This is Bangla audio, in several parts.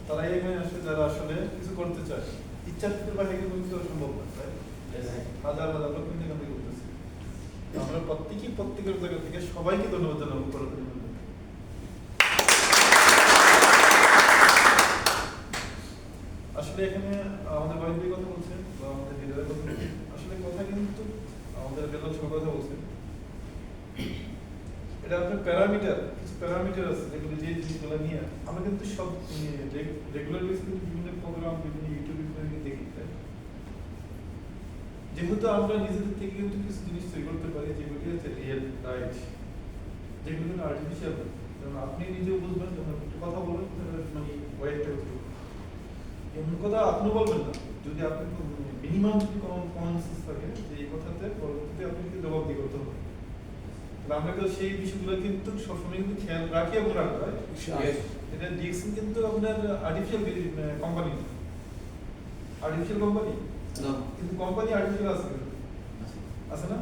তারাই এখানে আসে যারা আসলে কিছু করতে চায়। ইচ্ছাশক্তির বাইরে কিন্তু কিছু করা সম্ভব না, তাই হাজার হাজার লোক কিন্তু এখান থেকে করতেছে। আমরা প্রত্যেকেই প্রত্যেকের জায়গা থেকে সবাইকে ধন্যবাদ জানাবো করার জন্য। আসলে এখানে আমাদের বাইরের কথা বলছেন বা আমাদের হৃদয়ের কথা বলছেন, আসলে কথা কিন্তু আমাদের বেলাল সব কথা বলছেন। এটা আপনার প্যারামিটার, কিছু প্যারামিটার আছে যেগুলো যে জিনিসগুলো নিয়ে আমরা কিন্তু সব রেগুলার বেসিসে বিভিন্ন প্রোগ্রাম বিভিন্ন ইউটিউব ভিডিও দেখি, তাই যেহেতু আমরা নিজেদের থেকে কিন্তু কিছু জিনিস তৈরি করতে পারি যেগুলি হচ্ছে রিয়েল রাইট, যেগুলো আর্টিফিশিয়াল। কারণ আপনি নিজেও বুঝবেন যখন একটু কথা বলবেন মানে ওয়েটটা এমন কথা আপনি বলবেন না যদি আপনি মিনিমাম যদি কমন সেন্স থাকে যে এই কথাতে পরবর্তীতে আপনাকে জবাবদি করতে হবে। আমরা তো সেই বিষয়গুলো কিন্তু সবসময় কিন্তু খেয়াল রাখি এবং রাখতে হয়। এটা ডিএক্সএন কিন্তু আপনার আর্টিফিশিয়াল কোম্পানি, আর্টিফিশিয়াল কোম্পানি কিন্তু কোম্পানি আর্টিফিশিয়াল আছে আছে না?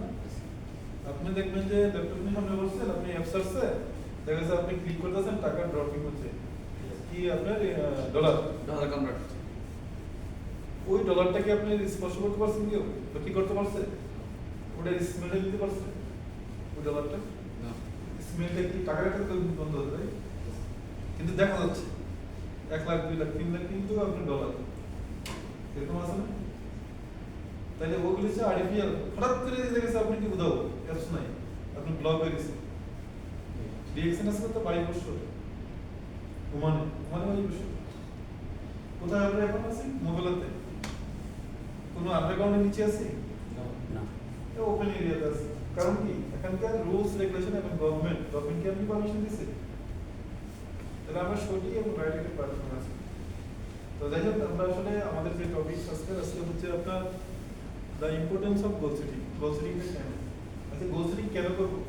আপনি দেখবেন যে ল্যাপটপের সামনে বসছেন, আপনি অ্যাপ সার্চে দেখা যাচ্ছে আপনি ক্লিক করতেছেন, টাকা ড্রপিং হচ্ছে কি আপনার ডলার কনভার্ট। ওই ডলারটাকে আপনি স্পর্শ করতে পারছেন কেউ বা কি করতে পারছে? ওটা স্মেল দিতে পারছে ওই ডলারটা? স্মেলটা কি টাকার একটা বন্ধ হতে পারে কিন্তু দেখা যাচ্ছে 1 লাখ 2 লাখ 3 লাখ কিন্তু আপনার ডলার এরকম আছে না? তাহলে ওগুলো হচ্ছে আর্টিফিশিয়াল। হঠাৎ করে দেখেছে আপনি কি বুঝাবো অ্যাপস নাই, আপনি ব্লক হয়ে গেছে। ডিএক্সএন আছে তো 22 বছর ওমানে 22 বছর। কোথায় আমরা এখন আছি? মোবাইলতে কোনো আন্ডারগ্রাউন্ডের নিচে আছি না, ওপেন এরিয়াতে আছে। কারণ কি এখানকার রুলস রেগুলেশন এবং গভর্নমেন্টকে আপনি পারমিশন দিয়েছে, তাহলে আমরা সঠিক এবং রাইট একটা প্ল্যাটফর্ম আছে। তো যাই হোক, আমরা আসলে আমাদের যে টপিক আজকে হচ্ছে আপনার the importance of goal setting. Goal সেটিংটা কেন? আচ্ছা, গোল সেটিং কেন করবো?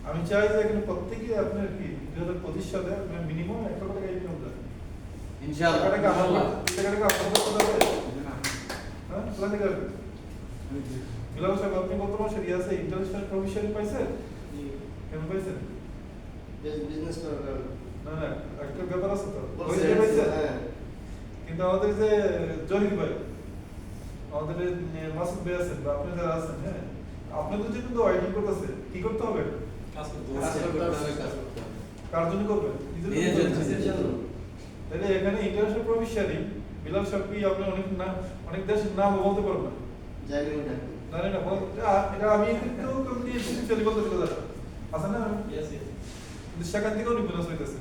আমি চাই যে এখানে প্রত্যেকে আপনার কি 2025 সালে আপনার মিনিমাম 1 লক্ষ টাকা ইনকাম করেন ইনশাআল্লাহ। টাকাটা আপনার কথা হবে না, হ্যাঁ কোথা থেকে আসবে? বিলাল সাহেব, আপনি কত মাসের আছে ইন্টারন্যাশনাল প্রফেশন পাইছেন? কেন পাইছেন? বিজনেস করার না না, একটা ব্যাপার আছে তো ওই যে পাইছেন। কিন্তু আমাদের যে জহির ভাই, আমাদের মাসুদ ভাই আছেন বা আপনি যারা আছেন, হ্যাঁ আপনাদের জন্য তো আইডি করতেছে কি করতে হবে? কাজ করতে হবে। কার জন্য করবেন? নিজের জন্য। তাহলে এখানে ইন্টারন্যাশনাল প্রফেশনালি বিলাল সাহেব কি আপনি অনেক দেশের নাম বলতে পারবেন না? জানি না। জানি না, এটা আমি কিন্তু কমিউনিকেশন চলে বলতে দাদা আছে না? কিন্তু সেখান থেকেও নিপুণস হইতেছে।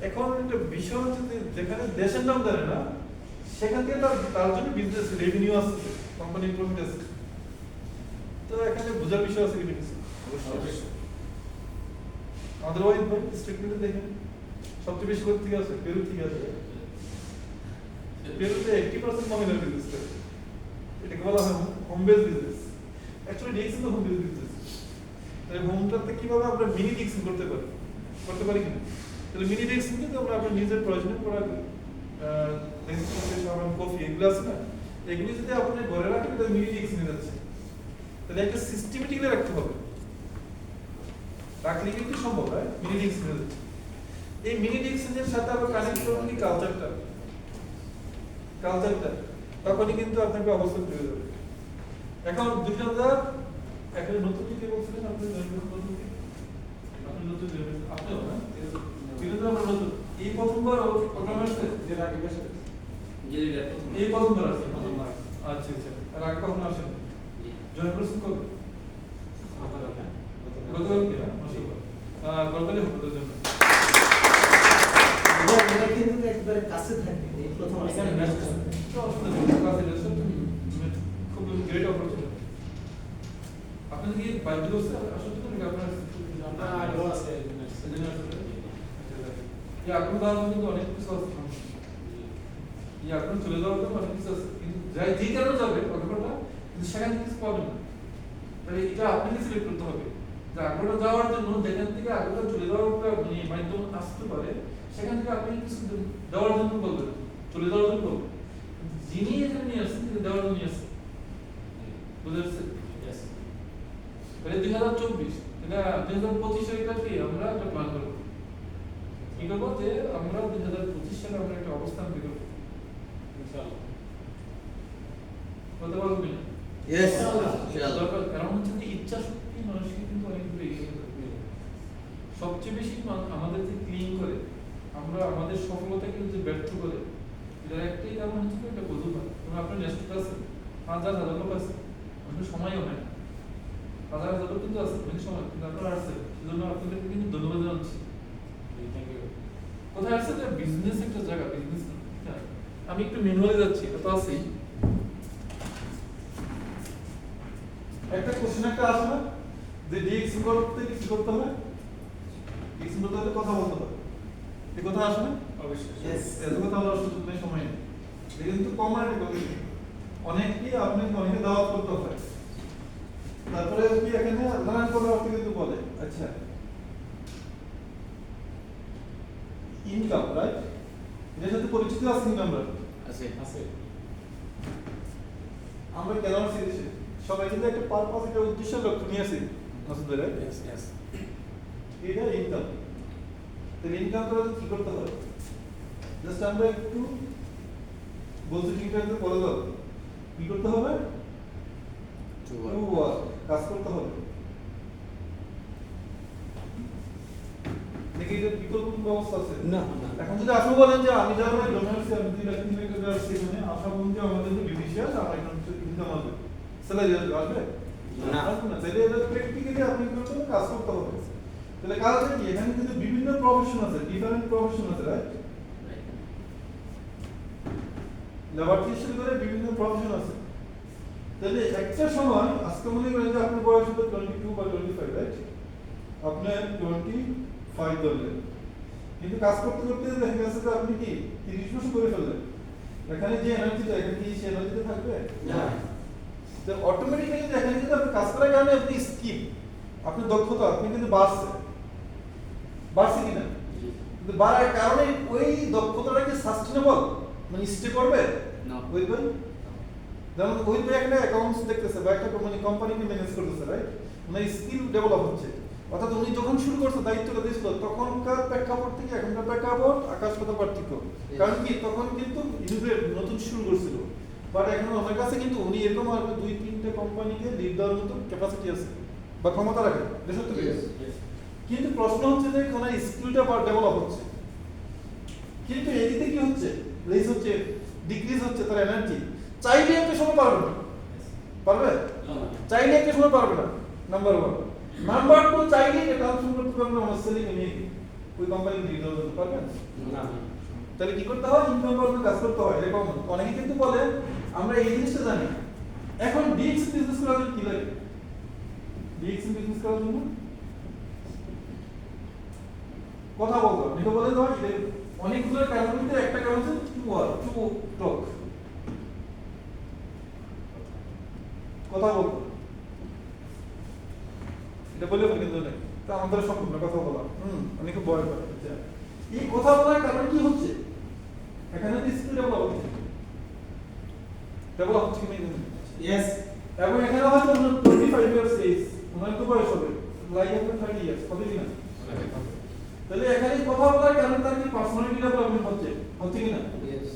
এখন একটা বিষয় হচ্ছে যে যেখানে দেশের নাম জানে না সেখান থেকে তার জন্য বিজনেস রেভিনিউ আসছে, কোম্পানির প্রফিট আছে। তো এখানে বোঝার বিষয় আছে কি কিছু? অবশ্যই। আমাদের ওই স্টেটমেন্টে দেখেন সবচেয়ে বেশি কোথা থেকে আছে? পেরু থেকে আছে। পেরুতে 80% মহিলা বিজনেস করে। এটাকে বলা হয় home base business. Actually DXN তো হোম বেস বিজনেস। তাহলে হোমটাতে কিভাবে আমরা মিনি ডিএক্সএন করতে পারি কিনা? তাহলে মিনি ডিএক্সএন কিন্তু আমরা আপনার নিজের প্রয়োজনে করা কফি এগুলো আছে না, এগুলি যদি আপনি ঘরে রাখেন তাহলে মিনি ডিএক্সএন যাচ্ছে। তাহলে একটা সিস্টেমেটিকলি রাখতে হবে, রাখলে কিন্তু সম্ভব হয় মিনি ডিএক্সএন যাচ্ছে। এই মিনি ডিএক্সএনের সাথে আবার কানেক্ট করুন কি কালচারটা, তখনই কিন্তু আপনাকে অবস্থান পেয়ে যাবে। এখন 2000 এখানে নতুন কি বলছিলেন আপনি? নতুন আপনিও না 2000 আমরা নতুন এই প্রথমবার প্রোগ্রাম আসছে যে আগে বেশ এই প্রথমবার আসছে। আচ্ছা আচ্ছা, আর আগে কখনো আসেন? জয়েন করছেন কবে? গতকালকে না? মাশাআল্লাহ, গতকালই হবে জন্য এটা কিন্তু একবারে কাছে থাকে এই প্রথম আসলে খুব গ্রেট অপরচুনিটি। আপনি কি বাইরে বসে আসলে তো আপনার আমরা আগ্রহ আছে এখন তার কিন্তু অনেক কিছু আছে, এখন চলে যাওয়ার জন্য অনেক কিছু আছে, কিন্তু যাই যে কারণে যাবে অগ্রহটা কিন্তু সেখানে কিছু পাবেন না। তাহলে এটা আপনাকে সিলেক্ট করতে হবে যে আগ্রহটা যাওয়ার জন্য যেখান থেকে আগ্রহটা চলে যাওয়ার মাধ্যম আসতে পারে সেখান থেকে আপনি কিছু দেওয়ার জন্য বলবেন, চলে যাওয়ার জন্য বলবেন। যিনি এখানে নিয়ে আসছেন তিনি দেওয়ার জন্য নিয়ে আসছেন, বুঝতে পারছেন? তাহলে 2024 এটা 2025 এটা কি আমরা একটা প্ল্যান করবো কি করবো যে আমরা 2025 সালে আমরা একটা অবস্থান বের করব ইনশাআল্লাহ। বলতে পারবো কিনা? Yes. দরকার, কারণ হচ্ছে যে ইচ্ছা শক্তি মানুষকে কিন্তু অনেক দূরে এগিয়ে নিয়ে যাবে। সবচেয়ে বেশি আমাদের যে ক্লিন করে, আমরা আমাদের সফলতাকে যে ব্যর্থ করে, এটার একটাই কারণ হচ্ছে যে এটা বোঝো না। কারণ আপনার নেক্সট আছে 5,000 লোক আছে, আপনার সময়ও হয় না। 5,000 লোক কিন্তু আছে, অনেক সময় কিন্তু আপনার আসছে, সেজন্য আপনাদেরকে কিন্তু ধন্যবাদ জানাচ্ছি। Thank you. কোথায় আসছে যে বিজনেস একটা জায়গা, বিজনেস আমি একটু ম্যানুয়ালি যাচ্ছি, এটা তো আছেই। একটা কোশ্চেন একটা আসে না যে ডিএক্স করতে কি করতে হবে? ডিএক্স করতে হলে কথা বলতে হবে, এই কথা আসে না? অবশ্যই। Yes. এত কথা বলার সুযোগ নেই, সময় নেই। এটা কিন্তু কমন একটা কথা, অনেককে আপনি অনেকে দাওয়াত করতে হয়। তারপরে কি এখানে লার্ন করার অর্থ কিন্তু বলে, আচ্ছা ইনকাম, রাইট? এর সাথে পরিচিত আছে কিন্তু আমরা আছে। আমরা কেন আসছি দেশে? সবাই কিন্তু একটা পারপাস, একটা উদ্দেশ্য লক্ষ্য নিয়ে আসি মাসুদ ভাই। ইয়েস। এটা ইনকাম। তাহলে ইনকাম করার জন্য কি করতে হবে? জাস্ট আমরা একটু বলছি, ঠিক আছে বলে দাও কি করতে হবে? To টু ওয়ার্ক, কাজ করতে হবে। দেখি এটার বিকল্প কোনো ব্যবস্থা আছে? না। এখন যদি আপনি বলেন যে আমি যারা ডোনার্স আমি 2 লাখ 3 লাখ টাকা আসছি, মানে আশা বন্ধু আমাদের যে বিদেশিয়াস আমার এখানে ইনকাম আসবে, স্যালারি আসবে না। আসবে না। তাহলে এটা প্র্যাকটিক্যালি আপনি কি করতে হবে? কাজ করতে হবে। তাহলে কাজটা কি? এখানে কিন্তু বিভিন্ন প্রফেশন আছে, ডিফারেন্ট প্রফেশন আছে, রাইট? লেবার থেকে শুরু করে বিভিন্ন প্রফেশন আছে। তাহলে একটা সময় আজকে মনে করেন যে আপনার বয়স হলো 22 বা 25, রাইট? আপনি 25 ধরলেন, কিন্তু কাজ করতে করতে দেখা গেছে যে আপনি কি 30 বছর করে ফেললেন। এখানে যে এনার্জিটা, এখানে কি সেই এনার্জিটা থাকবে? না। তো অটোমেটিক্যালি দেখা যায় যে আপনি কাজ করার কারণে আপনি স্কিল, আপনার দক্ষতা আপনি কিন্তু বাড়ছে কিনা? কিন্তু বাড়ার কারণে ওই দক্ষতাটা কি সাস্টেনেবল, মানে স্টে করবে? না। ওই ভাই যেমন ওই ভাই একটা অ্যাকাউন্টস দেখতেছে বা একটা মানে কোম্পানিকে ম্যানেজ করতেছে, রাইট? মানে স্কিল ডেভেলপ হচ্ছে। অর্থাৎ উনি যখন শুরু করছে দায়িত্বটা দিয়েছিল, তখনকার প্রেক্ষাপট থেকে এখনকার প্রেক্ষাপট আকাশ পাতাল পার্থক্য। কারণ কি তখন কিন্তু ইনোভেট নতুন শুরু করছিল, বাট এখন আমার কাছে কিন্তু উনি এরকম আর 2-3টে কোম্পানিকে লিড দেওয়ার মতো ক্যাপাসিটি আছে বা ক্ষমতা রাখে, এটা সত্যি। কিন্তু প্রশ্ন হচ্ছে যে কোন স্কিলটা ডেভেলপ হচ্ছে, কিন্তু এদিকে কি হচ্ছে? রেস হচ্ছে, ডিক্রিজ হচ্ছে তার এনার্জি। চাইলে একটা সময় পারবে না, পারবে? চাইলে একটা সময় পারবে না, নাম্বার 1। নাম্বার 2, চাইলে এটা ট্রান্সফার করতে পারবে না আমার সেলিংয়ে নিয়ে ওই কোম্পানি লিড করতে পারবেন না। তাহলে কি করতে হয়? ইনকাম করতে কাজ করতে হয়। এরকম অনেকে কিন্তু বলে আমরা এই জিনিসটা জানি। এখন ডিএক্স বিজনেস করার জন্য কি লাগে? ডিএক্স বিজনেস করার জন্য কথা বলতে হবে। এটা বলে দাও, এটা অনেকগুলো কারণের মধ্যে একটা কারণ হচ্ছে টু টক, কথা বলতে। এটা বলে কিন্তু না, তা আমাদের সম্ভব না কথা বলা। অনেকে ভয় পায়। এই কথা বলার কারণ কি হচ্ছে? এখানে তো স্কিল ডেভেলপ হচ্ছে, ডেভেলপ হচ্ছে কি না? Yes. এবং এখানে হয়তো 25 ইয়ার্স এজ, ওনার তো বয়স হবে লাইক আপনার 30 ইয়ার্স, হবে কি না? তাহলে এখানে কথা বলার কারণে তার কি পার্সোনালিটি ডেভেলপমেন্ট হচ্ছে কি না? Yes.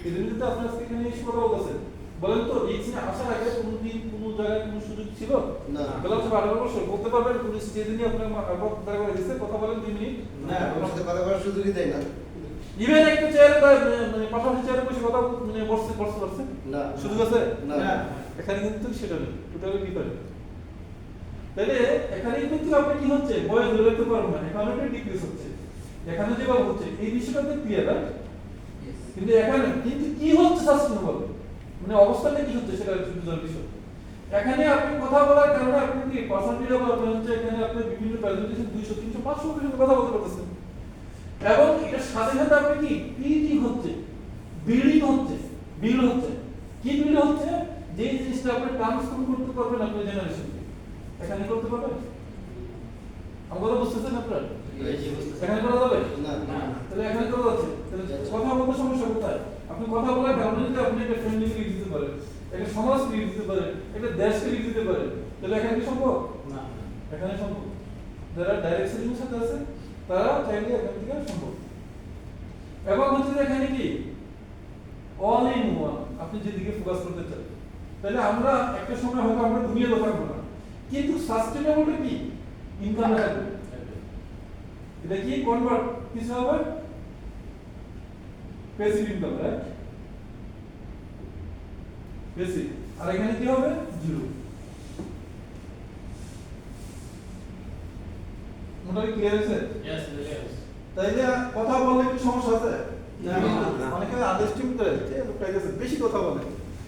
এদের মধ্যে আপনার আজকে এখানে এসে কথা বলতেছেন, বলেন তো ডিএক্সে আসার আগে কোনোদিন কোনো জায়গায় কোনো সুযোগ ছিল? না। বেলা 12 বছর বলতে পারবেন কোন স্টেজে নিয়ে আপনার দাঁড়া করে দিচ্ছে, কথা বলেন 2 মিনিট? না, ওর সাথে কথা বলার সুযোগই দেয় না। ইভেন একটা চেয়ারে মানে পাশাপাশি চেয়ারে বসে কথা মানে বসছে না। সুযোগ আছে? না। এখানে কিন্তু সেটা নেই, টোটালি ডিফারেন্ট। তাহলে এখানে কিন্তু আপনি কি হচ্ছে? বয়স ধরে রাখতে পারবেন না, এখানে একটা ডিক্রিজ হচ্ছে, এখানে যেভাবে হচ্ছে এই বিষয়টাতে ক্লিয়ার, রাইট? কিন্তু এখানে কিন্তু কি হচ্ছে সাস্টেনেবল, মানে অবস্থাটা কি হচ্ছে সেটা বুঝার বিষয়। এখানে আপনি কথা বলার কারণে আপনি কি পার্সোনালিটি ডেভেলপমেন্ট হচ্ছে, এখানে আপনি বিভিন্ন প্রেজেন্টেশন 200 300 500 লোকের কথা বলতে পারতেছেন, এবং এটার সাথে সাথে আপনি কি ক্রিয়েটিভ হচ্ছে, বিল্ড হচ্ছে। কি বিল্ড হচ্ছে? যে জিনিসটা আপনি ট্রান্সফর্ম করতে পারবেন আপনার জেনারেশনকে, এখানে করতে পারবেন। আমার কথা বুঝতেছেন আপনারা? এখানে করা যাবে না। তাহলে এখানে করা যাচ্ছে। তাহলে কথা বলতে সমস্যা কোথায়? আপনি কথা বলার কারণে যদি আপনি একটা ফ্যামিলিকে লিড দিতে পারেন, একটা সমাজকে লিড দিতে পারেন, একটা দেশকে লিড দিতে পারেন, তাহলে এখানে কি সম্ভব? না। এখানে সম্ভব। যারা ডাইরেক্ট সেলিং সাথে আছে তারা চাইলে এখান থেকে সম্ভব। এবং হচ্ছে যে এখানে কি অল ইন ওয়ান, আপনি যেদিকে ফোকাস করতে চান। তাহলে আমরা একটা সময় হয়তো আমরা ঘুমিয়ে থাকবো না, কিন্তু সাস্টেনেবলটা কি ইনকাম থাকবে। এটা কি কনভার্ট কিছু হবে প্যাসিভ ইনকাম, রাইট? প্যাসিভ। আর এখানে কি হবে জিরো। মোটামুটি ক্লিয়ার আছে? Yes, yes. তাইলে কথা বললে একটু সমস্যা আছে? না, না। অনেকে আন্ডারস্ট্যান্ড করে যে লোকটা গেছে বেশি কথা বলে,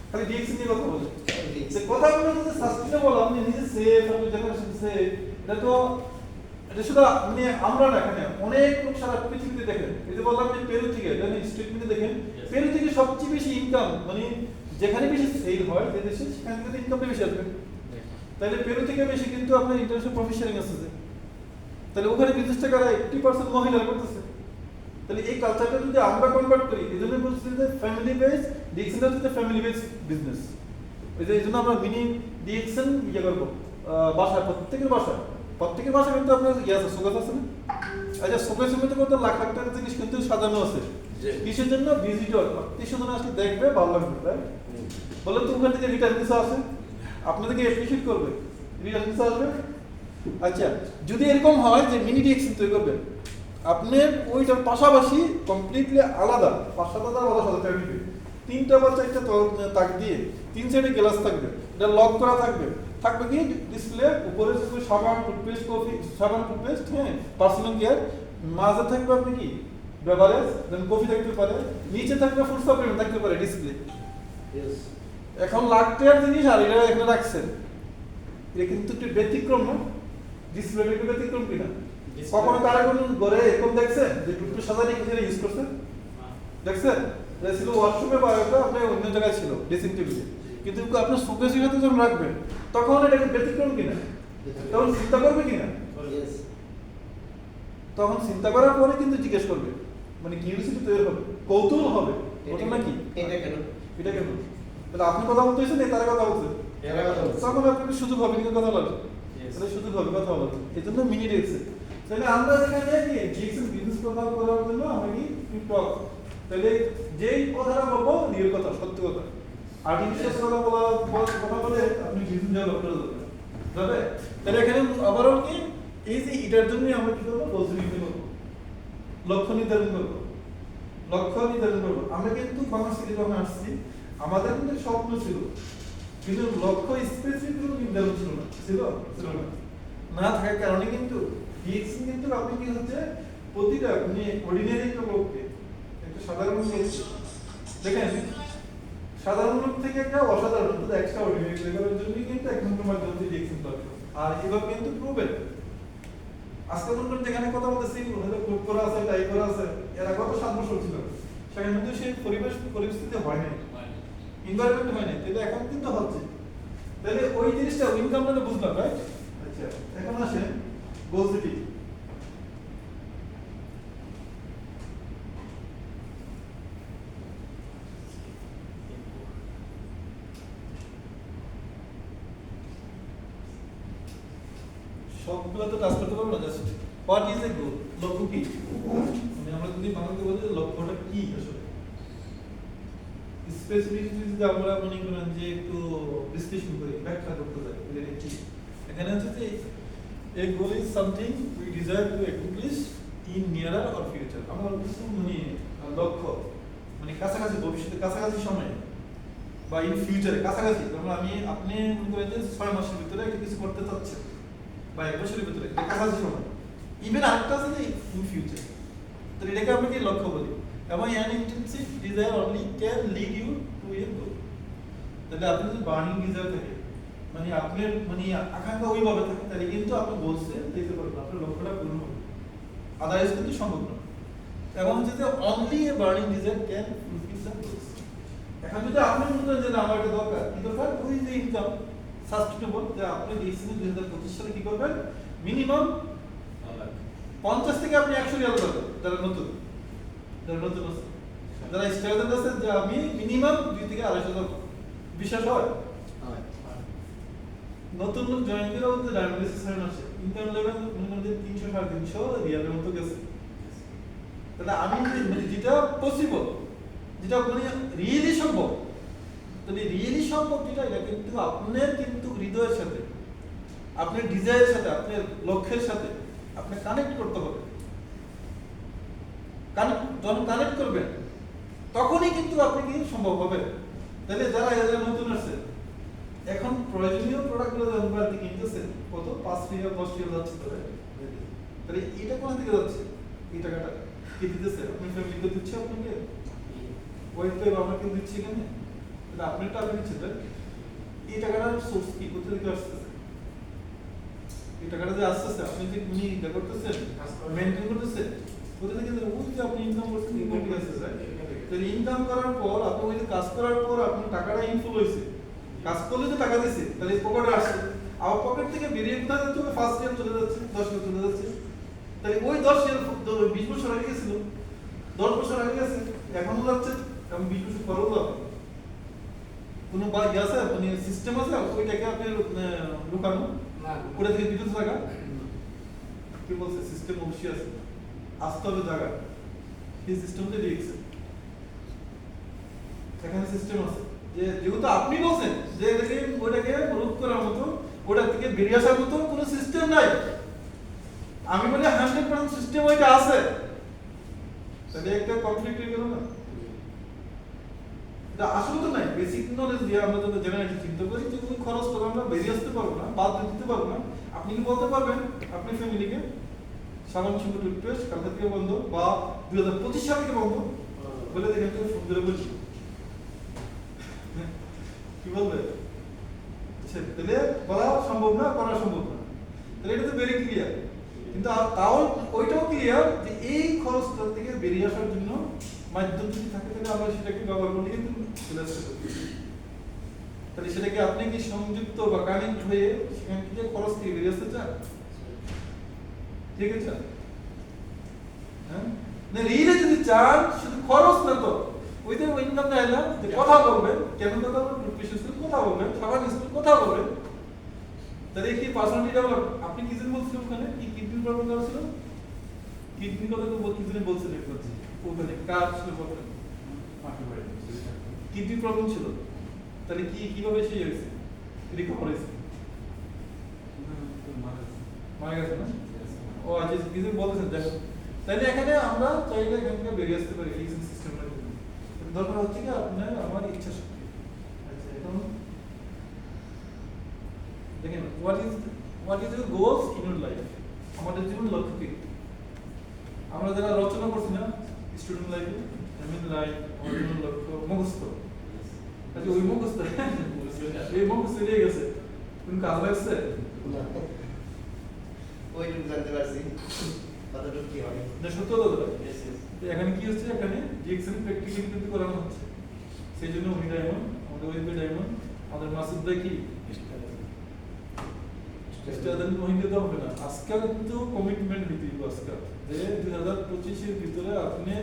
খালি ডিএক্স নিয়ে কথা বলে। যে কথা বলে যদি সাস্টেনেবল, আপনি নিজে সেফ, আপনি জেনারেশন সেফ, এটা তো এটা শুধু মানে আমরা না, এখানে অনেক লোক সারা পৃথিবীতে দেখেন। এই যে বললাম যে পেরু থেকে, জানেন স্টেটমেন্টে দেখেন, Yes. পেরু থেকে সবচেয়ে বেশি ইনকাম, মানে যেখানে বেশি সেল হয় যে দেশে, সেখান থেকে ইনকামটা বেশি আসবে। তাহলে পেরু থেকে বেশি কিন্তু আপনার ইন্টারন্যাশনাল প্রফিট শেয়ারিং আছে। তাহলে ওখানে বিজনেসটা কারা 80% মহিলারা করতেছে। তাহলে এই কালচারটা যদি আমরা কনভার্ট করি, এজন্য বলছি যে ফ্যামিলি বেস ডিএক্সএন হচ্ছে ফ্যামিলি বেস বিজনেস। এই জন্য আমরা মিনি ডিএক্সএন ইয়ে করব, বাসা প্রত্যেকের বাসা কিন্তু আপনার ইয়ে আছে, শোকেস আছে না? আচ্ছা, শোকেসের মধ্যে কত লাখ লাখ টাকার জিনিস কিন্তু সাজানো আছে। জি। কিসের জন্য? ভিজিটর, আত্মীয়স্বজন আসলে দেখবে, ভালো লাগবে, তাই বলে তো ওখান থেকে রিটার্ন কিছু আছে, আপনাদেরকে অ্যাপ্রিশিয়েট করবে, রিটার্ন কিছু আসবে। আচ্ছা, যদি এরকম হয় যে মিনি ডিএক্সএন তৈরি করবেন, আপনার ওইটার পাশাপাশি কমপ্লিটলি আলাদা 5-7 হাজার সাথে ফ্যামিলি, 3টা বা 4টা তাক দিয়ে 3 সাইডে গ্লাস থাকবে, এটা লক করা থাকবে। থাকবে কি ডিসপ্লে, উপরে থাকবে সাবান, টুথপেস্ট, টুথপেস্ট, হ্যাঁ, পার্সোনাল কেয়ার, মাঝে থাকবে আপনি কি বেভারেজ, দেন কফি থাকতে পারে, নিচে থাকবে ফুড সাপ্লিমেন্ট থাকতে পারে, ডিসপ্লে। Yes. এখন লাখ টাকার জিনিস আর এটা এখানে রাখছেন, এটা কিন্তু একটু ব্যতিক্রম না? ডিসপ্লেটা একটু ব্যতিক্রম কিনা? কখনো তারা কোন ঘরে এরকম দেখছেন যে টুথপেস্ট সাজানি কিছু ইউজ করছে? দেখছেন? এটা ছিল ওয়াশরুমে বা এটা আপনি অন্য জায়গায় ছিল ড্রেসিং টেবিলে, কিন্তু আপনি শোকেসের সাথে যখন রাখবেন তখন এটাকে ব্যতিক্রম কিনা, তখন চিন্তা করবে কিনা? Yes. তখন চিন্তা করার পরে কিন্তু জিজ্ঞেস করবে, মানে কিউরিওসিটি তৈরি হবে, কৌতূহল হবে, ওটা নাকি এটা কেন? এটা কেন? তাহলে আপনি কথা বলতেছেন, তারা কথা বলছে, এরা কথা বলছে। তখন আপনার সুযোগ হবে কিন্তু কথা বলার। Yes. এটা সুযোগ হবে কথা বলার, এই জন্য মিনি ডিএক্সএন। তাহলে আমরা যেখানে কি ডিএক্সএন বিজনেস প্রচার করার জন্য আমরা কি টিকটক, তাহলে যেই কথাটা বলবো রিয়েল কথা, সত্য কথা। আর্টিফিশিয়াল কথা বলে আপনি বিজনেস ডেভেলপ করে দেবেন, যাবে? তাহলে এখানে আবারও কি এই যে এটার জন্য আমরা কি করবো, গোল নির্ধারণ করবো, লক্ষ্য নির্ধারণ করবো। আমরা কিন্তু কমার্স থেকে যখন আসছি, আমাদের কিন্তু স্বপ্ন ছিল, কিন্তু লক্ষ্য স্পেসিফিক কোনো নির্ধারণ ছিল না, ছিল না থাকার কারণে কিন্তু ডিএক্সএন কিন্তু আপনি কি হচ্ছে প্রতিটা মানে অর্ডিনারি একটা লোককে, একটা সাধারণ লোক দেখেন, সাধারণ লোক থেকে একটা অসাধারণ অর্থাৎ এক্সট্রা অর্ডিনারি লেভেলের জন্য কিন্তু একমাত্র মাধ্যম দিয়ে ডিএক্সএন দরকার। আর এভাবে কিন্তু প্রুভেন। আজকে মনে যেখানে কথা বলতেছি, হয়তো কোড করা আছে, টাইপ করা আছে, এরা কত 7 বছর ছিল, সেখানে কিন্তু সেই পরিস্থিতি হয় নাই, এনভায়রনমেন্ট হয় নাই, কিন্তু এখন কিন্তু হচ্ছে। তাহলে ওই জিনিসটা ইনকামটা বুঝলাম, রাইট? আচ্ছা, এখন আসেন গোল সিটি। সবগুলো তো টাচ করতে পারবো না, জাস্ট হোয়াট ইজ এ গোল, লক্ষ্য কি? মানে আমরা যদি বাংলাতে বলি লক্ষ্যটা কি আসলে, স্পেসিফিকলি যদি আমরা মনে করেন যে একটু বিশ্লেষণ করি, ব্যাখ্যা করতে চাই, এটা কি? এখানে হচ্ছে যে a goal is something we desire to accomplish in nearer or future. আমরা কিছু মানে লক্ষ্য মানে কাছাকাছি ভবিষ্যতে, কাছাকাছি সময়ে বা ইন ফিউচারে কাছাকাছি, যেমন আপনি মনে করেন যে 6 মাসের ভিতরে একটা কিছু করতে চাচ্ছেন বা 1 বছরের ভিতরে, এটা কাছাকাছি সময়। ইভেন আরেকটা আছে যে ইন ফিউচার, তো এটাকে আমরা কি লক্ষ্য বলি। এবং an intensive desire only can lead you to a goal. তাহলে আপনি যদি বার্নিং ডিজায়ার থাকে, মানে আপনার মানে আকাঙ্ক্ষা ওইভাবে থাকে, তাহলে কিন্তু আপনি বলছে যেতে পারবেন, আপনার লক্ষ্যটা পূরণ হবে, আদারওয়াইজ কিন্তু সম্ভব না। এবং হচ্ছে যে only a burning desire can fulfil the goals. এখন যদি আপনি মনে করেন যে না আমার এটা দরকার, কি দরকার? ওই যে ইনকাম সাস্টেনেবল, যে আপনি ডিসিশন 2025 সালে কি করবেন, মিনিমাম 50 থেকে আপনি 100 রিয়াল পাবেন, যারা নতুন আছে, যারা স্টার্টার আছে, যে আমি মিনিমাম 2 থেকে 2.5 বিশ্বাস হয়। নতুন লোক জয়েন করে ওদের ডায়াবেটিস সাইন আছে, ইনকাম লেভেল মনে করেন যে 300-350 রিয়ালের মতো গেছে। তাহলে আমি মানে যেটা পসিবল, যেটা মানে রিয়েলি সম্ভব, তাহলে রিয়েলি সম্ভব যেটা, এটা কিন্তু আপনার কিন্তু হৃদয়ের সাথে, আপনার ডিজায়ারের সাথে, আপনার লক্ষ্যের সাথে আপনি কানেক্ট করতে হবে। যখন কানেক্ট করবেন তখনই কিন্তু আপনি কি সম্ভব হবে। তাহলে যারা এদের নতুন আছে এখন প্রয়োজনীয় প্রোডাক্টগুলো আমরা কিনতেছে কত 5 টাকা 10 টাকা যাচ্ছে, তাহলে এটা কোথা থেকে যাচ্ছে? এই টাকাটা কি দিতেছে? আপনি ফ্যামিলিকে দিচ্ছে, আপনাকে ওই তো আমাকে দিচ্ছে কেন? তাহলে আপনার টাকা দিচ্ছে, তাই এই টাকাটার সোর্স কি, কোথা থেকে আসতেছে? এই টাকাটা যে আসতেছে আপনি যে এটা করতেছেন, মেনটেন করতেছেন, কোথা থেকে? ওই যে আপনি ইনকাম করছেন, ইনকাম থেকে আসতেছে। তাহলে ইনকাম করার পর আপনি ওই যে কাজ করার পর আপনার টাকাটা ইনফ্লো হয়েছে, কাজ করলে তো টাকা দিছে, তাহলে পকেটে আসছে, আবার পকেট থেকে বেরিয়ে কোথায় যাচ্ছে? ফার্স্ট ইয়ার চলে যাচ্ছে, 10 ইয়ার চলে যাচ্ছে। তাহলে ওই 10 ইয়ার 20 বছর আগে গেছিল, 10 বছর আগে গেছে, এখনো যাচ্ছে, আমি 20 বছর পরেও যাবো। কোনো বা ইয়ে আছে, মানে সিস্টেম আছে ওইটাকে আপনি লুকানো, ওটা থেকে বিদ্যুৎ জায়গা কি বলছে? সিস্টেম অবশ্যই আছে, আসতে হবে জায়গা, এই সিস্টেমটা দিয়েছে, এখানে সিস্টেম আছে। যে যেহেতু আপনি বলছেন যে এটাকে ওটাকে রোধ করার মতো, ওটা থেকে বেরিয়ে আসার মতো কোনো সিস্টেম নাই, আমি বলি 100% সিস্টেম ওইটা আছে, তাহলে একটা কনফ্লিক্ট হয়ে গেল না? এটা আসলে তো নাই, বেসিক নলেজ দিয়ে আমরা যদি জেনারেলি চিন্তা করি যে ওই খরচ তো আমরা বেরিয়ে আসতে পারবো না, বাদ দিতে পারবো না। আপনি কি বলতে পারবেন আপনি ফ্যামিলিকে সাবান শ্যাম্পু টুথপেস্ট কালকে থেকে বন্ধ, বা 2025 সাল থেকে বন্ধ বলে দেখেন তো? ফোন করে বলছি কি বলবে? আচ্ছা, তাহলে বলা সম্ভব না, করা সম্ভব না, তাহলে এটা তো ভেরি ক্লিয়ার। কিন্তু তাও ওইটাও ক্লিয়ার যে এই খরচটা থেকে বেরিয়ে আসার জন্য মাধ্যম যদি থাকে তাহলে আমরা সেটাকে ব্যবহার করলে কিন্তু চলে আসতে পারি। তাহলে সেটাকে আপনি কি সংযুক্ত বা কানেক্ট হয়ে সেখান থেকে খরচ থেকে বেরিয়ে আসতে চান? ঠিক আছে, হ্যাঁ না রিয়েলি যদি চান, শুধু খরচ না তো, ওই যে ইনকাম দেয় না, যে কথা বলবেন, কেন কথা বলবেন, বিশেষ করে কথা বলবেন, সাবান স্কুল কথা বলবেন, তাহলে কি পার্সোনালিটি ডেভেলপ। আপনি কি যেন বলছিলেন ওখানে কি কিডনি প্রবলেম ছিল? কিডনি কথা তো কি যেন বলছিলেন ওখানে, কার ছিল প্রবলেম? কিডনি প্রবলেম ছিল, তাহলে কি কিভাবে সেই হয়েছে, রিকভার হয়েছে? মারা গেছে না? ও আচ্ছা, কি যেন বলতেছেন, দেখো তাহলে এখানে আমরা চাইলে এখান থেকে বেরিয়ে আসতে পারি এই সিস্টেমের জন্য। দরকার হচ্ছে কি আপনার আমার ইচ্ছা শক্তি। আচ্ছা, এখন দেখেন what is your goals in your life, আমাদের জীবন লক্ষ্য কি? আমরা যারা রচনা করছি না স্টুডেন্ট লাইফে, আমি লাইফ আমাদের জীবন লক্ষ্য মুখস্থ। আচ্ছা, ওই মুখস্থ এই মুখস্থ দিয়ে গেছে, কোন কাজ লাগছে? ওইটুকু জানতে পারছি, কতটুকু কি হবে। না সত্য তো দাদা, এখানে কি হচ্ছে, এখানে ডিএক্সএন প্র্যাকটিক্যালি কিন্তু করানো হচ্ছে। সেই জন্য উনি ডায়মন্ড, আমাদের ওয়েব ডায়মন্ড, আমাদের মাসুদ ভাই কি স্টাডেন্ট মহিলা তো হবে না। আজকে কিন্তু কমিটমেন্ট দিতে হবে আজকে, যে 2025 এর ভিতরে আপনি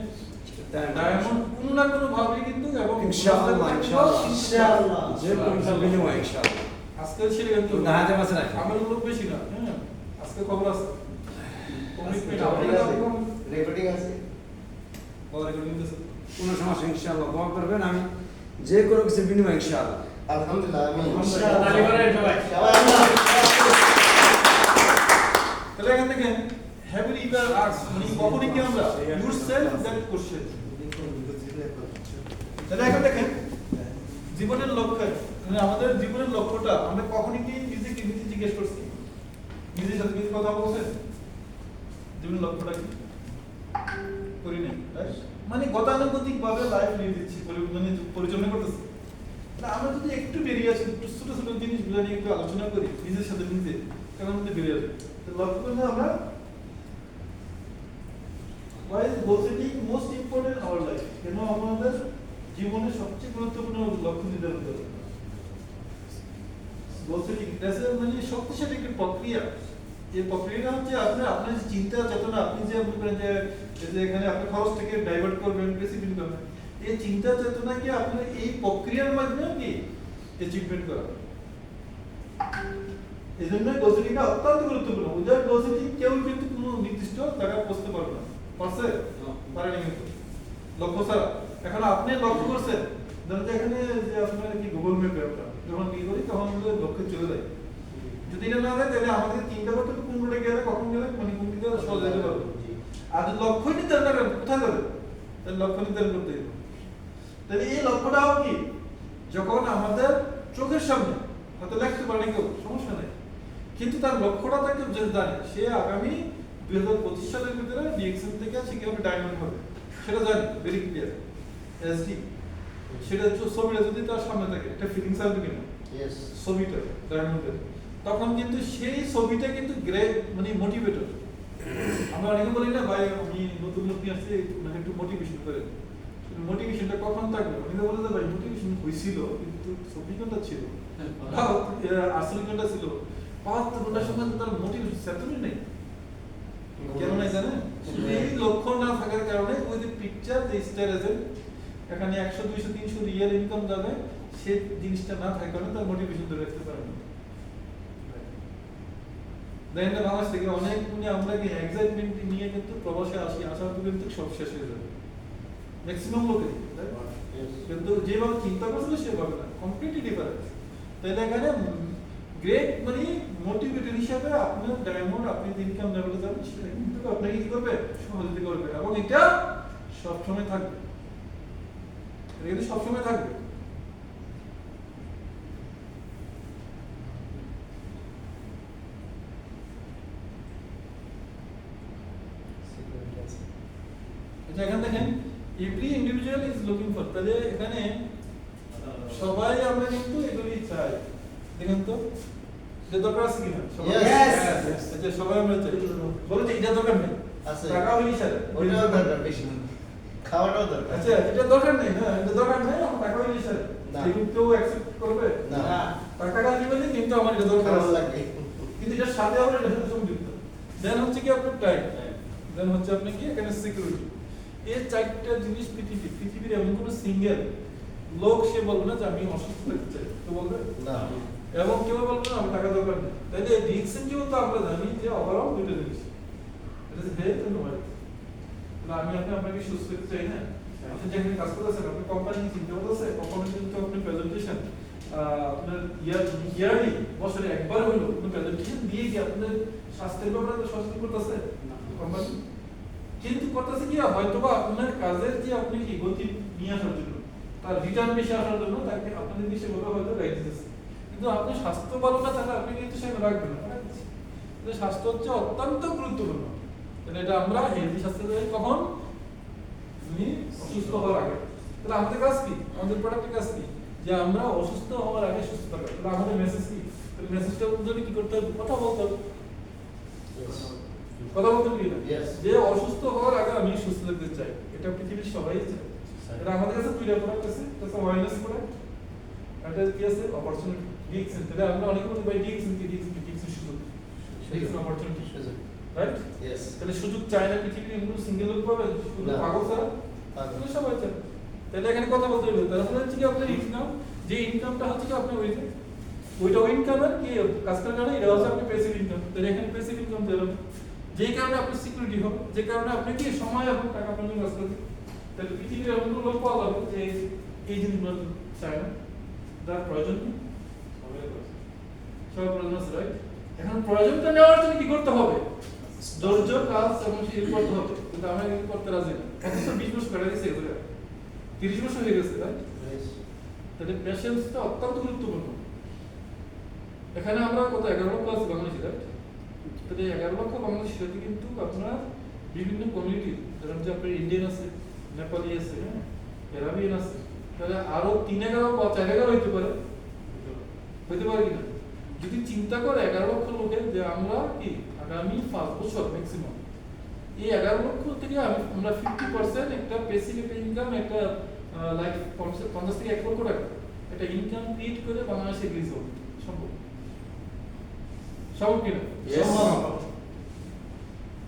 ডায়মন্ড কোনো না কোনো ভাবে কিন্তু, এবং ইনশাআল্লাহ ইনশাআল্লাহ যে কোনো বিনিময় ইনশাআল্লাহ আজকে সেটা কিন্তু না হাতে মাসে রাখি আমার লোক বেশি না, হ্যাঁ আজকে খবর আছে কমিটমেন্ট রেকর্ডিং আছে, বড় রেকর্ডিং আছে। কোনো সমস্যা ইনশাআল্লাহ দোয়া করবেন, আমি যে কোনো কিছু বিনিময় ইনশাআল্লাহ। আলহামদুলিল্লাহ আমি ইনশাআল্লাহ তালি করেন সবাই। সবাই আল্লাহ তাহলে এখান থেকে হ্যাভ ইউ ইভার আস্কড, মানে কখনই কি আমরা ইউরসেলফ দ্যাট কোশ্চেন। তাহলে এখন দেখেন জীবনের লক্ষ্য, মানে আমাদের জীবনের লক্ষ্যটা আমরা কখনই কি নিজেকে নিজে জিজ্ঞেস করছি, নিজের সাথে নিজে কথা বলছেন জীবনের লক্ষ্যটা কি? করি নাই, মানে গতানুগতিক ভাবে লাইফ নিয়ে দিচ্ছি, পরিচালনা করতেছি। আমরা যদি একটু বেরিয়ে আসি, ছোট ছোট জিনিসগুলো নিয়ে একটু আলোচনা করি নিজের সাথে নিজে, কেমন মধ্যে বেরিয়ে আসবে। লক্ষ্য করলে আমরা why is goal setting most important in our life? কেন আমাদের জীবনের সবচেয়ে গুরুত্বপূর্ণ লক্ষ্য নির্ধারণ করা। গোল সেটিং মানে শক্তিশালী একটা প্রক্রিয়া। এই প্রক্রিয়াটা হচ্ছে আপনার যে চিন্তা চেতনা, আপনি যে মনে করেন যে এখানে আপনি খরচ থেকে ডাইভার্ট করবেন, বেশি বিল করবেন, এই চিন্তা চেতনাকে আপনার এই প্রক্রিয়ার মাধ্যমে কি অ্যাচিভমেন্ট করা। এই জন্য গোল সেটিংটা অত্যন্ত গুরুত্বপূর্ণ। উইদাউট গোল সেটিং কেউ কিন্তু কোনো নির্দিষ্ট জায়গায় পৌঁছতে পারবে না। পারছে? পারেনি কিন্তু লক্ষ্য ছাড়া। এখন আপনি লক্ষ্য করছেন, ধরেন যে এখানে যে আপনার কি গুগল ম্যাপে আমরা যখন কি করি তখন আমাদের লক্ষ্যে চলে যায়। যদি এটা না যায় তাহলে আমাদের চিন্তা করতে হবে কোন রোডে গেলে কখন গেলে মানে কোন দিকে সহজে যেতে পারবো। আর যদি লক্ষ্য নির্ধারণ করেন কোথায় যাবে, তাহলে লক্ষ্য নির্ধারণ করতে হবে। তাহলে এই লক্ষ্যটাও কি যখন আমাদের চোখের সামনে, হয়তো লিখতে পারে কেউ সমস্যা নেই, কিন্তু তার লক্ষ্যটা তাকে যে জানে সে আগামী 2025 সালের ভিতরে ডিএক্সএম থেকে সে কিভাবে ডায়মন্ড হবে সেটা জানি ভেরি ক্লিয়ার। এসডি সেটা ছবিটা যদি তার সামনে থাকে এটা ফিলিংস আসবে কিনা ইয়েস ছবিটা ডায়মন্ডের, তখন কিন্তু সেই ছবিটা কিন্তু গ্রেট মানে মোটিভেটর। আমরা অনেকে বলি না ভাই আমি নতুন লোক নিয়ে আসছি মানে একটু মোটিভেশন করে, মোটিভেশনটা কখন থাকবে? অনেকে বলে যে ভাই মোটিভেশন হয়েছিল কিন্তু 24 ঘন্টা ছিল, 48 ঘন্টা ছিল, 72 ঘন্টার সময় তো তার মোটিভেশন সেতনই নেই। কেন নাই জানেন? এই লক্ষ্য না থাকার কারণে ওই যে পিকচার যে স্টার এজেন্ট এখানে 100 200 300 রিয়েল ইনকাম যাবে সেই জিনিসটা না থাকার কারণে তার মোটিভেশন ধরে রাখতে পারে না। দেখেন না বাংলাদেশ থেকে অনেক মানে আমরা কি এক্সাইটমেন্ট নিয়ে কিন্তু প্রবাসে আসি, আসার পর কিন্তু সব শেষ হয়ে যাবে ম্যাক্সিমাম লোকেরই, কিন্তু যেভাবে চিন্তা করছিল সেভাবে না, কমপ্লিটলি ডিফারেন্ট। তাহলে এখানে গ্রেট মানে মোটিভেটর হিসাবে আপনার ডায়মন্ড আপনি ইনকাম লেভেলে যাবেন সেটা কিন্তু আপনাকে কি করবে সহযোগিতা করবে, এবং এটা সবসময় থাকবে, এটা কিন্তু সবসময় থাকবে। আচ্ছা এখানে দেখেন every individual is looking for, তাহলে এখানে সবাই আমরা কিন্তু এগুলি চাই। দেখেন তো এটা দরকার আছে কিনা সবাই? Yes. আচ্ছা সবাই আমরা চাই, বলে যে এটা দরকার নেই, আছে। টাকা হইলে সারে ওটাও দরকার বেশি, খাওয়াটাও দরকার। আচ্ছা এটা দরকার নেই না, এটা দরকার নেই, আমার টাকা হইলে সারে না। এগুলো কেউ অ্যাকসেপ্ট করবে না। টাকা দিবে না, কিন্তু আমার এটা দরকার ভালো আছে, লাগে। কিন্তু এটার সাথে আমরা এটা সংযুক্ত। দেন হচ্ছে কি আপনার টাইম, দেন হচ্ছে আপনি কি এখানে সিকিউরিটি। এই চারটা জিনিস পৃথিবীর এমন কোনো সিঙ্গেল লোক সে বলবে না যে আমি অসুস্থ থাকতে চাই, তো বলবে না। এবং কেউ বলবে না আমার টাকা দরকার নেই। তাইলে ডিএক্সএন কেউ তো আমরা জানি যে ওভারঅল দুটো জিনিস, এটা হচ্ছে হেলথ এন্ড ওয়েলথ। তাহলে আমি আপনাকে সুস্থ থাকতে চাই না, আপনি যেখানে কাজ করতেছেন আপনি কোম্পানি চিন্তা করতেছে, কখনো কিন্তু আপনি প্রেজেন্টেশন আপনার ইয়ারলি বছরে একবার হলো আপনি প্রেজেন্টেশন দিয়ে কি আপনাদের স্বাস্থ্যের ব্যাপারে তো সচেতন করতেছে কোম্পানি, কিন্তু করতেছে কি হয়তো বা আপনার কাজের যে আপনি কি গতি নিয়ে আসার জন্য তার রিটার্ন বেশি আসার জন্য তাকে আপনাদের দেশে বলা হয়তো গাইড দিতেছে, কিন্তু আপনি স্বাস্থ্য ভালো না তাহলে আপনি কিন্তু সেখানে রাখবেন না। কিন্তু স্বাস্থ্য হচ্ছে অত্যন্ত গুরুত্বপূর্ণ, তাহলে এটা আমরা হেলদি স্বাস্থ্য কখন তুমি অসুস্থ হওয়ার আগে। তাহলে আমাদের কাজ কি, আমাদের প্রোডাক্টের কাজ কি, যে আমরা অসুস্থ হওয়ার আগে সুস্থ থাকা। তাহলে আমাদের মেসেজ কি, তাহলে মেসেজটা জন্য কি করতে হবে, কথা বলতে হবে, কথা বলতে হবে না Yes. যে অসুস্থ হওয়ার আগে আমি সুস্থ থাকতে চাই, এটা পৃথিবীর সবাই চায়। এটা আমাদের কাছে দুইটা প্রোডাক্ট আছে, একটা হচ্ছে ওয়েলনেস প্রোডাক্ট, একটা কি আছে অপরচুনিটি ডিএক্সএন। তাহলে আমরা অনেকে বলি ভাই ডিএক্সএন সুযোগ, ডিএক্সএন অপরচুনিটি রাইট। ইয়েস। তাহলে সুযোগ চায় না পৃথিবীর কোনো সিঙ্গেল লোক পাবে, শুধু না। পাগল ছাড়া পাগল। তাহলে সবাই চায়। তাহলে এখানে কথা বলতে হবে, তারপরে হচ্ছে কি আপনার ইনকাম, যে ইনকামটা হচ্ছে কি আপনি ওইটা ইনকামের কি কাজ করার কারণে এটা হচ্ছে আপনি প্যাসিভ ইনকাম। তাহলে এখানে প্যাসিভ ইনকাম দিলাম, যেই কারণে আপনি সিকিউরিটি হবে, যে কারণে আপনি কি সময় এবং টাকা আপনার জন্য কাজ করবে। তাহলে পৃথিবীর এমন কোনো লোক পাওয়া যাবে যে এই জিনিসগুলো চায় না, যার প্রয়োজন নেই, সবার প্রয়োজন আছে রাইট। এখন প্রয়োজনটা নেওয়ার জন্য কি করতে হবে, ধৈর্য কাজ এবং শিল করতে হবে, কিন্তু আমরা কিন্তু করতে রাজি না। অথচ 20 বছর কেটে গেছে, 30 বছর হয়ে গেছে রাইট। তাহলে পেশেন্সটা অত্যন্ত গুরুত্বপূর্ণ। এখানে আমরা কত 11 লক্ষ আছে বাংলাদেশি রাইট। তাহলে 11 লক্ষ বাংলাদেশি সাথে কিন্তু আপনার বিভিন্ন কমিউনিটি, যেমন যে আপনার ইন্ডিয়ান আছে, নেপালি আছে, হ্যাঁ এরাবিয়ান আছে, তাহলে আরো 3-11 বা 4-11 হইতে পারে কিনা। যদি চিন্তা করে 11 লক্ষ লোকের যে আমরা কি আগামী 5 বছর ম্যাক্সিমাম এই 11 লক্ষ থেকে আমরা 50% একটা বেসিক একটা ইনকাম, একটা লাইক 50 থেকে 1 লক্ষ টাকা একটা ইনকাম ক্রিয়েট করে বাংলাদেশে রিলিজ হবে, সম্ভব সম্ভব কিনা? Yes. সম্ভব।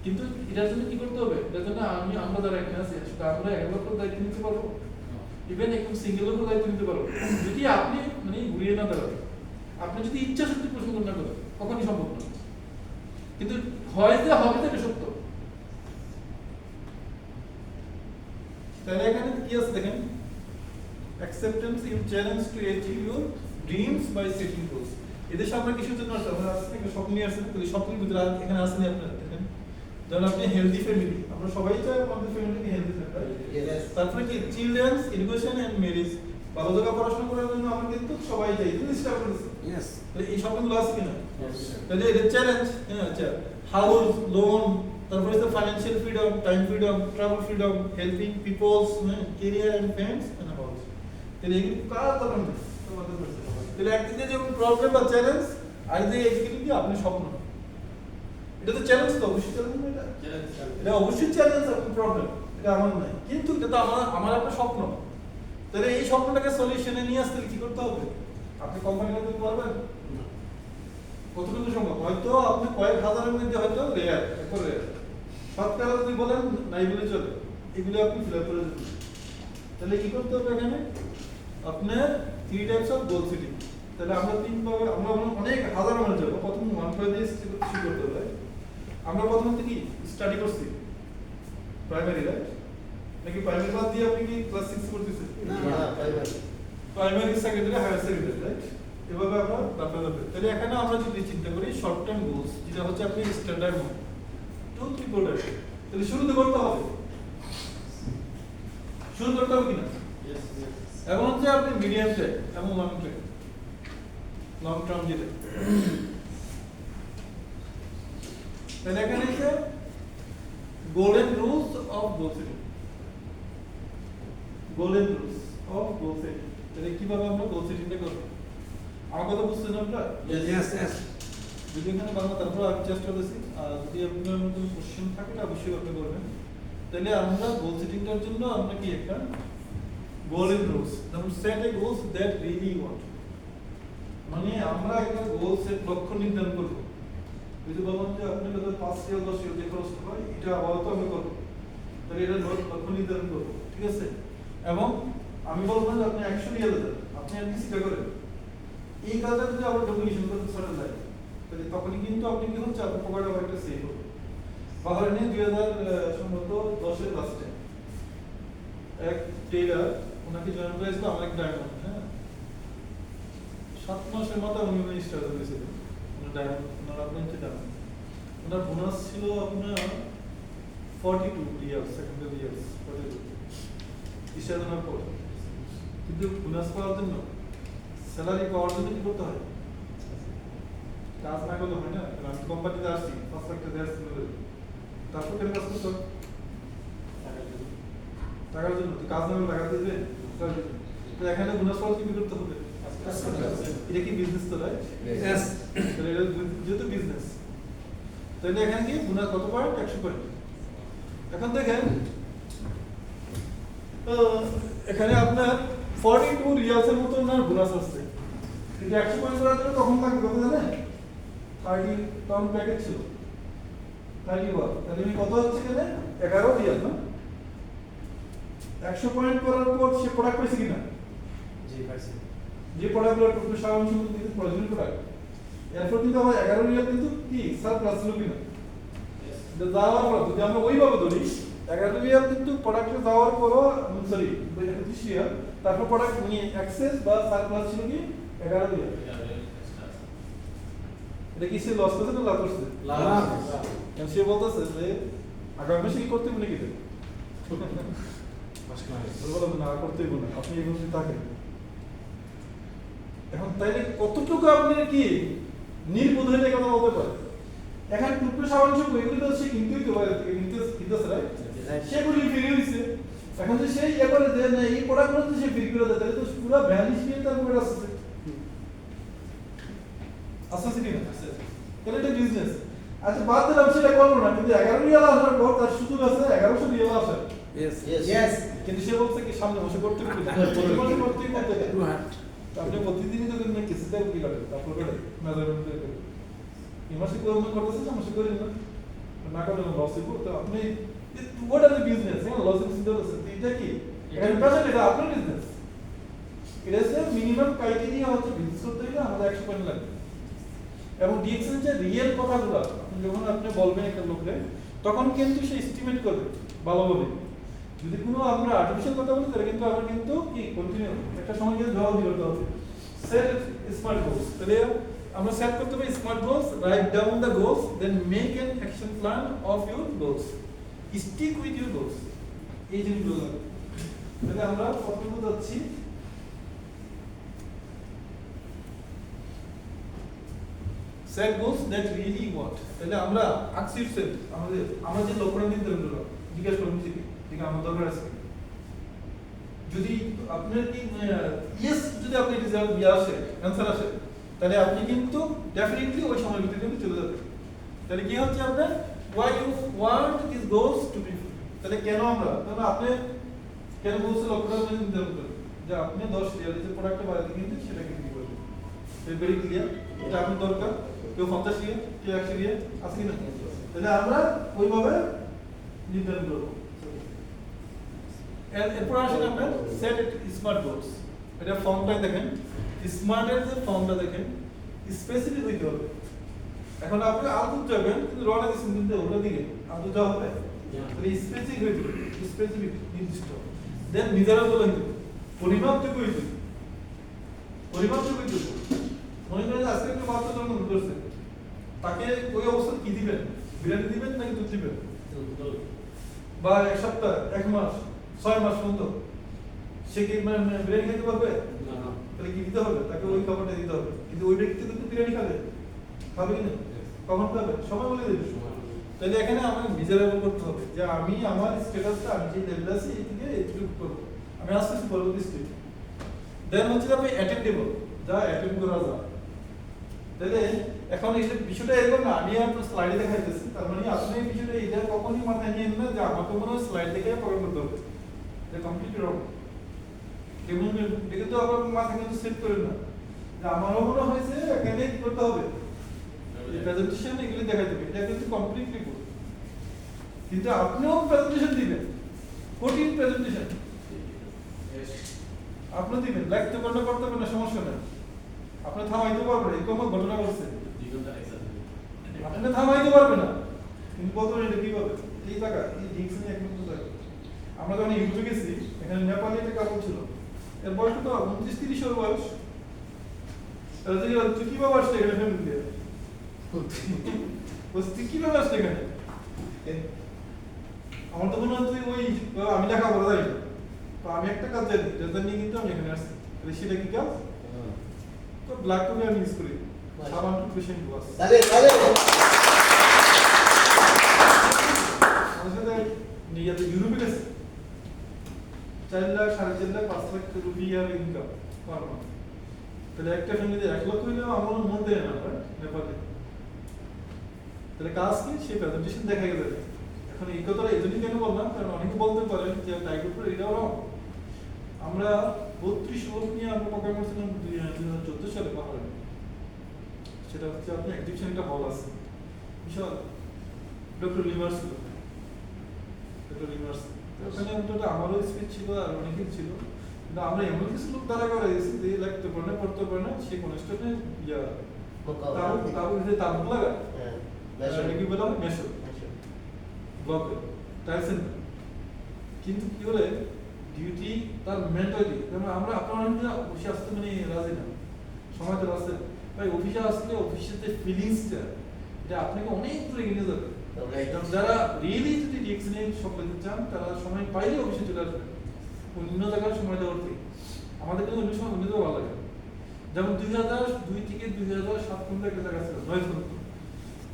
কিন্তু এটার জন্য কি করতে হবে, এটার জন্য আমরা যারা এখানে আছি শুধু আমরা 1 লক্ষ দায়িত্ব নিতে পারবো, ইভেন একদম সিঙ্গেল লক্ষ দায়িত্ব নিতে পারবো যদি আপনি মানে ঘুরিয়ে না দাঁড়াবেন, আপনি যদি ইচ্ছা শক্তি পোষণ না করেন কখনই সম্ভব না। কিন্তু হয় যে হবে তো এটা সত্য, তাহলে এখানে কি আছে দেখেন, acceptance you challenge to achieve your dreams by setting goals. এদের সামনে কিসের জন্য আসছে? আমরা আসছে একটা স্বপ্ন নিয়ে আসছেন, কিন্তু স্বপ্নের ভিতরে এখানে আসেনি আপনারা দেখেন। যেমন আপনি হেলদি ফ্যামিলি, আমরা সবাই চাই আমাদের ফ্যামিলিকে হেলদি থাকতে। Yes. তারপরে কি চিলড্রেন্স এডুকেশন এন্ড ম্যারেজ, ভালো জায়গায় পড়াশোনা করার জন্য আমরা কিন্তু সবাই চাই, জিনিসটা করেছি। ইয়েস তাহলে এই স্বপ্নগুলো আছে কিনা? তাহলে এটা চ্যালেঞ্জ, হ্যাঁ আচ্ছা, হাউস লোন, তারপরে হচ্ছে financial freedom, time freedom, travel freedom, helping peoples, career and friends and house. তাহলে এগুলো কার দরকার নেই, তোমাদের কাছে। তাহলে একদিকে যেমন প্রবলেম বা চ্যালেঞ্জ, আরেকদিকে এক্সিকিউটিভ কি আপনি স্বপ্ন। এটা তো চ্যালেঞ্জ, তো অবশ্যই চ্যালেঞ্জ না এটা? এটা অবশ্যই চ্যালেঞ্জ এবং প্রবলেম, এটা আমার নাই, কিন্তু এটা তো আমার একটা স্বপ্ন। তাহলে এই স্বপ্নটাকে সলিউশনে নিয়ে আসতে কি করতে হবে? আপনি কোম্পানি করতে পারবেন? কতটুকু সম্ভব? হয়তো আপনি কয়েক হাজারের মধ্যে হয়তো রেয়ার, এখন রেয়ার। শতকরা যদি বলেন নাই বলে চলে, এগুলো আপনি ফিল আপ করে দেবেন। তাহলে কি করতে হবে এখানে? আপনার 3 টাইপস অফ গোল সেটিং। তাহলে আমরা তিন ভাবে, আমরা অনেক হাজার মানুষ যাবো, প্রথম ওয়ান করে দিয়ে শুরু করতে হবে। আমরা প্রথমত কি স্টাডি করছি প্রাইমারি, রাইট? নাকি প্রাইমারি বাদ দিয়ে আপনি কি ক্লাস 6 করতেছেন? না, primary. Primary, secondary, higher secondary, right? এভাবে আমরা ধাপে ধাপে। তাহলে এখানে আমরা যদি চিন্তা করি শর্ট টার্ম গোলস, যেটা হচ্ছে আপনি স্ট্যান্ডার্ড মোড 2-3 প্রোডাক্ট, তাহলে শুরুতে করতে হবে, শুরু করতে হবে কিনা? এবং হচ্ছে আপনি মিডিয়াম টাইম এবং লং টাইম, লং টার্ম যেটা। তাহলে এখানে হচ্ছে golden rules of goal setting, golden rules of goal setting. তাহলে কিভাবে আমরা গোল সেটিংটা করব? আমার কথা বুঝছেন আপনারা? ইয়েস ইয়েস যদি এখানে বাংলা তারপর আমি চেষ্টা করতেছি, আর যদি আপনার মধ্যে কোশ্চেন থাকে তা অবশ্যই আপনি করবেন। তাহলে আমরা গোল সেটিংটার জন্য আমরা কি একটা গোল্ডেন রুলস, যেমন set A goals that really want, মানে আমরা একটা গোল সেট, লক্ষ্য নির্ধারণ করব। যদি বললাম যে আপনি যদি 5 রিয়াল 10 রিয়াল যে খরচ হয় এটা আপাতত আমি করব, তাহলে এটা লক্ষ্য নির্ধারণ করব, ঠিক আছে? এবং আমি বলবো যে আপনি 100 রিয়াল দেন, আপনি আর কি চিন্তা করেন এই কাজটা যদি আমরা ডকুমেন্টেশন করতে ছাড়া যায়, তাহলে তখনই কিন্তু আপনি কি হচ্ছে আপনার পকেটে আবার একটা সেভ হবে। বাহারে 2000 সম্ভবত 10 এর লাস্টে এক টেলার, ওনাকে জয়েন করেছিল আমার এক ডায়মন্ড, হ্যাঁ 7 মাসের মাথায় উনি স্টার্ট করেছিলেন ওনার ডায়মন্ড, ওনার আপনার হচ্ছে ডায়মন্ড। ওনার বোনাস ছিল আপনার 42 ইয়ার্স, সেকেন্ডারি ইয়ার্স 42 স্টার্ট পর। কিন্তু বোনাস পাওয়ার জন্য, স্যালারি পাওয়ার জন্য কি করতে হয়? কাজ না করলে হয় না। আমি কোম্পানিতে আসছি, 5 লাখ টাকা আসছি, তারপর কেন কাজ করতে হবে? টাকার জন্য। তো কাজ না করলে টাকা দিবে? তো এখানে বোনাস পাওয়ার কি করতে হবে? এটা কি বিজনেস তো, রাইট? ইয়েস তাহলে এটা যেহেতু বিজনেস, তাহলে এখানে কি বোনাস কত পয়েন্ট? 100 পয়েন্ট। এখন দেখেন এখানে আপনার 42 রিয়ালসের মতো ওনার বোনাস আসছে, কিন্তু 100 পয়েন্ট করার জন্য তখন লাগবে কত জানেন? 30 পাউন্ড প্যাকেজ ছিল, 31। তাহলে আমি কত হচ্ছে এখানে? 11 রিয়াল না? 100 পয়েন্ট করার পর সে প্রোডাক্ট পেয়েছে কিনা? জি পাইছি। যে প্রোডাক্টগুলো টোটাল সারাংশ কিন্তু প্রয়োজনীয় প্রোডাক্ট, এরপর কিন্তু আমার 11 রিয়াল কিন্তু কি সারপ্লাস ছিল কিনা? এটা যাওয়ার পর যদি আমরা ওইভাবে ধরি 11 রিয়াল কিন্তু প্রোডাক্টে যাওয়ার পরও, সরি 25 রিয়াল, তারপর প্রোডাক্ট উনি এক্সেস বা সারপ্লাস ছিল কি 11 রিয়াল। এটা কি সে লস করছে না লাভ করছে? লাভ। কারণ সে বলতেছে যে আগামী মাসে কি করতে হবে নাকি? বলবো না করতে হবে না, আপনি এই বলতে থাকেন। এখন তাইলে কতটুকু আপনি কি নির্বোধ হয়ে কথা বলতে পারেন? এখন টুকরো সাবান সব এগুলো তো সে কিনতেই তো বাইরে থেকে কিনতেছে, রাইট? সেগুলি ফিরে হয়েছে। এখন যে সেই ইয়ে করে দেয় না, এই প্রোডাক্টগুলো তো সে ফিরে করে দেয়, তাহলে তো পুরো ভ্যালিশ নিয়ে তার পকেটে আসছে, আসছে কিনা? তাহলে এটা বিজনেস। আচ্ছা বাদ দিলাম সেটা করবো না, কিন্তু 11 রিয়াল আসার পর তার সুযোগ আছে 1100 রিয়াল আসার। Yes Yes. কিন্তু সে বলছে কি সামনে বসে করতে হবে না, করতেই করতে টু হার্ট আপনি প্রতিদিনই তো কিন্তু কিছু দেব কি করে তারপর করে মেজারমেন্ট করে এই মাসে কোন করতেছে না মাসে করেন না করলে লস হইব। তো আপনি হোয়াট আর দ্য বিজনেস, হ্যাঁ লস ইন সিদ্ধ এটা কি এটা ইম্পর্টেন্ট, এটা আপনার বিজনেস। এটা হচ্ছে মিনিমাম ক্রাইটেরিয়া হচ্ছে বিজনেস করতে হলে আমাদের 100 পয়েন্ট লাগবে। এবং ডিএক্সএল যে রিয়েল কথাগুলো আপনি যখন আপনি বলবেন একটা লোককে, তখন কিন্তু সে এস্টিমেট করবে ভালোভাবে যদি কোনো আমরা আর্টিফিশিয়াল কথা বলি তাহলে কিন্তু আমরা কিন্তু কি কন্টিনিউ একটা সময় কিন্তু জবাব দিতে হবে সেট স্মার্ট গোলস তাহলে আমরা সেট করতে হবে smart goals write down the goals then make an action plan of your goals stick with your goals এই জিনিসগুলো লাগবে তাহলে আমরা প্রথমত যাচ্ছি set goals that really you want তাহলে আমরা আস্ক ইউরসেলফ আমরা যে লক্ষ্যটা নির্ধারণ করলাম জিজ্ঞাসা করুন ঠিক আমার দরকার আছে যদি আপনার কি ইয়েস যদি আপনি রেজাল্ট দিয়ে আসে অ্যানসার আসে তাহলে আপনি কিন্তু ডেফিনেটলি ওই সময়ের ভিতরে কিন্তু চলে যাবেন তাহলে কি হচ্ছে আপনার why you want these goals to be fulfilled তাহলে কেন আমরা তাহলে আপনি কেন গোলস লক্ষ্যটা নির্ধারণ করবেন যে আপনি 10 রিয়াল যে প্রোডাক্টটা বাড়াতে কিন্তু সেটা কিন্তু করবেন ভেরি ক্লিয়ার এটা আপনার দরকার কেউ 50 রিয়াল কেউ 100 রিয়াল আছে কি না তাহলে আমরা ওইভাবে নির্ধারণ করব এরপর আসেন আপনার সেট স্মার্ট গোলস এটা ফর্মটা দেখেন স্মার্টের যে ফর্মটা দেখেন স্পেসিফিক হইতে হবে এখন আপনি আলতু যাবেন কিন্তু রওনা দিচ্ছেন কিন্তু ওটা দিকে আলতু যাওয়া হবে তাহলে স্পেসিফিক হইতে হবে স্পেসিফিক নির্দিষ্ট দেন মেজারেবল হইতে হবে পরিমাপযোগ্য হইতে হবে পরিমাপযোগ্য হইতে হবে মনে করেন আজকে একটা বাচ্চা জন্ম করছে তাকে ওই অবস্থায় কি দিবেন বিরিয়ানি দিবেন নাকি দুধ দিবেন বা এক সপ্তাহ এক মাস 6 মাস পর্যন্ত সে কি বিরিয়ানি খেতে পারবে তাহলে কি দিতে হবে তাকে ওই খাবারটা দিতে হবে কিন্তু ওই ব্যক্তি কিন্তু বিরিয়ানি খাবে কি না কখন খাবে সময় বলে দেবে তাহলে এখানে আমাকে মেজারেবল করতে হবে যে আমি আমার স্ট্যাটাসটা আমি যে লেভেলে আছি এই থেকে এইটুকু করব আমি আসতেছি পরবর্তী স্টেপ দেন হচ্ছে আপনি অ্যাটেন্ডেবল যা অ্যাটেন্ড করা যায় তাহলে এখন এই যে বিষয়টা এরকম না আমি আপনার স্লাইডে দেখাইতেছি তার মানে আপনি এই বিষয়টা এটা কখনই মাথায় নিয়ে না যে আমাকে মনে হয় স্লাইড দেখে প্রোগ্রাম করতে হবে এটা কমপ্লিট রং কেমন দেখে তো আপনার মাথায় কিন্তু সেট করেন না যে আমারও মনে হয়েছে এখানে কি করতে হবে এই প্রেজেন্টেশন এগুলো দেখাই দেবে এটা কিন্তু কমপ্লিটলি গুড কিন্তু আপনিও প্রেজেন্টেশন দিবেন কঠিন প্রেজেন্টেশন আপনি দিবেন লিখতে পারলে করতে পারলে সমস্যা নেই আপনি থামাইতে পারবেন এরকম ঘটনা ঘটছে আপনি থামাইতে পারবেন না কিন্তু কত এটা কি হবে এই জায়গা এই ডিকশনে একমাত্র জায়গা আমরা যখন ইউটিউবে গেছি এখানে নেপালি একটা কাপড় ছিল এর বয়স তো 29-30 এর বয়স আর যে তুই কি বাবা আসলে এখানে ফ্যামিলি দিয়ে বস তুই কি বাবা আসলে এখানে আমার তো মনে হচ্ছে ওই আমি লেখা বলা যাই তো আমি একটা কাজ জানি যেটা নিয়ে কিন্তু আমি এখানে আসছি তাহলে সেটা কি কাজ তো ব্ল্যাক কপি আমি ইউজ করি সাবান টু পেশেন্ট ওয়াশ তাহলে আমার সাথে নিয়ে ইউরোপে গেছে 4 লাখ 4.5 লাখ 5 লাখ রুপি আর ইনকাম পার মান্থ তাহলে একটা ফ্যামিলিতে 1 লক্ষ হইলেও আমার মন দেয় না নেপালে তাহলে কাজ কি সেই প্রেজেন্টেশন দেখা গেছে এখন এই কথাটা এজন্যই কেন বললাম কারণ অনেকে বলতে পারেন যে টাইগর এটাও রং আমরা 32 ওয়াট নিয়ে আমরা প্রোগ্রাম করছিলাম 2014 সালে পাহাড়ে সেটা হচ্ছে আপনি এক্সিবিশন একটা হল আছে বিশাল ডক্টর লিভার্স ওখানে অন্তত আমারও স্পিচ ছিল আর অনেকের ছিল কিন্তু আমরা এমন কিছু লোক দ্বারা করে দিয়েছি যে লাগতে পারে না পড়তে পারে না সে কোন স্টেশনে ইয়া তাবু লাগায় কি বলা হয় মেশো ব্লক টাইলসেন কিন্তু কি বলে ডিউটি তার মেন্টালিটি যেমন আমরা আপনারা বসে আসতে মানে রাজি না সময় তো আসতে ভাই অফিসে আসলে অফিসের যে ফিলিংসটা এটা আপনাকে অনেক দূরে নিয়ে যাবে যারা রিয়েলি যদি ডিএক্সনে সম্পর্কে চান তারা সময় পাইলে অফিসে চলে আসবে অন্য জায়গায় সময় দেওয়ার থেকে আমাদের কিন্তু অন্য সময় অন্য জায়গায় ভালো লাগে যেমন 2002 থেকে 2007 পর্যন্ত একটা জায়গা ছিল নয় পর্যন্ত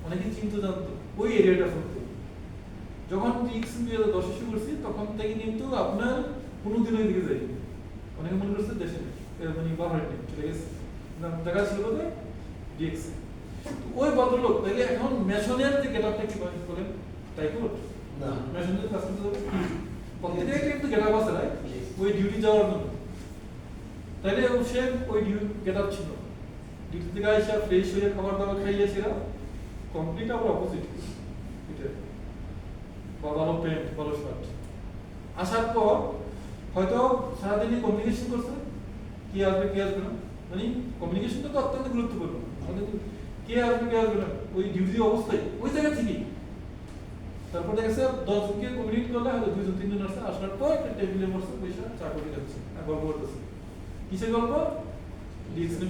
অনেকে চিন্তা জানতো ওই এরিয়াটা পর্যন্ত যখন ডিএক্স 2010 শুরু করছি তখন থেকে কিন্তু আপনার কোনো দিনের দিকে যাই অনেকে মনে করছে দেশে মানে বাহারে নেই চলে গেছে জায়গা ছিল বলতে ডিএক্স ওই ভদ্রলোক তাহলে এখন মেশনের যে গেটআপটা কি বলেন টাইপোড না মেশনের কাজ করতে হবে প্রত্যেকটা কিন্তু গেটআপ আছে রাইট ওই ডিউটি যাওয়ার জন্য তাহলে সে ওই ডিউটি গেটআপ ছিল ডিউটি থেকে এসে ফ্রেশ হয়ে খাবার দাবার খাইয়েছিল কমপ্লিট আবার অপোজিট এটা বা ভালো প্যান্ট ভালো শার্ট আসার পর হয়তো সারাদিনই কমিউনিকেশন করছে কি আসবে না মানে কমিউনিকেশনটা তো অত্যন্ত গুরুত্বপূর্ণ আমাদের কে আসবে না ওই ডিউটি অবস্থায় ওই জায়গা থেকে তারপর দেখা গেছে 10 জনকে কমিউনিকেট করলে হয়তো 2 জন 3 জন আসছে, আসার পর একটা টেবিলে বসে পয়সা চা করে যাচ্ছে আর গল্প করতেছে। কিসের গল্প? ডিএক্সএন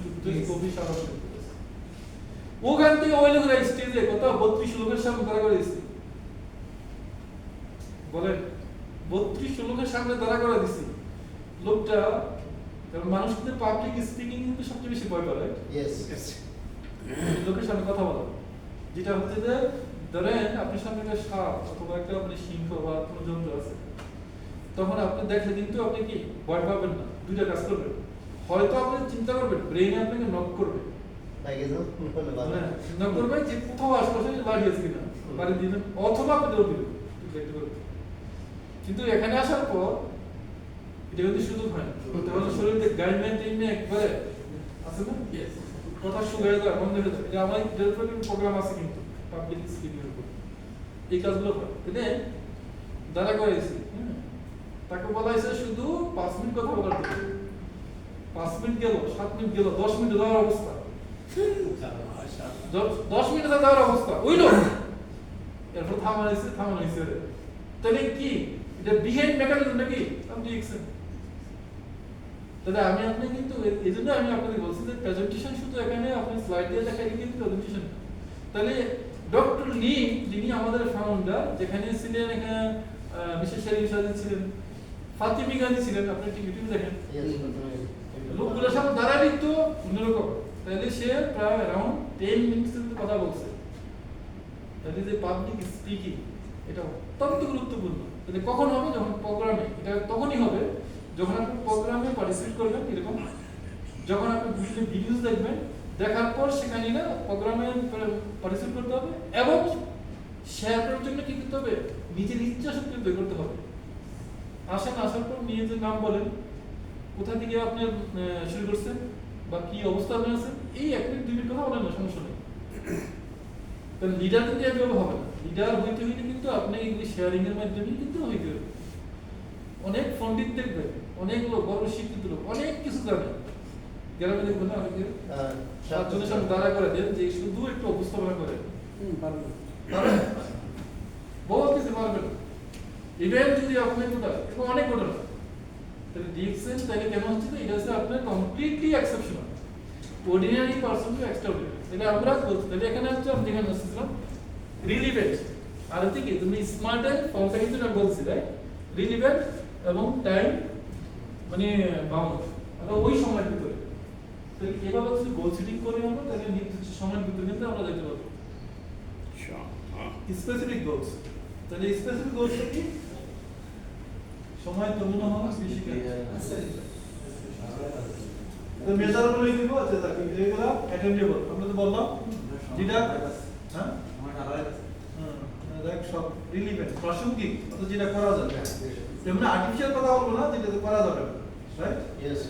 কবি সারা করতেছে। ওখান থেকে ওই লোকেরা স্টেজে কত 32 লোকের সামনে দাঁড়া করে দিচ্ছে। বলেন 32 লোকের সামনে দাঁড়া করে দিচ্ছে। লোকটা, কারণ মানুষ কিন্তু পাবলিক স্পিকিং কিন্তু সবচেয়ে বেশি ভয় পায়। ইয়েস লোকের সামনে কথা বলা, যেটা হচ্ছে যে ধরেন আপনার সামনে একটা সাপ অথবা একটা মানে সিংহ বা কোনো জন্তু আছে, তখন আপনি দেখলে কিন্তু আপনি কি ভয় পাবেন না, দুইটা কাজ করবেন। হয়তো আপনি চিন্তা করবেন, ব্রেইনে আপনাকে নক করবে, লাগে যাও হ্যাঁ, নক করবে যে কোথাও আশেপাশে বাড়ি আছে কিনা, বাড়ি দিবেন, অথবা আপনি দৌড় দিবেন। কিন্তু এখানে আসার পর এটা কিন্তু সুযোগ হয় না, তাহলে শরীরে গাইডলাইন টেনে একবারে আছে না, কথা শুরু যায় বন্ধ হয়ে যায়। এটা আমার ডেভেলপমেন্ট প্রোগ্রাম আছে কিন্তু পাবলিক স্পিকিং এর উপর এই কাজগুলো করে। এটা দাঁড়া করেছি, তাকে বলা হয়েছে শুধু 5 মিনিট কথা বলার জন্য। 5 মিনিট গেল, 7 মিনিট গেল, 10 মিনিট দেওয়ার অবস্থা, 10 মিনিট দেওয়ার অবস্থা ওই লোক। এরপর থামানো হয়েছে। তাহলে কি এটা বিহাইন্ড মেকানিজম নাকি? আমি দেখছেন। তাহলে আমি আপনি কিন্তু এই জন্য আমি আপনাদের বলছি যে প্রেজেন্টেশন শুধু এখানে আপনি স্লাইড দিয়ে দেখাই কিন্তু প্রেজেন্টেশন। তাহলে ডক্টর লি, যিনি আমাদের ফাউন্ডার, যেখানে ছিলেন এখানে বিশেষ হিসেবে ছিলেন, ফাতিমি গান্ধী ছিলেন, আপনি ইউটিউবে দেখেন, লোকগুলোর সামনে দাঁড়ায় দিত অন্যরকম। তাহলে সে প্রায় অ্যারাউন্ড 10 মিনিটস কথা বলছে। তাহলে যে পাবলিক স্পিকিং এটা অত্যন্ত গুরুত্বপূর্ণ। তাহলে কখন হবে? যখন প্রোগ্রামে, এটা তখনই হবে যখন আপনি প্রোগ্রামে পার্টিসিপেট করবেন, এরকম যখন আপনি ভিডিওস দেখবেন, দেখার পর সেখানে না প্রোগ্রামে পার্টিসিপেট করতে হবে এবং শেয়ার করার জন্য কি করতে হবে? নিজের ইচ্ছা শক্তি বের করতে হবে। আসার পর নিজের নাম বলেন, কোথা থেকে আপনি শুরু করছেন বা কি অবস্থা আপনি আছেন, এই 1 মিনিট 2 মিনিট কথা বলেন না, সমস্যা নেই। তাহলে লিডার কিন্তু এভাবে হবে না। লিডার হইতে হইলে কিন্তু আপনি এগুলি শেয়ারিং এর মাধ্যমে কিন্তু হইতে হবে। অনেক পণ্ডিত দেখবেন, অনেক লোক, বড় শিক্ষিত লোক, অনেক কিছু জানে, গ্রামে দেখবেন না অনেকে 7 জনের সামনে দাঁড়া করে দেন যে শুধু একটু উপস্থাপনা করে পারবেন, বহুত কিছু পারবেন। ইভেন্ট যদি আপনি কোথাও এরকম অনেক ঘটনা, তাহলে ডিএক্সএন তাহলে কেন হচ্ছে না? এটা হচ্ছে আপনার completely exceptional, ordinary person to extraordinary. তাহলে আমরা বলছি, তাহলে এখানে হচ্ছে আমি যেখানে আসছিলাম রিলিভেন্ট, আর হচ্ছে কি তুমি স্মার্ট এন্ড ফর্মটা কিন্তু আমি বলছি, রাইট? রিলিভেন্ট এবং টাইম মানে বাউন্ড, আমরা ওই সময়ের ভিতরে। তাহলে এভাবে যদি গোল সেটিং করি আমরা, তাহলে নির্দিষ্ট সময়ের ভিতরে কিন্তু আমরা যেতে পারবো। স্পেসিফিক গোলস, তাহলে স্পেসিফিক গোলস কি? সময় তরুণ হওয়া, বেশি কাজ। তো মেজারেবল হয়ে দিব, আচ্ছা দেখি যেগুলো অ্যাটেন্ডেবল আমরা তো বললাম, যেটা হ্যাঁ দেখ সব রিলিভেন্ট, প্রাসঙ্গিক, অর্থাৎ যেটা করা যাবে। তেমনি আর্টিফিশিয়াল কথা বলবো না, যেটা করা যাবে, রাইট? ইয়েস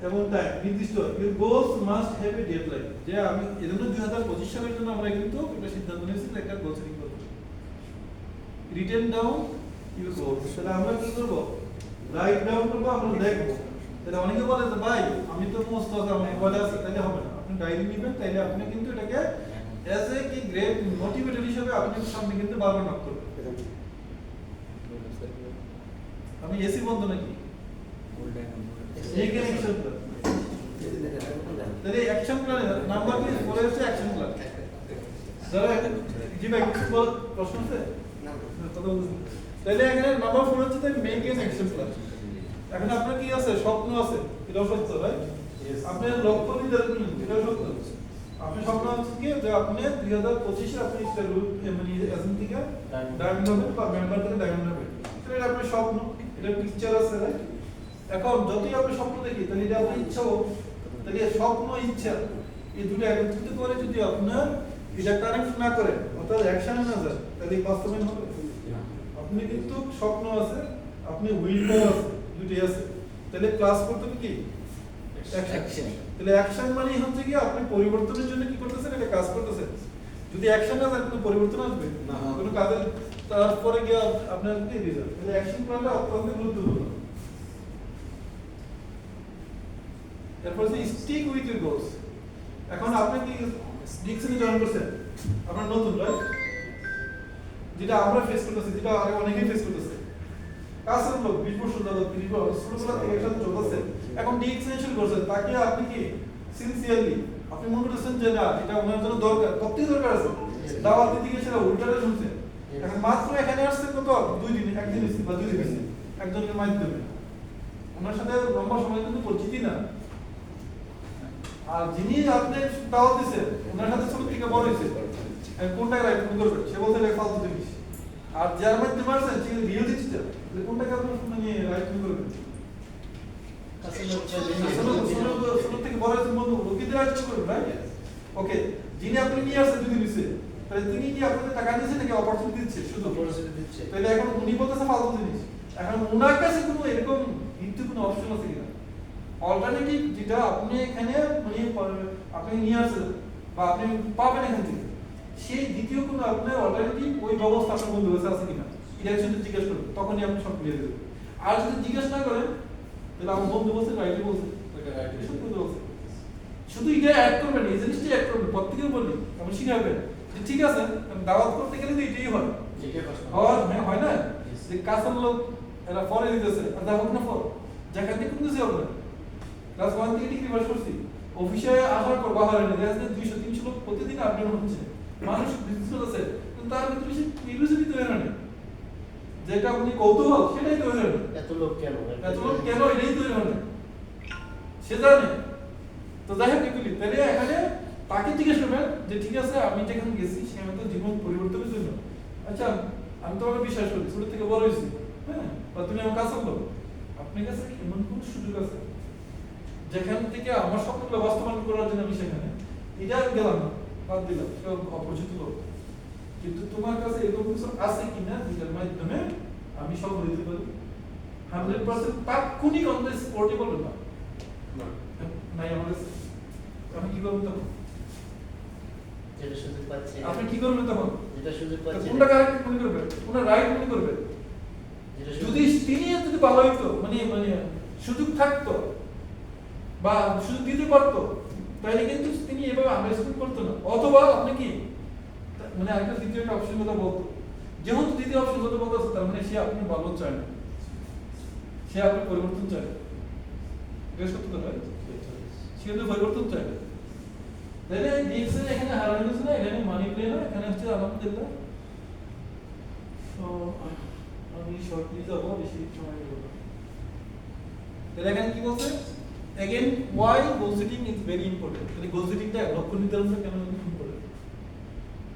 এবং টাইম নির্দিষ্ট। Your goals must have a deadline. যে আমি এজন্য 2025 সালের জন্য আমরা কিন্তু একটা সিদ্ধান্ত নিয়েছি যে একটা গোল সেটিং করব। Written down your goals. তাহলে আমরা কি করব? রাইট ডাউন করব, আমরা দেখব। তাহলে অনেকে বলে যে ভাই আমি তো মুস্ত আছে, আমি বলে আছে, তাহলে হবে না। আপনি ডায়েরি নেবেন, তাইলে আপনি কিন্তু এটাকে অ্যাজ এ কি গ্রেট মোটিভেটর হিসেবে আপনি সামনে কিন্তু বারবার নক করবেন। আমি এসি বন্ধ নাকি? এইখানে অ্যাকশন প্ল্যান। তাহলে অ্যাকশন প্ল্যান নাম্বার কি বলে হচ্ছে অ্যাকশন প্ল্যান। যারা জি ভাই কিছু প্রশ্ন আছে? কথা বলুন। তাহলে এখানে নাম্বার 4 হচ্ছে তাই মেক এন অ্যাকশন প্ল্যান। এখন আপনার কি আছে? স্বপ্ন আছে, এটাও সত্য, রাইট? আপনার লক্ষ্য নির্ধারণ, এটাও সত্য। আপনি স্বপ্ন হচ্ছে কি যে আপনি 2025 এ আপনি একটা রুট মানে এজেন্ট থেকে ডায়মন্ড হবেন বা মেম্বার থেকে ডায়মন্ড হবেন। তাহলে এটা আপনার স্বপ্ন, এটা পিকচার আছে, রাইট? এখন যতই আপনি স্বপ্ন দেখি, তাহলে এটা আপনার ইচ্ছা হোক, তাহলে স্বপ্ন ইচ্ছা এই দুটো একত্রিত করে যদি আপনার এটা কানেক্ট না করে, অর্থাৎ অ্যাকশনে না যায়, তাহলে বাস্তবায়ন হবে। আপনি কিন্তু স্বপ্ন আছে, আপনি উইল পাওয়ার আছে, দুটোই আছে, তাহলে ক্লাস করতে হবে কি? অ্যাকশন। তাহলে অ্যাকশন মানে হচ্ছে কি আপনি পরিবর্তনের জন্য কি করতেছেন? এটা কাজ করতেছেন। যদি অ্যাকশন না থাকে, কোনো পরিবর্তন আসবে না, কোনো কাজের তারপরে গিয়ে আপনার কি রেজাল্ট। তাহলে অ্যাকশন প্ল্যানটা অত্যন্ত গুরুত্বপূর্ণ। এরপর হচ্ছে স্টিক উইথ ইউর গোলস। এখন আপনি কি ডিএক্সএন জয়েন করছেন, আপনার নতুন, রাইট? যেটা আমরা ফেস করতেছি, যেটা আগে অনেকেই ফেস করতেছে। কাছের লোক 20 বছর যাবত 30 বছর ছোটবেলা থেকে একসাথে চলতেছে, এখন ডিএক্সটেনশন করছে, তাকে আপনি কি সিনসিয়ারলি আপনি মনে করতেছেন যে না এটা ওনার জন্য দরকার, প্রত্যেক দরকার আছে, দাওয়াত দিতে গিয়ে সেটা উল্টাটা শুনছে। এখন মাত্র এখানে আসছে কত 2 দিন, একদিন হয়েছে বা 2 দিন হয়েছে একজনের মাধ্যমে, ওনার সাথে লম্বা সময় কিন্তু পরিচিতি না। আর যিনি আপনি দাওয়াত দিচ্ছেন ওনার সাথে ছোট থেকে বড় হয়েছে, কোনটাকে রাইট করবে? সে বলতে লাগে ফালতু জিনিস। আর যার মাধ্যমে আসছেন সে ভিডিও দিচ্ছে, কোনটাকে আপনি মানে রাইট করবেন? ছোট থেকে বড় হয়েছে বন্ধু লোকেদের রাইট করবেন, রাইট? ওকে, যিনি আপনি নিয়ে আসছেন যদি দিচ্ছে, তাহলে তিনি কি আপনাদের টাকা দিচ্ছে নাকি অপরচুনিটি দিচ্ছে? শুধু অপরচুনিটি দিচ্ছে। তাহলে এখন উনি বলতেছে ফালতু জিনিস। এখন ওনার কাছে কোনো এরকম কিন্তু কোনো অপশন আছে কিনা, অল্টারনেটিভ যেটা আপনি এখানে মানে আপনি নিয়ে আসেন বা আপনি পাবেন এখান থেকে, সেই দ্বিতীয় কোনো আপনার অল্টারনেটিভ ওই ব্যবস্থা আপনার বন্ধু কাছে আছে কিনা, এটা শুধু জিজ্ঞেস করুন, তখনই আপনি সব ক্লিয়ার দেবেন। আর যদি জিজ্ঞেস না করেন তাহলে আমার বন্ধু বলছে রাইটই বলছে, শুধু এটা অ্যাড করবেন, এই জিনিসটা অ্যাড করবেন, প্রত্যেকের বলবেন আপনি শিখাবেন যে ঠিক আছে দাওয়াত করতে গেলে তো এটাই হয়। হয় না যে কাছের লোক এরা ফরে দিতেছে আর দাওয়াত না ফর যেখান থেকে কিন্তু যাবে না। ক্লাস 1 থেকে ডিগ্রি পাস করছি, অফিসে আসার পর বাহারে না দেখা যায় 200-300 লোক প্রতিদিন আপডেট হচ্ছে, মানুষ বিজনেস করতেছে, কিন্তু তার ভিতরে বেশি কিউরিওসিটি তৈরি হয় না, যেটা আপনি কৌতূহল সেটাই তৈরি হয় না। এত লোক কেন এটাই তৈরি হয় না, সে জানে। তো যাই হোক এগুলি তাহলে এখানে তাকে জিজ্ঞেস করবেন যে ঠিক আছে আমি যেখানে গেছি সেখানে তো জীবন পরিবর্তনের জন্য, আচ্ছা আমি তোমাকে বিশ্বাস করি, ছোট থেকে বড় হয়েছি, হ্যাঁ, বা তুমি আমার কাছে বলো আপনার কাছে এমন কোন সুযোগ আছে যেখান থেকে আমার স্বপ্নগুলো বাস্তবায়ন করার জন্য আমি সেখানে এটা আমি গেলাম না, বাদ দিলাম, কেউ অপরিচিত লোক, কিন্তু তোমার কাছে এরকম কিছু আছে কিনা যেটার মাধ্যমে আমি সব হইতে পারি 100% তাৎক্ষণিক অন দ্য স্পটে বলবেন না নাই আমার কাছে, আমি কি করবো তখন? যেটা সুযোগ পাচ্ছে, আপনি কি করবেন তখন? যেটা সুযোগ পাচ্ছে, কোনটা কারেক্ট মনে করবেন, কোনটা রাইট মনে করবেন? যদি তিনি যদি ভালো হইতো মানে সুযোগ থাকতো বা সুযোগ দিতে পারতো তাহলে কিন্তু তিনি এভাবে আন্ডারস্ট্যান্ড করতো না, অথবা আপনি কি মানে আরেকটা দ্বিতীয় একটা অপশন কথা বলতো, যেহেতু দ্বিতীয় অপশন কথা বলতো তার মানে সে আপনি ভালো চায় না, সে আপনি পরিবর্তন চায় না, এটা সত্য কথা, সে কিন্তু পরিবর্তন চায় না। তাহলে ডিএক্সএল এখানে হারানো গেছে না, এখানে মানি প্লে না, এখানে হচ্ছে আলহামদুলিল্লাহ। তো আমি শর্টলি যাবো, বেশি সময় নেব না। তাহলে এখানে কি বলছে? Again, why goal setting is very important. তাহলে গোল সেটিংটা লক্ষ্য নির্ধারণটা কেন ইম্পর্টেন্ট?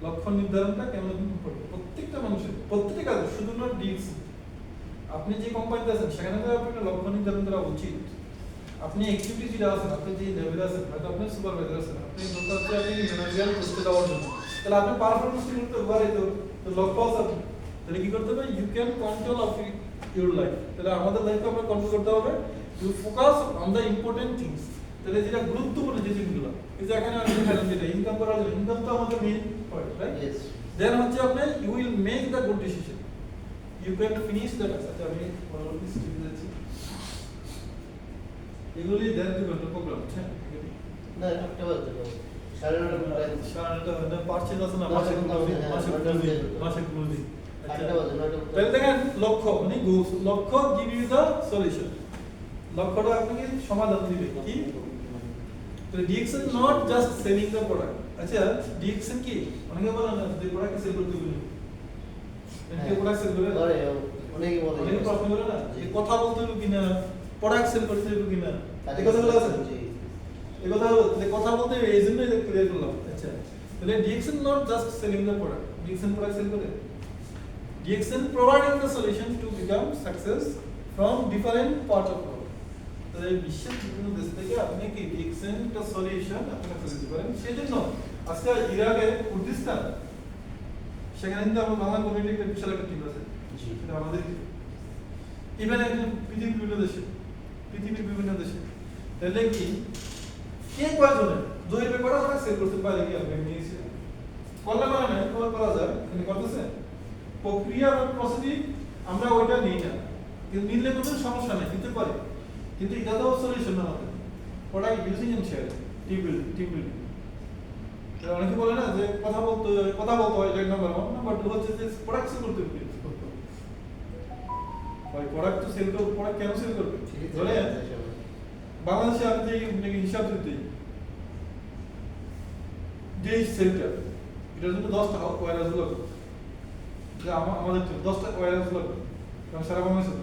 লক্ষ্য নির্ধারণটা কেন ইম্পর্টেন্ট? প্রত্যেকটা মানুষের প্রত্যেকটা কাজে, শুধু না ডিএক্স। আপনি যে কোম্পানিতে আছেন সেখানে তো আপনার লক্ষ্য নির্ধারণ করা উচিত। আপনি অ্যাক্টিভিটি যেটা আছেন, আপনি যে লেভেলে আছেন, হয়তো আপনার সুপারভাইজার আছেন, আপনি দরকার হচ্ছে আপনি ম্যানেজারিয়াল পোস্টে যাওয়ার জন্য, তাহলে আপনি পারফরমেন্স করতে পারে তো লক্ষ্য আছে আপনি, তাহলে কি করতে হবে? You can control of your life. তাহলে আমাদের লাইফকে আমরা কন্ট্রোল করতে হবে, you focus on the important things. তাহলে যেটা গুরুত্বপূর্ণ যে জিনিসগুলো, এই যে এখানে আমি দেখালাম যেটা ইনকাম করার জন্য, ইনকাম তো আমাদের main point, right? Yes. Then হচ্ছে আপনি you will make the good decision, you can finish the task. আচ্ছা আমি পরবর্তী স্টেপে যাচ্ছি। এগুলি দেন টু কন্ট্রোল প্রোগ্রাম, হ্যাঁ না একটা বলতে পারবো 9:30 সারাটা না পারছেন আছে না, মাসে মাসে ক্লোজিং। একটা বলতে তাহলে দেখেন লক্ষ্য মানে গোলস, লক্ষ্য গিভ ইউ দ্য সলিউশন, লক্ষ্যটা আপনাকে সমাধান দিবে কি? তো DXN not just selling the product. আচ্ছা ডিএক্সএন কি অনেকে বলে না যে প্রোডাক্ট সেল করতে বলি, এই প্রোডাক্ট সেল করে আরে অনেকে বলে, অনেকে প্রশ্ন করে না এই কথা বলতে হবে কিনা, প্রোডাক্ট সেল করতে হবে কিনা, এই কথাগুলো আছে। এই কথা বলতে এই জন্যই ক্লিয়ার করলাম। আচ্ছা তাহলে DXN not just selling the product, DXN product sell করে, DXN providing the solution to become success from different parts of world. তাহলে বিশ্বের বিভিন্ন দেশ থেকে আপনি কি ডিএক্সএন একটা সলিউশন আপনি কাছে দিতে পারেন। সেজন্য আজকে ইরাকের কুর্দিস্তান, সেখানে কিন্তু আমার বাংলা কমিউনিটি একটা বিশাল একটা টিম আছে, সেটা আমাদের ইভেন পৃথিবীর বিভিন্ন দেশে তাহলে কি কে কয়জনে জহির করা যায় সেল করতে পারে কি আপনি নিয়েছি করলে মানে না করা যায়, কিন্তু করতেছে প্রক্রিয়া বা প্রসিডিং আমরা ওইটা নেই না, কিন্তু নিলে কোনো সমস্যা নেই, দিতে পারে, কিন্তু এটা তো সলিউশন না আমাদের product using and share team building. অনেকে বলে না যে কথা বলতে হয়, এটা নাম্বার 1। নাম্বার 2 হচ্ছে যে প্রোডাক্ট সেল করতে হবে। ভাই প্রোডাক্ট তো সেল করবে, প্রোডাক্ট কেন সেল করবে? ধরে বাংলাদেশে আমি যে হিসাব দিতে যে সেলটা এটার জন্য 10টা ওয়্যারহাউস লাগবে, যে আমাদের জন্য 10টা ওয়্যারহাউস লাগবে, কারণ সারা বাংলাদেশে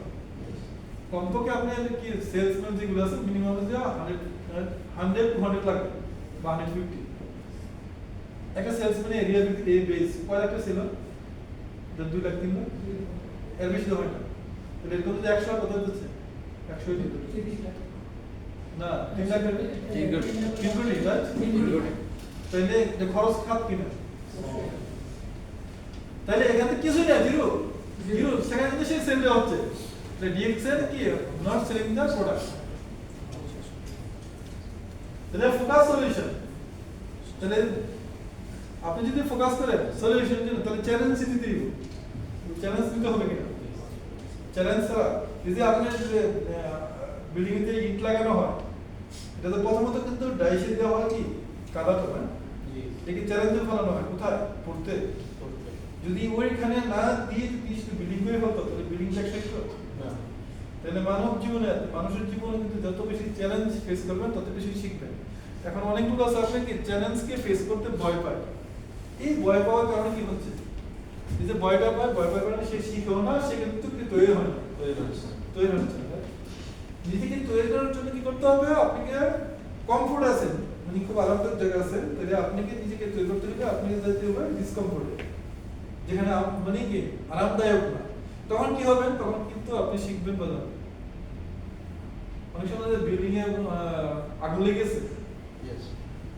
কমপক্ষে আপনি কি সেলসম্যান যেগুলো আছে মিনিমাম যে 100-200 লাগবে বা 150। একটা সেলসম্যান এরিয়া এই বেস কয় একটা ছিল, 2 লাখ 3 লাখ, এর বেশি তো হয় না। তাহলে এরকম যদি 100 কত হচ্ছে 100 না 3 লাখ 3 কোটি, তাহলে এটা খরচ খাত কিনা? তাহলে এখানে কিছু না, জিরো জিরো, সেখানে কিন্তু সেই সেল দেওয়া হচ্ছে। তাহলে ডিএক্সএল কি নট সেলিং দ্য প্রোডাক্ট। তাহলে ফোকাস সলিউশন, তাহলে আপনি যদি ফোকাস করেন সলিউশনের জন্য তাহলে চ্যালেঞ্জ দিতে হবে। চ্যালেঞ্জ দিতে হবে কিনা? চ্যালেঞ্জ ছাড়া যদি আপনি বিল্ডিং এ ইট লাগানো হয়, এটা তো প্রথমত কিন্তু ডাইসে দেওয়া হয় কি কাদাটা না, এটাকে চ্যালেঞ্জে ফেলানো হয় কোথায়? পড়তে। যদি ওইখানে না দিয়ে বিল্ডিং হয়ে হতো তাহলে বিল্ডিং একসাথে হতো না। তাহলে মানুষের জীবনে কিন্তু যত বেশি চ্যালেঞ্জ ফেস করবেন তত বেশি শিখবেন। এখন অনেক লোক আছে আপনি কি চ্যালেঞ্জকে ফেস করতে ভয় পায়। এই ভয় পাওয়ার কারণে কি হচ্ছে? এই যে ভয় পাওয়ার কারণে সে শিখেও না, সে কিন্তু তৈরি হয় না, তৈরি হচ্ছে না। নিজেকে তৈরি করার জন্য কি করতে হবে? আপনাকে কমফোর্ট আছে, মানে খুব আরামদায়ক জায়গা আছে, তাহলে আপনাকে নিজেকে তৈরি করতে হবে। আপনাকে যেতে হবে ডিসকমফোর্টে, যেখানে মানে কি আরামদায়ক না। তখন কি হবে? তখন কিন্তু আপনি শিখবেন বলা। অনেক সময় বিল্ডিং এ আগুন লেগেছে,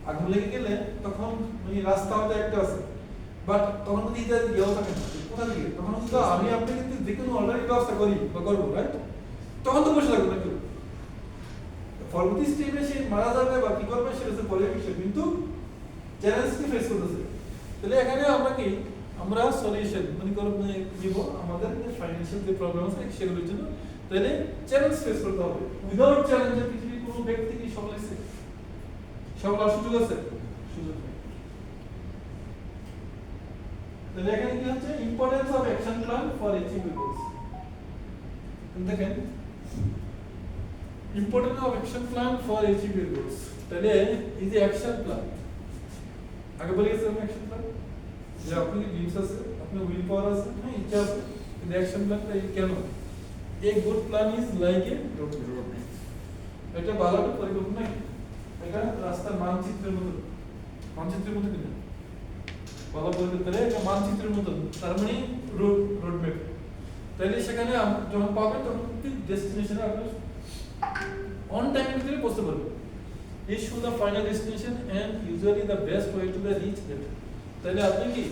আগুন লেগে গেলে তখন মানে রাস্তা হয়তো একটা আছে, বাট তখন যদি এটা গেও থাকে না, কোথা থেকে? তখন কিন্তু আমি আপনি কিন্তু যে কোনো অলরেডি ব্যবস্থা করি বা করবো, রাইট? তখন তো বসে থাকবো না কেউ। পরবর্তী স্টেপে সে মারা যাবে বা কি করবে সেটা হচ্ছে পরের বিষয়, কিন্তু চ্যালেঞ্জকে ফেস করতেছে। তাহলে এখানে আমরা সলিউশন মানে দিব আমাদের ফাইন্যান্সিয়াল যে প্রবলেম আছে সেগুলোর জন্য। তাহলে চ্যালেঞ্জ ফেস করতে হবে। উইদাউট চ্যালেঞ্জে পৃথিবীর কোনো ব্যক্তি কি সফল হয়েছে? সফল হওয়ার সুযোগ আছে? সুযোগ নেই। তাহলে এখানে কি হচ্ছে? Importance of action plan for achieving goals. দেখেন importance of action plan for achieving goals. তাহলে এই যে অ্যাকশন প্ল্যান, আগে বলে গেছিলাম অ্যাকশন প্ল্যান যে আপনি ড্রিমস আছে, আপনার উইল পাওয়ার আছে, হ্যাঁ ইচ্ছা আছে, কিন্তু অ্যাকশন প্ল্যানটা কেন? A good plan is like a road map. এটা ভালো একটা পরিকল্পনা, এটা রাস্তার মানচিত্রের মতো, মানচিত্রের মতো কিনা ভালো পরিকল্পনা, এটা মানচিত্রের মতো, তার মানে রোড ম্যাপ। তাহলে সেখানে যখন পাবেন তখন ডেস্টিনেশনে আপনি অন টাইমের ভিতরে পৌঁছতে পারবেন। Issue the final destination and usually the best way to reach that. তাহলে আপনি কি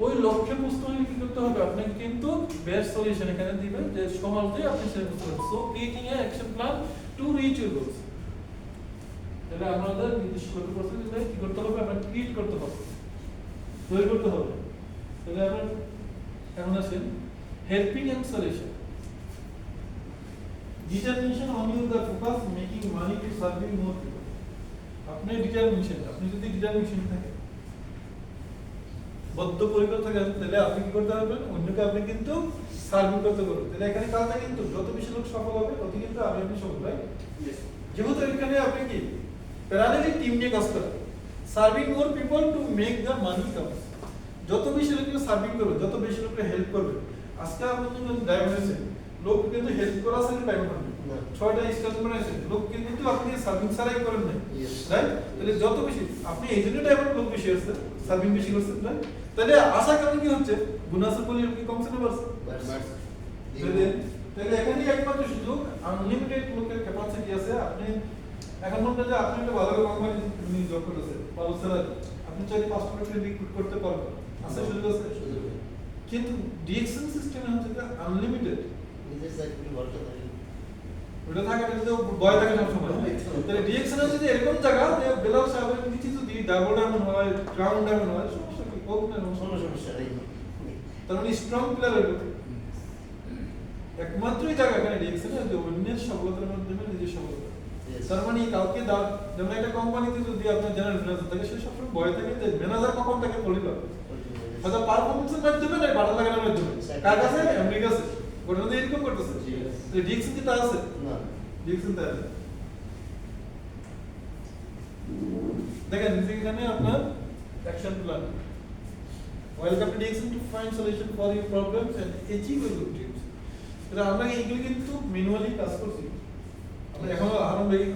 ওই লক্ষ্যে পৌঁছতে হলে কি করতে হবে? আপনাকে কিন্তু বেস্ট সলিউশন এখানে দিবেন যে সহজে আপনি সেটা করতে পারবেন। So creating a action plan to reach your goals. তাহলে আমাদের নির্দিষ্ট লক্ষ্যে কি করতে হবে? আমরা ক্রিয়েট করতে হবে, তৈরি করতে হবে। তাহলে আমরা এখন আসেন helping and solution. Determination on you the focus making money to serving more people. আপনি ডিটারমিনেশন, আপনি যদি ডিটারমিনেশন থাকে, বদ্ধপরিকর থাকে, তাহলে আপনি কি করতে পারবেন? অন্যকে আপনি কিন্তু সার্ভিং করতে পারবেন। তাহলে এখানে কাজটা কিন্তু যত বেশি লোক সফল হবে তত কিন্তু আপনি সফল, রাইট? যেহেতু এখানে আপনি কি প্যারালালি টিম নিয়ে কাজ করেন, serving more people to make the money come. যত বেশি লোককে সার্ভিং করবে, যত বেশি লোককে হেল্প করবে। আজকে আপনি ডায়াগনোসিস লোক কিন্তু হেল্প করা আছে টাইম পাবেন, 6টা স্টেজ বানাইছে, লোক কিন্তু আপনি সার্ভিং ছাড়াই করেন না, রাইট? তাহলে যত বেশি আপনি এই জন্য টাইম লোক বেশি আছে, সার্ভিং বেশি করছেন, রাইট? তাহলে আশা কারণ কি হচ্ছে? বোনাসের পরিমাণ কি কমছে না বাড়ছে? তাহলে এখানে একমাত্র সুযোগ আনলিমিটেড লোকের ক্যাপাসিটি আছে। আপনি এখন মনে হয় যে আপনি একটা ভালো কোম্পানি জব করতেছেন, ভালো স্যালারি, আপনি চাইলে 5টা লোককে রিক্রুট করতে পারবেন, আছে সুযোগ আছে? কিন্তু ডিএক্সএন সিস্টেমে হচ্ছে যে আনলিমিটেড, নিজের সাইকেল ভরসা থাকে, ওটা থাকে না, ভয় থাকে সব সময়। তাহলে ডিএক্সএন হচ্ছে যে এরকম জায়গা যে বেলাল সাহেবের নিচে যদি ডাবল ডায়মন্ড হয়, ক্রাউন ডায়মন্ড হয়, সমস্যা কি? হোক না, কোনো সমস্যা নেই। তার মানে স্ট্রং প্লেয়ার হইল। একমাত্রই জায়গা এখানে ডিএক্সএন যে অন্যের সফলতার মাধ্যমে নিজের সফলতা। Yes. তার মানে কাউকে যেমন একটা কোম্পানিতে যদি আপনার জেনারেল ম্যানেজার থাকে সে সবসময় ভয় থাকে যে ম্যানেজার কখন তাকে পরিল হয়তো পারফরমেন্সের মাধ্যমে না বাড়া লাগানোর মাধ্যমে কার কাছে এমডি কাছে ঘটনা তো এরকম করতেছে Yes. তো ডিএক্সএন যেটা আছে না ডিএক্সএন তা আছে দেখেন এখানে আপনার action plan welcome to DXN to find solution for your problems and achieve your objectives এটা আমরা এইগুলো কিন্তু ম্যানুয়ালি কাজ করছি আমরা এখন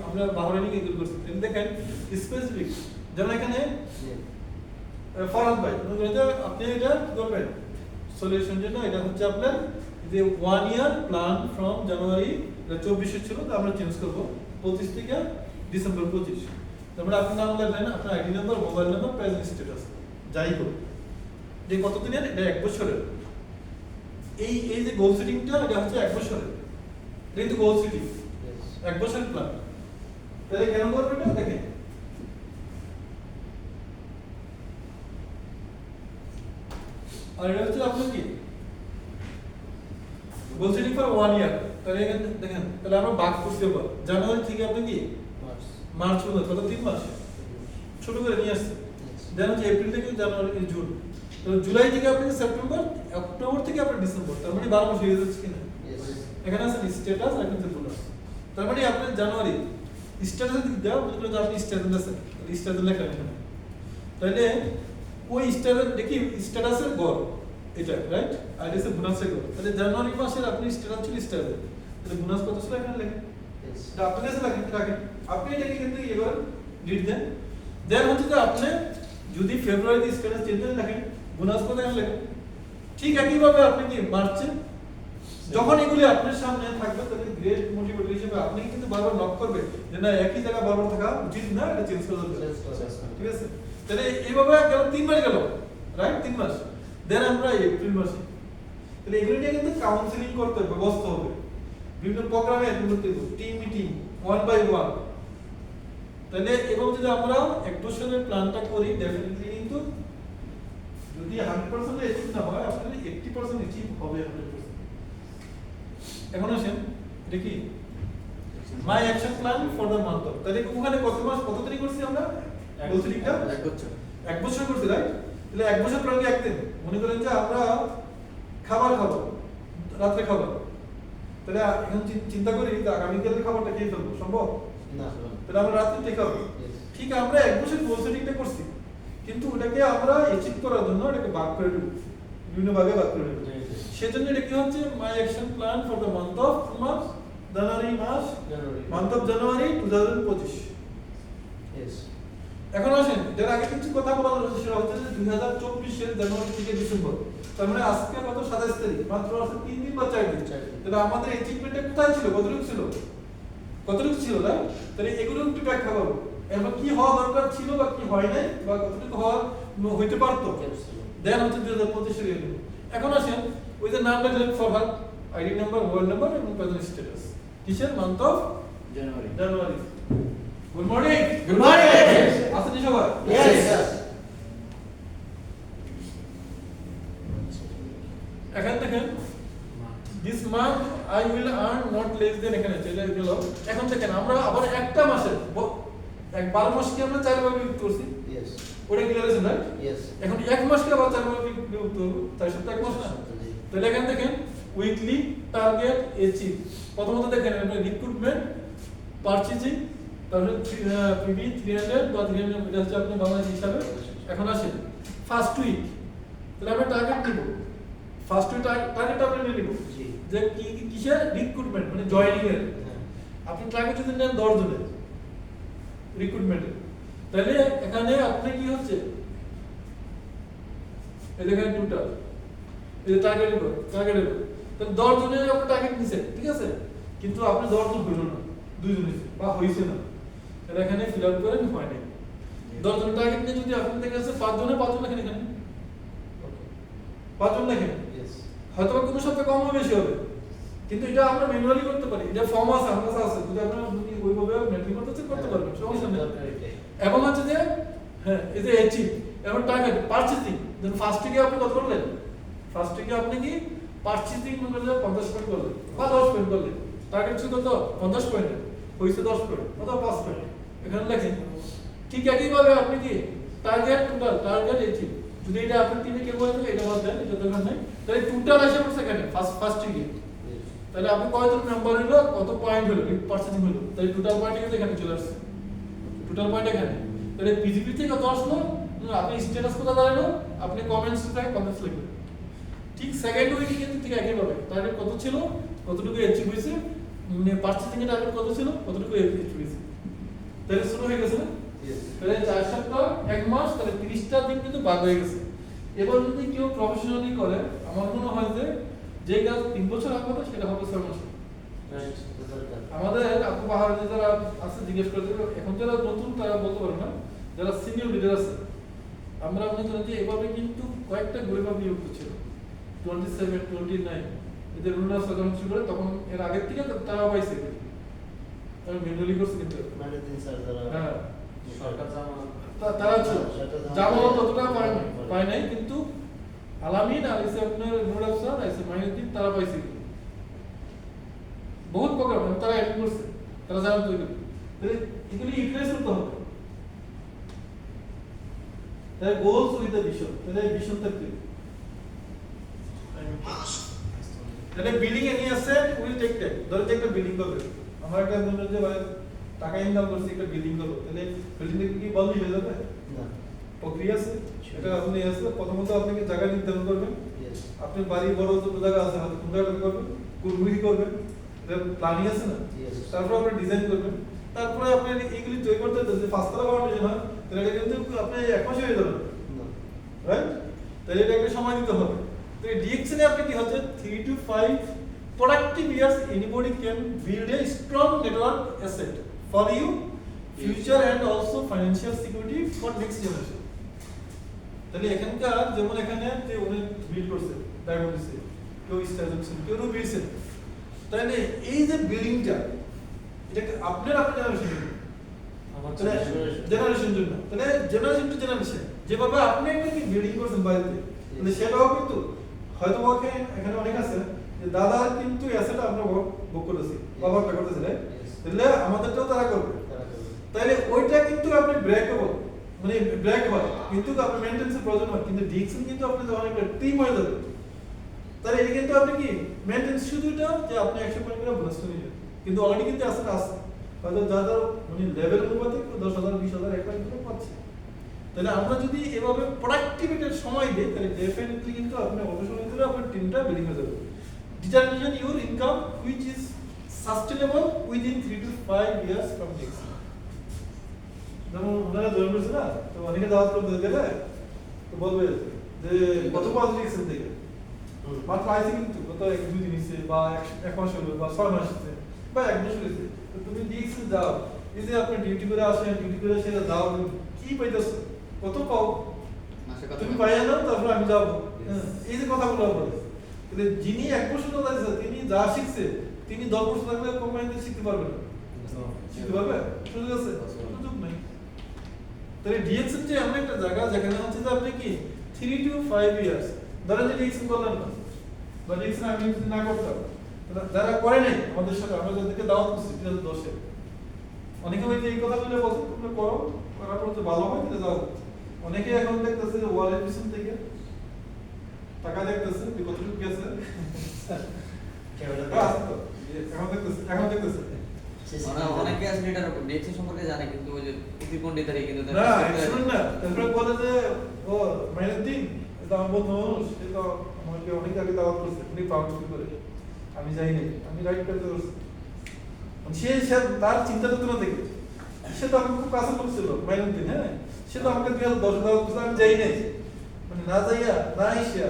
আমরা বাহরাইনিং এগুলো করছি কিন্তু দেখেন স্পেসিফিক যেমন এখানে ফরহাদ ভাই আপনি এটা কি করবেন সলিউশন জন্য এটা হচ্ছে আপনার যে 1 ইয়ার প্ল্যান ফ্রম জানুয়ারি 24 ছিল তো আমরা চেঞ্জ করব 25 থেকে ডিসেম্বর 25 তারপরে আপনার নাম লাগলেন আপনার ID number mobile number present status যাই হোক যে কতদিনের এটা 1 বছরের এই যে গোল সেটিংটা এটা হচ্ছে 1 বছরের এটা কিন্তু গোল সেটিং 1 বছরের প্ল্যান তাহলে কেন করবেন এটা দেখেন আর এটা হচ্ছে আপনার কি গোল সেটিং ফর 1 ইয়ার তাহলে এখানে দেখেন তাহলে আমরা ভাগ করতে পারবো জানুয়ারি থেকে আপনি কি মার্চ পর্যন্ত কত 3 মাস ছোট করে নিয়ে আসছে দেন হচ্ছে এপ্রিল থেকে জানুয়ারি জুন তো জুলাই থেকে আপনি সেপ্টেম্বর অক্টোবর থেকে আপনি ডিসেম্বর তার মানে 12 মাস হয়ে যাচ্ছে কিনা এখানে আছে স্ট্যাটাস আর কিন্তু বোনাস তার মানে আপনি জানুয়ারি স্ট্যাটাস দিক দাও মনে করেন যে আপনি স্ট্যাটাস আছে স্ট্যাটাস লেখা এখানে তাহলে ওই স্ট্যাটাস দেখি স্ট্যাটাসের গড় এটা রাইট আর এসে বোনাসের গড় তাহলে জানুয়ারি মাসের আপনি স্ট্যাটাস ছিল স্ট্যাটাস তাহলে বোনাস কত ছিল এখানে লেখেন এটা আপনি কাছে রাখেন আপনি এটাকে কিন্তু এবার ডিট দেন দেন হচ্ছে যে আপনি যদি ফেব্রুয়ারিতে স্ট্যাটাস চেঞ্জ করে রাখেন বোনাস কত এখানে লেখেন ঠিক একইভাবে আপনি কি মার্চে যখন এগুলি আপনার সামনে থাকবে তাহলে গ্রেট মোটিভেটর হিসেবে আপনি কিন্তু বারবার নক করবে যে না একই জায়গা বারবার থাকা উচিত না এটা চেঞ্জ করা দরকার ঠিক আছে তাহলে এইভাবে গেল 3 মাস গেল রাইট 3 মাস দেন আমরা এপ্রিল মাসে তাহলে এগুলি নিয়ে কিন্তু কাউন্সেলিং করতে হবে ব্যবস্থা হবে বিভিন্ন প্রোগ্রামে অ্যাটেন্ড করতে হবে টিম মিটিং 1 বাই 1 তাহলে এবং যদি আমরা এক বছরের প্ল্যানটা করি ডেফিনেটলি কিন্তু যদি 100% অ্যাচিভ না হয় আপনাদের 80% অ্যাচিভ হবে 100% এখন আসেন এটা কি মাই action plan for the month of তাহলে ওখানে কত মাস কত তারিখ করছি আমরা বলছি ঠিকটা 1 বছর করছি রাইট তাহলে 1 বছর প্ল্যান কি একদিন মনে করেন যে আমরা খাবার খাবো রাতে খাবার তাহলে এখন চিন্তা করি যে আগামী কালের খাবারটা খেয়ে ফেলবো সম্ভব না তাহলে আমরা রাতে ঠিক খাবো ঠিক আমরা 1 বছর গোল সেটিংটা করছি কিন্তু ওটাকে আমরা অ্যাচিভ করার জন্য এটাকে ভাগ করে দেব বিভিন্ন ভাগে ভাগ করে দেব সেজন্য এটা কি হচ্ছে my action plan for the month of মাস জানুয়ারি মাস মান্থ অফ জানুয়ারি 2025 এখন আসেন এর আগে কিছু কথা বলা হচ্ছে সেটা হচ্ছে যে 2024 এর জানুয়ারি থেকে ডিসেম্বর তার মানে আজকে কত 27 তারিখ মাত্র আছে 3 দিন বা 4 দিন তাহলে আমাদের অ্যাচিভমেন্টটা কোথায় ছিল কতটুকু ছিল রাইট তাহলে এগুলো একটু ব্যাখ্যা করব এবার কি হওয়া দরকার ছিল বা কি হয় নাই বা কতটুকু হইতে পারতো দেন হচ্ছে 2025 এর এলো এখন আসেন ওই যে নামটা দিলেন Farhad ID number mobile number এবং প্রেজেন্ট স্ট্যাটাস কিসের month of January good morning আসেন সবাই এখন দেখেন this month I will earn not less than এখানে চলে গেল এখন দেখেন আমরা আবার একটা মাসে 12 মাস কি আমরা 4 ভাবে বিভক্ত করছি ওটা ক্লিয়ার আছে রাইট এখন এক মাসকে আবার 4 ভাবে বিভক্ত করব তার সাথে এক মাস না তাহলে এখানে দেখেন উইকলি টার্গেট অ্যাচিভ প্রথমত দেখেন আমরা রিক্রুটমেন্ট পারচেজিং তারপরে পিবি 300 বা 300 এটা হচ্ছে আপনার বাংলাদেশ হিসাবে এখন আসেন ফার্স্ট উইক তাহলে আমরা টার্গেট নিব ফার্স্ট উইক টার্গেট আমরা নিব যে কি কিসের রিক্রুটমেন্ট মানে জয়েনিং এর আপনি টার্গেট যদি নেন 10 জনের রিক্রুটমেন্টে তাহলে এখানে আপনি কি হচ্ছে এই দেখেন টোটাল এই টার্গেট তাহলে 10 জনের আপনি টার্গেট নিছেন ঠিক আছে কিন্তু আপনি 10 জন হইল না 2 জন হইছে বা হইছে না তাহলে এখানে ফিল আপ করেন হয় নাই 10 জন টার্গেট নিয়ে যদি আপনি দেখেন 5 জন লেখেন এখানে 5 জন লেখেন হয়তো কোনো সপ্তাহে কম হবে বেশি হবে কিন্তু এটা আমরা ম্যানুয়ালি করতে পারি এটা ফর্ম আছে আমার কাছে আছে যদি আপনারা ওইভাবে মেনটেন করতে পারবেন সমস্যা নেই এবং হচ্ছে যে হ্যাঁ এই যে অ্যাচিভ এবং টার্গেট পারচেজিং দেন ফার্স্ট থেকে আপনি কত করলেন ফার্স্ট থেকে আপনি কি পারচেজিং করলে 50 পয়েন্ট করলেন বা 10 পয়েন্ট করলেন টার্গেট ছিল কত 50 পয়েন্ট হয়েছে 10 পয়েন্ট অথবা 5 পয়েন্ট এখানে লেখেন ঠিক একইভাবে আপনি কি টার্গেট টোটাল টার্গেট এইচিভ যদি এটা আপনার টিমে কেউ বলে থাকে এটা বাদ দেন এটা দরকার নাই তাহলে টোটাল আসে পড়ছে এখানে ফার্স্ট উইকে তাহলে আপনি কয়জন মেম্বার হলো কত পয়েন্ট হলো পার্সেন্টেজ হলো তাহলে টোটাল পয়েন্ট কিন্তু এখানে চলে আসছে টোটাল পয়েন্ট এখানে তাহলে পিজিপি থেকে কত আসলো আপনি স্ট্যাটাস কোথা দাঁড়ালো আপনি কমেন্টস থেকে কমেন্টস লিখবেন ঠিক সেকেন্ড উইকে কিন্তু ঠিক একইভাবে টার্গেট কত ছিল কতটুকু অ্যাচিভ হয়েছে পার্সেন্টেজ টার্গেট কত ছিল কতটুকু অ্যাচিভ হয়েছে তাহলে শুরু হয়ে গেছে না তাহলে 4 সপ্তাহ 1 মাস তাহলে 30টা দিন কিন্তু বাদ হয়ে গেছে এবার যদি কেউ প্রফেশনালি করে আমার মনে হয় যে কাজ 3 বছর আগে হতো সেটা হবে 6 মাস আমাদের আপু পাহাড়ে যারা আছে জিজ্ঞেস করতে এখন যারা নতুন তারা বলতে পারে না যারা সিনিয়র লিডার আছে আমরা মনে করি যে এভাবে কিন্তু কয়েকটা গরিব নিয়োগ ছিল 27 29 এদের রুলার যখন শুরু করে তখন এর আগের থেকে তারা পাইছে তারা মেনুয়ালি করছে কিন্তু মানে দিন স্যার যারা হ্যাঁ সরকার তারা ছিল জামাও ততটা পায় নাই কিন্তু আলামিন আর এসে আপনার নুর আফসার এসে মাইনুদ্দিন তারা পাইছে বহুত প্রোগ্রাম তারা অ্যাটেন্ড করছে তারা জানেন তো এগুলি ইউটিলাইজ করতে হবে তাই গোলস উইথ দ্য ভিশন তাহলে ভিশনটা কি তাহলে বিল্ডিং এ নিয়ে আসছে উইল টেক টাইম ধরে যে একটা বিল্ডিং করবে আমার একটা মনে হচ্ছে ভাই টাকা ইনকাম করছি একটা বিল্ডিং করবো তাহলে বিল্ডিং কি বন্ধ হয়ে যাবে না প্রক্রিয়া আছে এটা আপনি আছে প্রথমত আপনাকে জায়গা নির্ধারণ করবেন ইয়েস আপনি বাড়ি বড় যত জায়গা আছে হয়তো কোন জায়গাটা করবেন কোনগুলি করবেন প্ল্যানিং আছে না Yes. তারপর আপনি ডিজাইন করবেন তারপরে আপনি এইগুলি তৈরি করতে যদি পাঁচতলা ফাউন্ডেশন হয় তাহলে এটা কিন্তু আপনি এক মাসে হয়ে যাবে না রাইট তাহলে এটা একটা সময় দিতে হবে তো এই ডিএক্সএন এ আপনি কি হচ্ছে 3 to 5 productive years anybody can build a strong network asset for you future and also financial security for next generation তাহলে এখানকার যেমন এখানে যে উনি বিল্ড করছে ডায়াগনোসিস কেউ স্ট্যাটাস কেউ রুবিসে তাহলে এই যে বিল্ডিংটা এটা আপনার জেনারেশন আমার জেনারেশন জন্য তাহলে জেনারেশন টু জেনারেশন যেভাবে আপনি একটা কি বিল্ডিং করছেন বাড়িতে তাহলে সেটাও কিন্তু হয়তো এখানে অনেক আছে যে দাদা কিন্তু অ্যাসেট আমরা বুক করেছি বাবা পে করতেছে রাইট তাহলে আমাদেরটাও তারা করবে তাহলে ওইটা কিন্তু আপনি ব্রেকেবল মানে ব্রেক হয় কিন্তু আপনি মেইনটেন্সের প্রয়োজন হয় কিন্তু ডিএক্সএন কিন্তু আপনি যখন একটা টিম হয়ে যাবে তাহলে এটা কিন্তু আপনি কি মেইনটেন্স শুধু এটা যে আপনি 100 পয়েন্ট করে বোনাস নিলেন কিন্তু অলরেডি কিন্তু আছে হয়তো যারা মানে লেভেল অনুপাতে 10,000 20,000 1 লাখ করে পাচ্ছে তাহলে আমরা যদি এভাবে প্রোডাক্টিভিটির সময় দিই তাহলে ডেফিনেটলি কিন্তু আপনি অবশ্যই ধরে আপনার টিমটা বিল্ডিং হয়ে যাবে determination your income which is sustainable within 3 to 5 years from next যেমন ওনারা জয়েন করছে না তো অনেকে দাওয়াত করতে গেলে তো বলবে যে কত পাওয়া ডিএক্সএন থেকে মাত্র আইসি কিন্তু কত 1-2 দিন হইছে বা 1 মাস হলো বা 6 মাস হইছে বা 1 বছর হইছে তো তুমি ডিএক্সএন যাও এই যে আপনি ডিউটি করে আসেন ডিউটি করে সেটা দাও কি পাইতেছো কত পাও তুমি পাইয়া নাও তারপর আমি যাবো এই যে কথাগুলো বলে কিন্তু যিনি 1 বছর দাঁড়িয়েছে তিনি যা শিখছে তিনি 10 বছর থাকলে কোম্পানিতে শিখতে পারবে না শিখতে পারবে সুযোগ আছে সুযোগ নাই তাহলে ডিএক্সএন যে এমন একটা জায়গা যেখানে হচ্ছে যে আপনি কি 3 to 5 ইয়ার্স ধরেন যে ডিএক্সএন করলেন না বা ডিএক্সএন আমি যদি না করতাম যারা করে নাই আমাদের সাথে আমরা যাদেরকে দাওয়াত করছি 2010 অনেকে ওই যে এই কথাগুলো বলছে তোমরা করো করার পর তো ভালো হয় তাহলে যাও অনেকে এখন দেখতেছে যে ওয়ালের পিছন থেকে টাকা দেখতেছে যে কতটুকু গেছে এখন দেখতেছে অনেকে আসলে এটার ডিএক্সএন সম্পর্কে জানে কিন্তু ওই যে প্রতিপন্ডিতারই কিন্তু না শুনুন না তারপরে বলে যে ও মাইনুদ্দিন এটা আমার বন্ধু মানুষ সে তো আমাকে অনেক আগে দাওয়াত করছে উনি প্রাউড ফিল করে আমি যাই নাই আমি রাইট করতে পারছি সে তার চিন্তাটা তো দেখে সে তো আমাকে খুব কাছে করছিল মাইনুদ্দিন হ্যাঁ সে তো আমাকে 2010 দাওয়াত করছে আমি যাই নাই মানে না যাইয়া না এসিয়া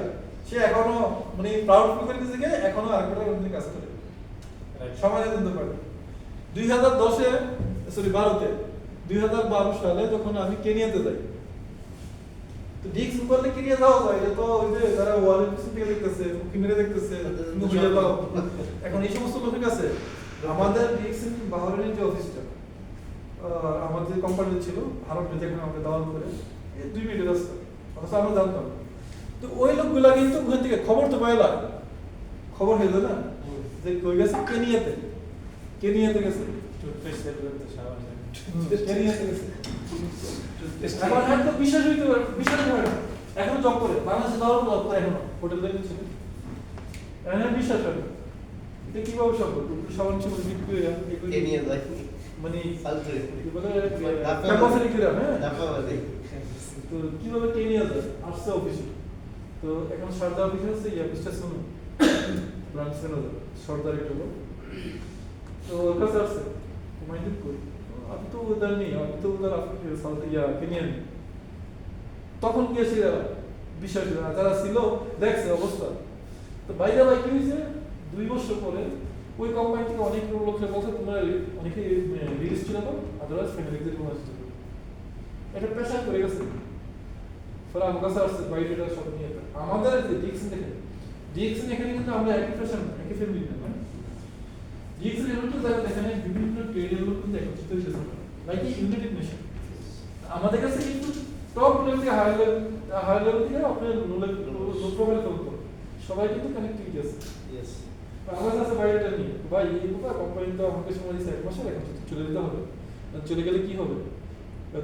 সে এখনো মানে প্রাউড ফিল করে দিয়েছে এখনো আরেকটা অন্য কাজ করে সমাজে দিতে পারে 2010 সরি 2012 সালে যখন আমি কেনিয়াতে যাই তো ডিএক্সএন করলে কেনিয়া যাওয়া যায় এটা তো ওই যে তারা ওয়ালের পিছন থেকে দেখতেছে মুখি মেরে দেখতেছে বুঝে পাও এখন এই সমস্ত লোকের কাছে আমাদের ডিএক্সএন বাহরাইনের যে অফিসটা আমাদের কোম্পানি ছিল ভারত যেখানে আমাকে দাওয়াত করে 2 মিনিটের রাস্তা অথচ আমরা জানতাম তো ওই লোকগুলা কিন্তু ওখান থেকে খবর তো পাইলা খবর হইলো না যে কই গেছে কেনিয়াতে কেনিয়াতে গেছে টুথপেস্টের বিরুদ্ধে সাবান যায়। কেনিয়াতে গেছে এখন আর তো বিশ্বাস হইতে পারে বিশ্বাস হয় না এখনো জব করে বাংলাদেশে যাওয়ার জব করে এখনো হোটেল থেকে ছিল এখন বিশ্বাস হয় না এটা কিভাবে সম্ভব টুকরো সাবান ছিল বিক্রি করে এগুলো কে নিয়ে যায় মানে ফালতু কি বলে ধাপ্পা ক্যাপাসিটি করে হ্যাঁ ধাপ্পা বাদে তো কিভাবে কেনিয়া যায় আসছে অফিসে তো এখন সর্দার অফিসে হচ্ছে ইয়া স্টেশন ব্রাঞ্চ ম্যানেজার সর্দার একটা লোক তো ওর কাছে আসছে মাইন্ড করি আমি তো উদার নেই আমি তো উদার সাউথ ইয়া কেনিয়া নেই তখন গিয়েছে বিষয় ছিল না যারা ছিল দেখছে অবস্থা তো বাইরে ভাই কি হয়েছে 2 বছর পরে ওই কোম্পানি থেকে অনেক লোককে বলছে তোমরা অনেকে রিলিজ ছিল না আদারওয়াইজ ফ্যামিলি এক্সিট আসছে এটা প্রেশার করে গেছে ফলে আমার কাছে আসছে বাইরে এটা সব নিয়ে আমাদের যে ডিএক্সএন এখানে কিন্তু আমরা একই প্রেশার না একই ফ্যামিলি না ডিএক্সএন এমন তো জায়গা এখানে বিভিন্ন ট্রেডের লোক কিন্তু একত্রিত হয়েছে লাইক ইউনাইটেড নেশন আমাদের কাছে কিন্তু টপ লেভেল থেকে হাই লেভেল থেকে আপনার লো প্রোফাইল কল করো সবাই কিন্তু কানেক্টিভিটি আছে ইয়েস আমার কাছে বাইরেটা নেই ভাই এই বোকা কোম্পানি তো আমাকে সময় দিয়েছে 1 মাসের এখন তো চলে যেতে হবে চলে গেলে কি হবে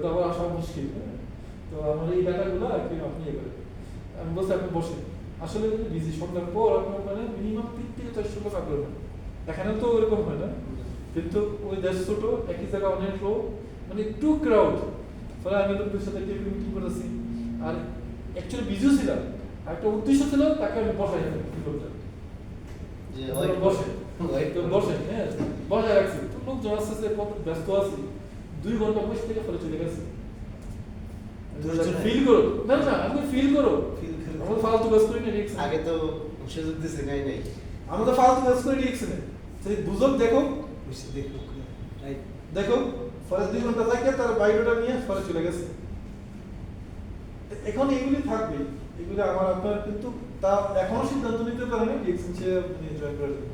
তো আবার আসা মুশকিল তো আমার এই ডাটাগুলো আপনি ইয়ে করেন আমি বলছি আপনি বসে আসলে বিজি সন্ধ্যার পর আপনার মানে মিনিমাম 3 থেকে 400 লোক আগ্রহ এখানে তো ওরকম হয় না কিন্তু ওই দেশ ছোট একই জায়গা অনেক লোক মানে টু ক্রাউড ফলে আমি লোকদের সাথে কেউ মিটিং করেছি আর অ্যাকচুয়ালি বিজিও ছিলাম আর একটা উদ্দেশ্য ছিল তাকে আমি বসাই কি করতে যে বসে ওয়াইট তো বসে হ্যাঁ বসায় রাখছি তো লোক জন আস্তে আস্তে কত ব্যস্ত আছি 2 ঘন্টা বসে থেকে ফলে চলে গেছে ফিল করো না না আমি ফিল করো ফিল আমরা ফালতু ব্যস্ত করি না রিঅ্যাকশন আগে তো সুযোগ দিছে নাই নাই আমরা তো ফালতু ব্যস্ত করি রিঅ্যাকশনে সেই বুঝক দেখো বুঝছি দেখো রাইট দেখো ফলে 2 ঘন্টা থাকে তার বায়োডাটা নিয়ে ফলে চলে গেছে এখন এগুলি থাকবে এগুলি আমার আপনার কিন্তু তা এখনো সিদ্ধান্ত নিতে পারে না রিঅ্যাকশন সে জয়েন করার জন্য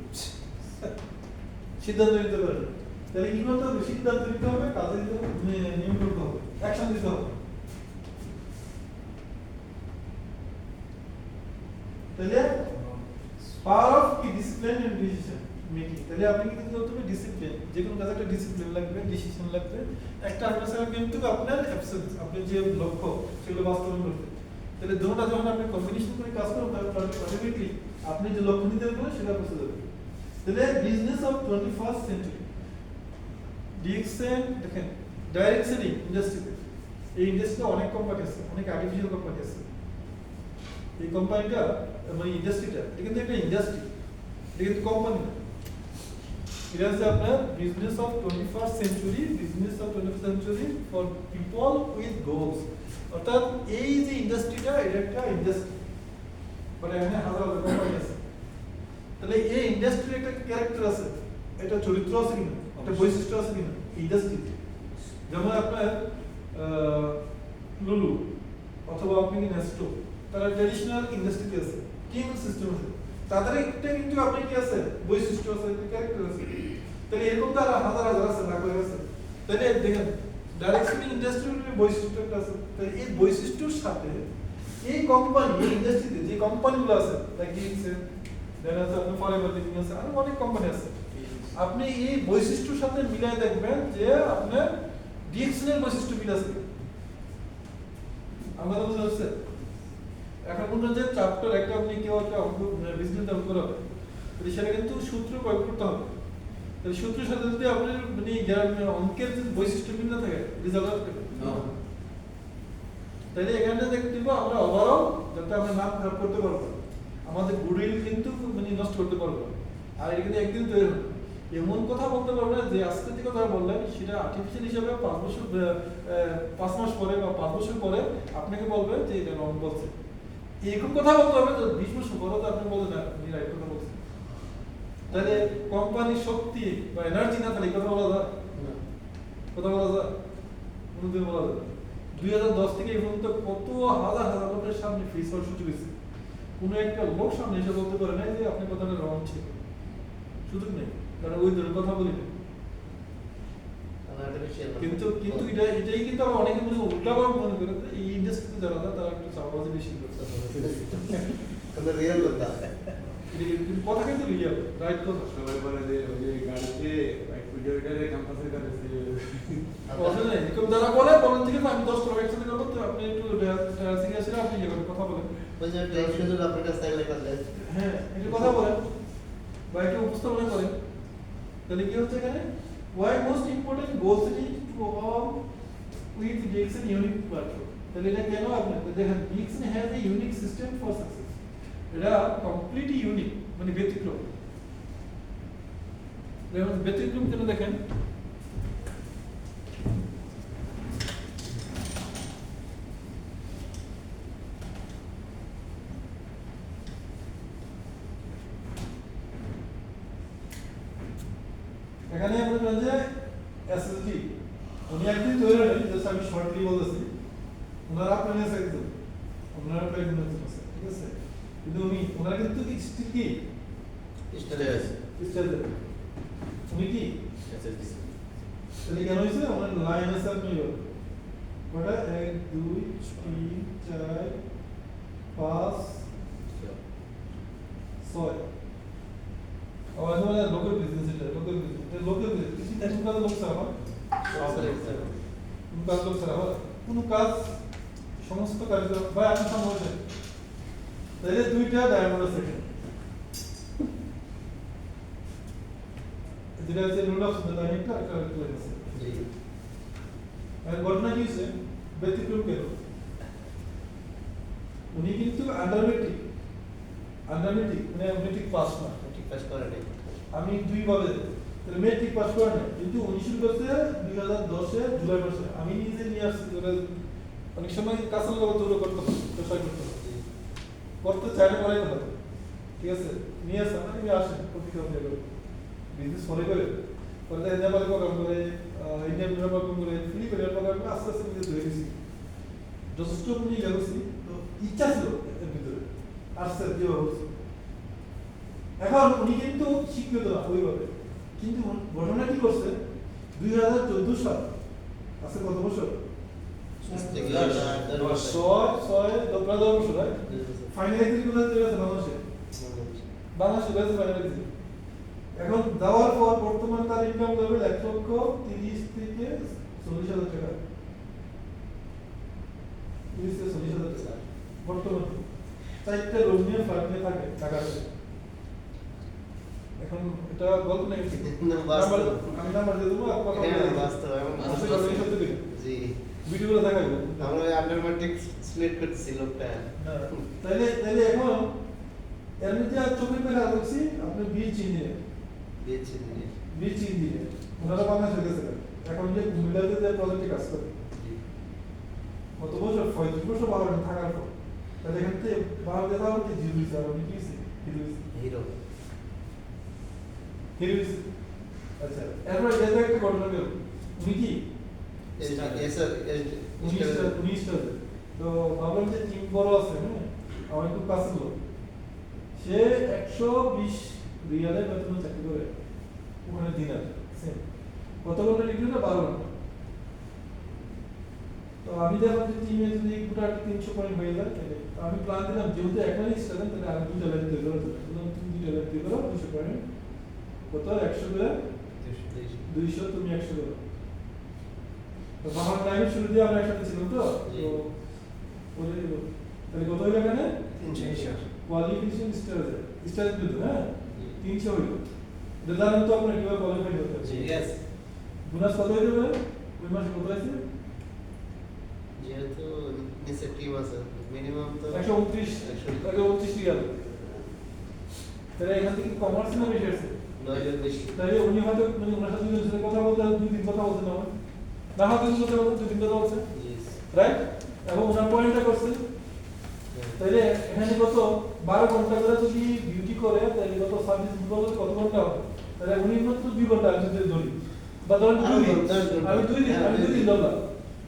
সিদ্ধান্ত নিতে পারে তাহলে কি করতে হবে সিদ্ধান্ত নিতে হবে কাজে দিতে হবে নিয়ম করতে হবে অ্যাকশন দিতে হবে তাহলে পাওয়ার অফ কি ডিসিপ্লিন এন্ড ডিসিশন মেকিং তাহলে আপনি কি করতে হবে ডিসিপ্লিন যে কোনো কাজে একটা ডিসিপ্লিন লাগবে ডিসিশন লাগবে একটা আন্ডারস্ট্যান্ডিং কিন্তু আপনার অ্যাবসেন্স আপনি যে লক্ষ্য সেগুলো বাস্তবায়ন করতে তাহলে দুটোটা যখন আপনি কম্বিনেশন করে কাজ করবেন তাহলে অটোমেটিকলি আপনি যে লক্ষ্য নির্ধারণ করেন সেটা পৌঁছে যাবে তাহলে business of 21st century DXN দেখেন ডাইরেক্ট সেলিং ইন্ডাস্ট্রিতে এই ইন্ডাস্ট্রিতে অনেক কোম্পানি আছে অনেক আর্টিফিশিয়াল কোম্পানি আছে এই কোম্পানিটা মানে ইন্ডাস্ট্রিটা এটা কিন্তু একটা ইন্ডাস্ট্রি এটা কিন্তু কোম্পানি না এটা হচ্ছে আপনার business of 21st century business of 21st century for people with goals অর্থাৎ এই যে ইন্ডাস্ট্রিটা এটা একটা ইন্ডাস্ট্রি মানে এখানে হাজার হাজার কোম্পানি আছে তাহলে এই ইন্ডাস্ট্রির একটা ক্যারেক্টার আছে এটা চরিত্র আছে কিনা একটা বৈশিষ্ট্য আছে কিনা ইন্ডাস্ট্রিতে যেমন আপনার লুলু অথবা আপনি কি নেস্টো তারা ট্র্যাডিশনাল ইন্ডাস্ট্রিতে আছে কিং সিস্টেম আছে তাদের একটা কিন্তু আপনি কি আছে বৈশিষ্ট্য আছে ক্যারেক্টার আছে তাহলে এরকম তারা হাজার হাজার আছে না করে আছে তাহলে দেখেন ডাইরেক্টলি ইন্ডাস্ট্রিয়াল বৈশিষ্ট্যটা আছে তাহলে এই বৈশিষ্ট্যের সাথে এই কোম্পানি এই ইন্ডাস্ট্রিতে যে কোম্পানিগুলো আছে লাইক ডিএক্সএন দেন আছে আপনার ফরএভার লিভিং আছে আরো অনেক কোম্পানি আছে আপনি এই বৈশিষ্ট্যের সাথে মিলাই দেখবেন যে আপনার ডিএক্সএন এর বৈশিষ্ট্য মিল আছে আমরা তো বুঝতে পারছি এখন মনে যে চ্যাপ্টার একটা আপনি কেউ একটা বিজনেস ডেভেলপ করা হবে তাহলে সেটা কিন্তু সূত্র প্রয়োগ করতে হবে তাহলে সূত্রের সাথে যদি আপনার মানে জ্ঞান অঙ্কের যে বৈশিষ্ট্য মিল না থাকে রেজাল্ট আসবে তাহলে এখানে দেখতে দিব আমরা ওভারঅল যাতে আমরা নাম খারাপ করতে পারবো আমাদের গুডউইল কিন্তু মানে নষ্ট করতে পারবো আর এটা কিন্তু একদিন তৈরি হবে এমন কথা বলতে পারবো না যে আজকে যে কথা বললেন সেটা আর্টিফিশিয়াল হিসাবে 5 বছর 5 মাস পরে বা 5 বছর পরে আপনাকে বলবে যে এটা রং বলছে এরকম কথা বলতে হবে যে 20 বছর পরে তো আপনি বলবেন না আপনি রাইট কথা বলছেন তাহলে কোম্পানির শক্তি বা এনার্জি না তাহলে কথা বলা যায় না কথা বলা যায় কোনোদিন বলা যায় 2010 থেকে এই পর্যন্ত কত হাজার হাজার লোকের সামনে ফেস হওয়ার সুযোগ হয়েছে কোনো একটা লোক সামনে এসে বলতে পারে না যে আপনি কথাটা রং ছিল সুযোগ নেই কারণ ওই ধরনের কথা বলি না কিন্তু কিন্তু এটাই কিন্তু আমরা অনেকে মনে উল্টা ভাবে মনে করে এই ইন্ডাস্ট্রিতে যারা তারা একটু চাপাবাজি বেশি করছে তাহলে রিয়েল কথা কিন্তু কথা কিন্তু রিয়েল রাইট কথা সবাই বলে যে ওই যে গাড়িতে ভিডিও এডিটরে ক্যাম্পাসের কাছে অসুবিধা নেই এরকম যারা বলে বলেন ঠিক আছে আমি 10 টা একসাথে করবো তো আপনি একটু সিরিয়াস আসলে আপনি ইয়ে করেন কথা বলেন ওই যে টাইম শিডিউল আপনার কাছে থাকলে করলে হ্যাঁ একটু কথা বলেন বা একটু উপস্থাপনা করেন তাহলে কি হচ্ছে এখানে why most important goals is to all with Dixon unique platform তাহলে এটা কেন আপনি দেখেন Dixon has a unique system for success এটা কমপ্লিটলি ইউনিক মানে ব্যতিক্রম যেমন ব্যতিক্রম কেন দেখেন এখানে আমরা বলতে যে এসএসডি উনি একদিন তৈরি হলেন জাস্ট আমি শর্টলি বলতেছি ওনারা প্ল্যানে একদম ওনারা প্ল্যানে আছে ঠিক আছে কিন্তু ওনারা কিন্তু স্টিল কি স্টাইল উনি কি তাহলে কেন হয়েছে ওনার লাইন আছে আপনি ওটা 1 2 3 4 5 6 और हमारा लोकल बिजनेस है लोकल बिजनेस किसी टाइम का लोग सारा उनका लोग सारा কোনো কাজ সমস্ত কাজ ভাই আপনি সামনে তাহলে দুইটা ডায়ামন্ড আছে যেটা হচ্ছে রুল অফ ডাইনামিকটা একটা ক্লিয়ার আছে জি আর ঘটনা কি হচ্ছে ব্যতিক্রম কেন উনি কিন্তু আন্ডারমেট্রিক মানে মেট্রিক পাস না ঠিক পাস করে নাই আমি দুই বলে তাহলে মেট্রিক পাস করে না কিন্তু 19 করতে 2010 এ জুলাই মাসে আমি নিজে নিয়ে আসছি ওরা অনেক সময় কাছে লাগা দূর করতে চেষ্টা করতে চাইলে করে না ঠিক আছে নিয়ে আসা আমি আসি কপি কপি করে বিজনেস করে পরে দেখা যায় প্রোগ্রাম করে ইন্ডিয়ান প্রোগ্রাম করে ফিলিপিনের প্রোগ্রাম করে আস্তে আস্তে নিজে ধরে গেছি যথেষ্ট নিয়ে গেছি তো ইচ্ছা ছিল এর ভিতরে আসছে দিয়ে হচ্ছে এখন উনি কিন্তু শিক্ষিত না ওইভাবে কিন্তু ঘটনা কি করছে 2014 সাল আছে কত বছর ফাইনাল এক্সাম বাংলাদেশে ফাইনাল এক্সাম এখন দেওয়ার পর বর্তমানে তার ইনকাম লেভেল 1,30,000 থেকে 40,000 টাকা 30 থেকে 40,000 টাকা বর্তমানে চারটা রুম নিয়ে ফ্ল্যাট নিয়ে থাকে ঢাকাতে এখন এটা গল্প নাকি আমি নাম্বার দিয়ে দেবো আর কথা বলবো বাস্তব এবং জি ভিডিওগুলো দেখাবো আমরা আপনার ম্যাট্রিক সিলেক্ট করতেছি লোকটা তাইলে এখন এর মধ্যে আর চোখের দেখা বলছি আপনি বিচ ইঞ্জিনিয়ার ওনারা বাংলাদেশে গেছে এখন যে কুমিল্লাতে যে প্রজেক্টে কাজ করে কত বছর 35 বছর বাংলাদেশে থাকার পর তাহলে এখান থেকে বাংলাদেশে যাওয়ার কি জিরো স্যার আপনি কি হিরো আচ্ছা এরপর এটা একটা ঘটনা গেল উনি কি উনিশ তো ভাবলাম যে টিম বড় আছে হ্যাঁ আমার একটু কাছে লোক সে 120 রিয়ালে বেতন চাকরি করে ওখানে দিনার সেম কত ঘন্টা ডিগ্রি না 12 ঘন্টা তো আমি দেখলাম যে টিমে যদি গোটা 300 পয়েন্ট হয়ে যায় তাহলে আমি প্ল্যান দিলাম যেহেতু একবারই স্টুডেন্ট তাহলে আমি 2 লাখ দিয়ে করতে বললাম তুমি 2 লাখ দিয়ে করো 200 পয়েন্ট কত 100 করে 200 তুমি 100 করো তো আমার টাইম শুরু দিয়ে আমরা একসাথে ছিলাম তো বলে দিব তাহলে কত হইল এখানে 300 কোয়ালিফিকেশন স্টার দিল হ্যাঁ 300 হইল দাদান তো আপনি কিভাবে কোয়ালিফাই করতে ইয়েস বোনাস কত হইল ওই মাসে কত হইছে যেহেতু নিচে টিম আছে মিনিমাম তো 129 রিয়াল তাহলে এখান থেকে কমার্স না বেশি আছে 9 বেশি তাই উনি হয়তো মানে ওনার সাথে দুজনের সাথে কথা বলতে দুই দিন কথা বলতে না না হয়তো দুই দিন কথা বলছে রাইট এবং ওনার পয়েন্টটা করছে তাইলে এখানে কত 12 ঘন্টা করে যদি ডিউটি করে তাহলে কত সার্ভিস বলতে কত ঘন্টা হবে তাহলে উনি মাত্র 2 ঘন্টা আমি যদি ধরি বা ধরুন 2 দিন আমি 2 দিন ধরলাম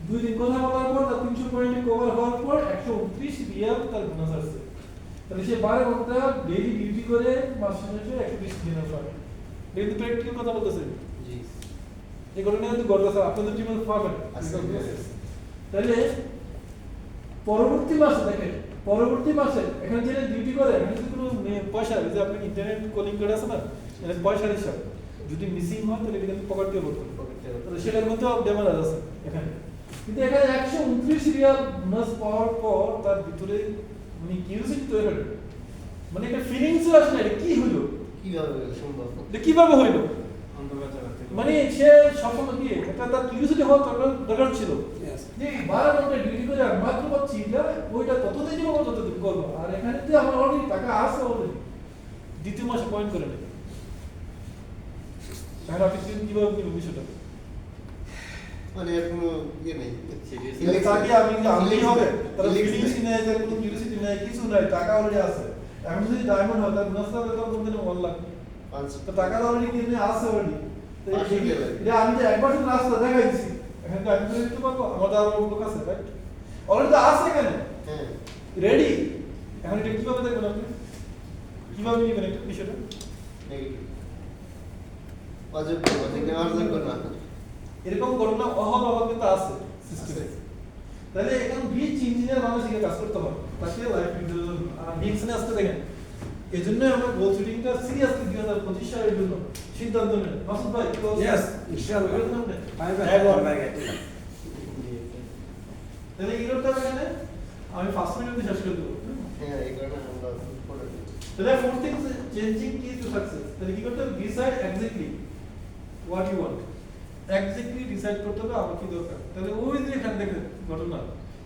2 দিন কথা বলার পর তার 300 পয়েন্ট কভার হওয়ার পর 129 রিয়াল তার বোনাস আসছে তাহলে সে 12 ঘন্টা ডেইলি ডিউটি করে মাস শেষে 120 দিনের পাবে কিন্তু প্র্যাকটিক্যাল কথা বলতেছে জি এই ঘটনা কিন্তু ঘটছে আপনাদের টিমে পাবেন তাহলে পরবর্তী মাসে দেখেন এখানে যে ডিউটি করে এখানে যদি কোনো পয়সা যে আপনি ইন্টারনেট কলিং করে আছে না এটা পয়সার হিসাব যদি মিসিং হয় তাহলে এটা কিন্তু পকেট দিয়ে করতে হবে তাহলে সেটার মধ্যেও ড্যামেজ আছে এখানে কিন্তু এখানে 129 সিরিয়াল বোনাস পাওয়ার পর তার ভিতরে মানে কিউরিওসিটি তৈরি হলো মানে একটা ফিলিংস আসে না এটা কি হলো কিভাবে সম্ভব? এটা কিভাবে হইলো অন্ধকার জায়গা থেকে মানে সে সবসময় কি এটা তার কিউরিওসিটি হওয়ার দরকার ছিল Yes. যে 12 ঘন্টা ডিউটি করে আর মাত্র পাচ্ছি এটা ওইটা ততদিন দিব ততদিন করবো আর এখানে তো আমার অলরেডি টাকা আছে অলরেডি দ্বিতীয় মাসে পয়েন্ট করে নেবে তাহলে আপনি কিভাবে নেবেন বিষয়টা মানে এর কোনো ইয়ে নেই। তাহলে তাকে আমি যে আনলেই হবে তাহলে ফিলিংস নেই যে কোনো কিউরিওসিটি নেই কিছু নাই টাকা অলরেডি আছে এখন যদি ডায়মন্ড হয় তাহলে নাস্তা বেতন করতে নেবে 1 লাখ তো টাকা অলরেডি কিনে আছে অলরেডি এটা আমি যে একবার শুধু রাস্তা দেখাই দিছি এখন তো আমি দিতে পারবো আমাদের আরো লোক আছে রাইট অলরেডি তো আছে এখানে হ্যাঁ রেডি এখন এটা কিভাবে দেখবেন আপনি কিভাবে নেবেন একটা বিষয়টা নেগেটিভ পজিটিভ পজিটিভ অর্জন করব না। এরকম ঘটনা অহরহ কিন্তু আছে সিস্টেমে তাহলে এখন বিচ ইঞ্জিনিয়ার মানুষকে কাজ করতে হয় তাকে লাইফ ইন্টারভিউ আর ডিএক্সনে আসতে দেখেন এই জন্য আমরা গোল সেটিংটা সিরিয়াসলি 2025 সালের জন্য সিদ্ধান্ত নেন মাসুদ ভাই Yes, inshallah. Bye bye. Bye bye. Bye bye. তাহলে ইরোটা এখানে আমি ফার্স্ট মিনিটে শেষ করে দেবো হ্যাঁ এই কারণে আমরা পড়ে দিই। তাহলে four things changing key to success তাহলে কি করতে হবে decide exactly what you want exactly decide করতে হবে আমার কি দরকার তাহলে ওই যে এখানে দেখেন ঘটনা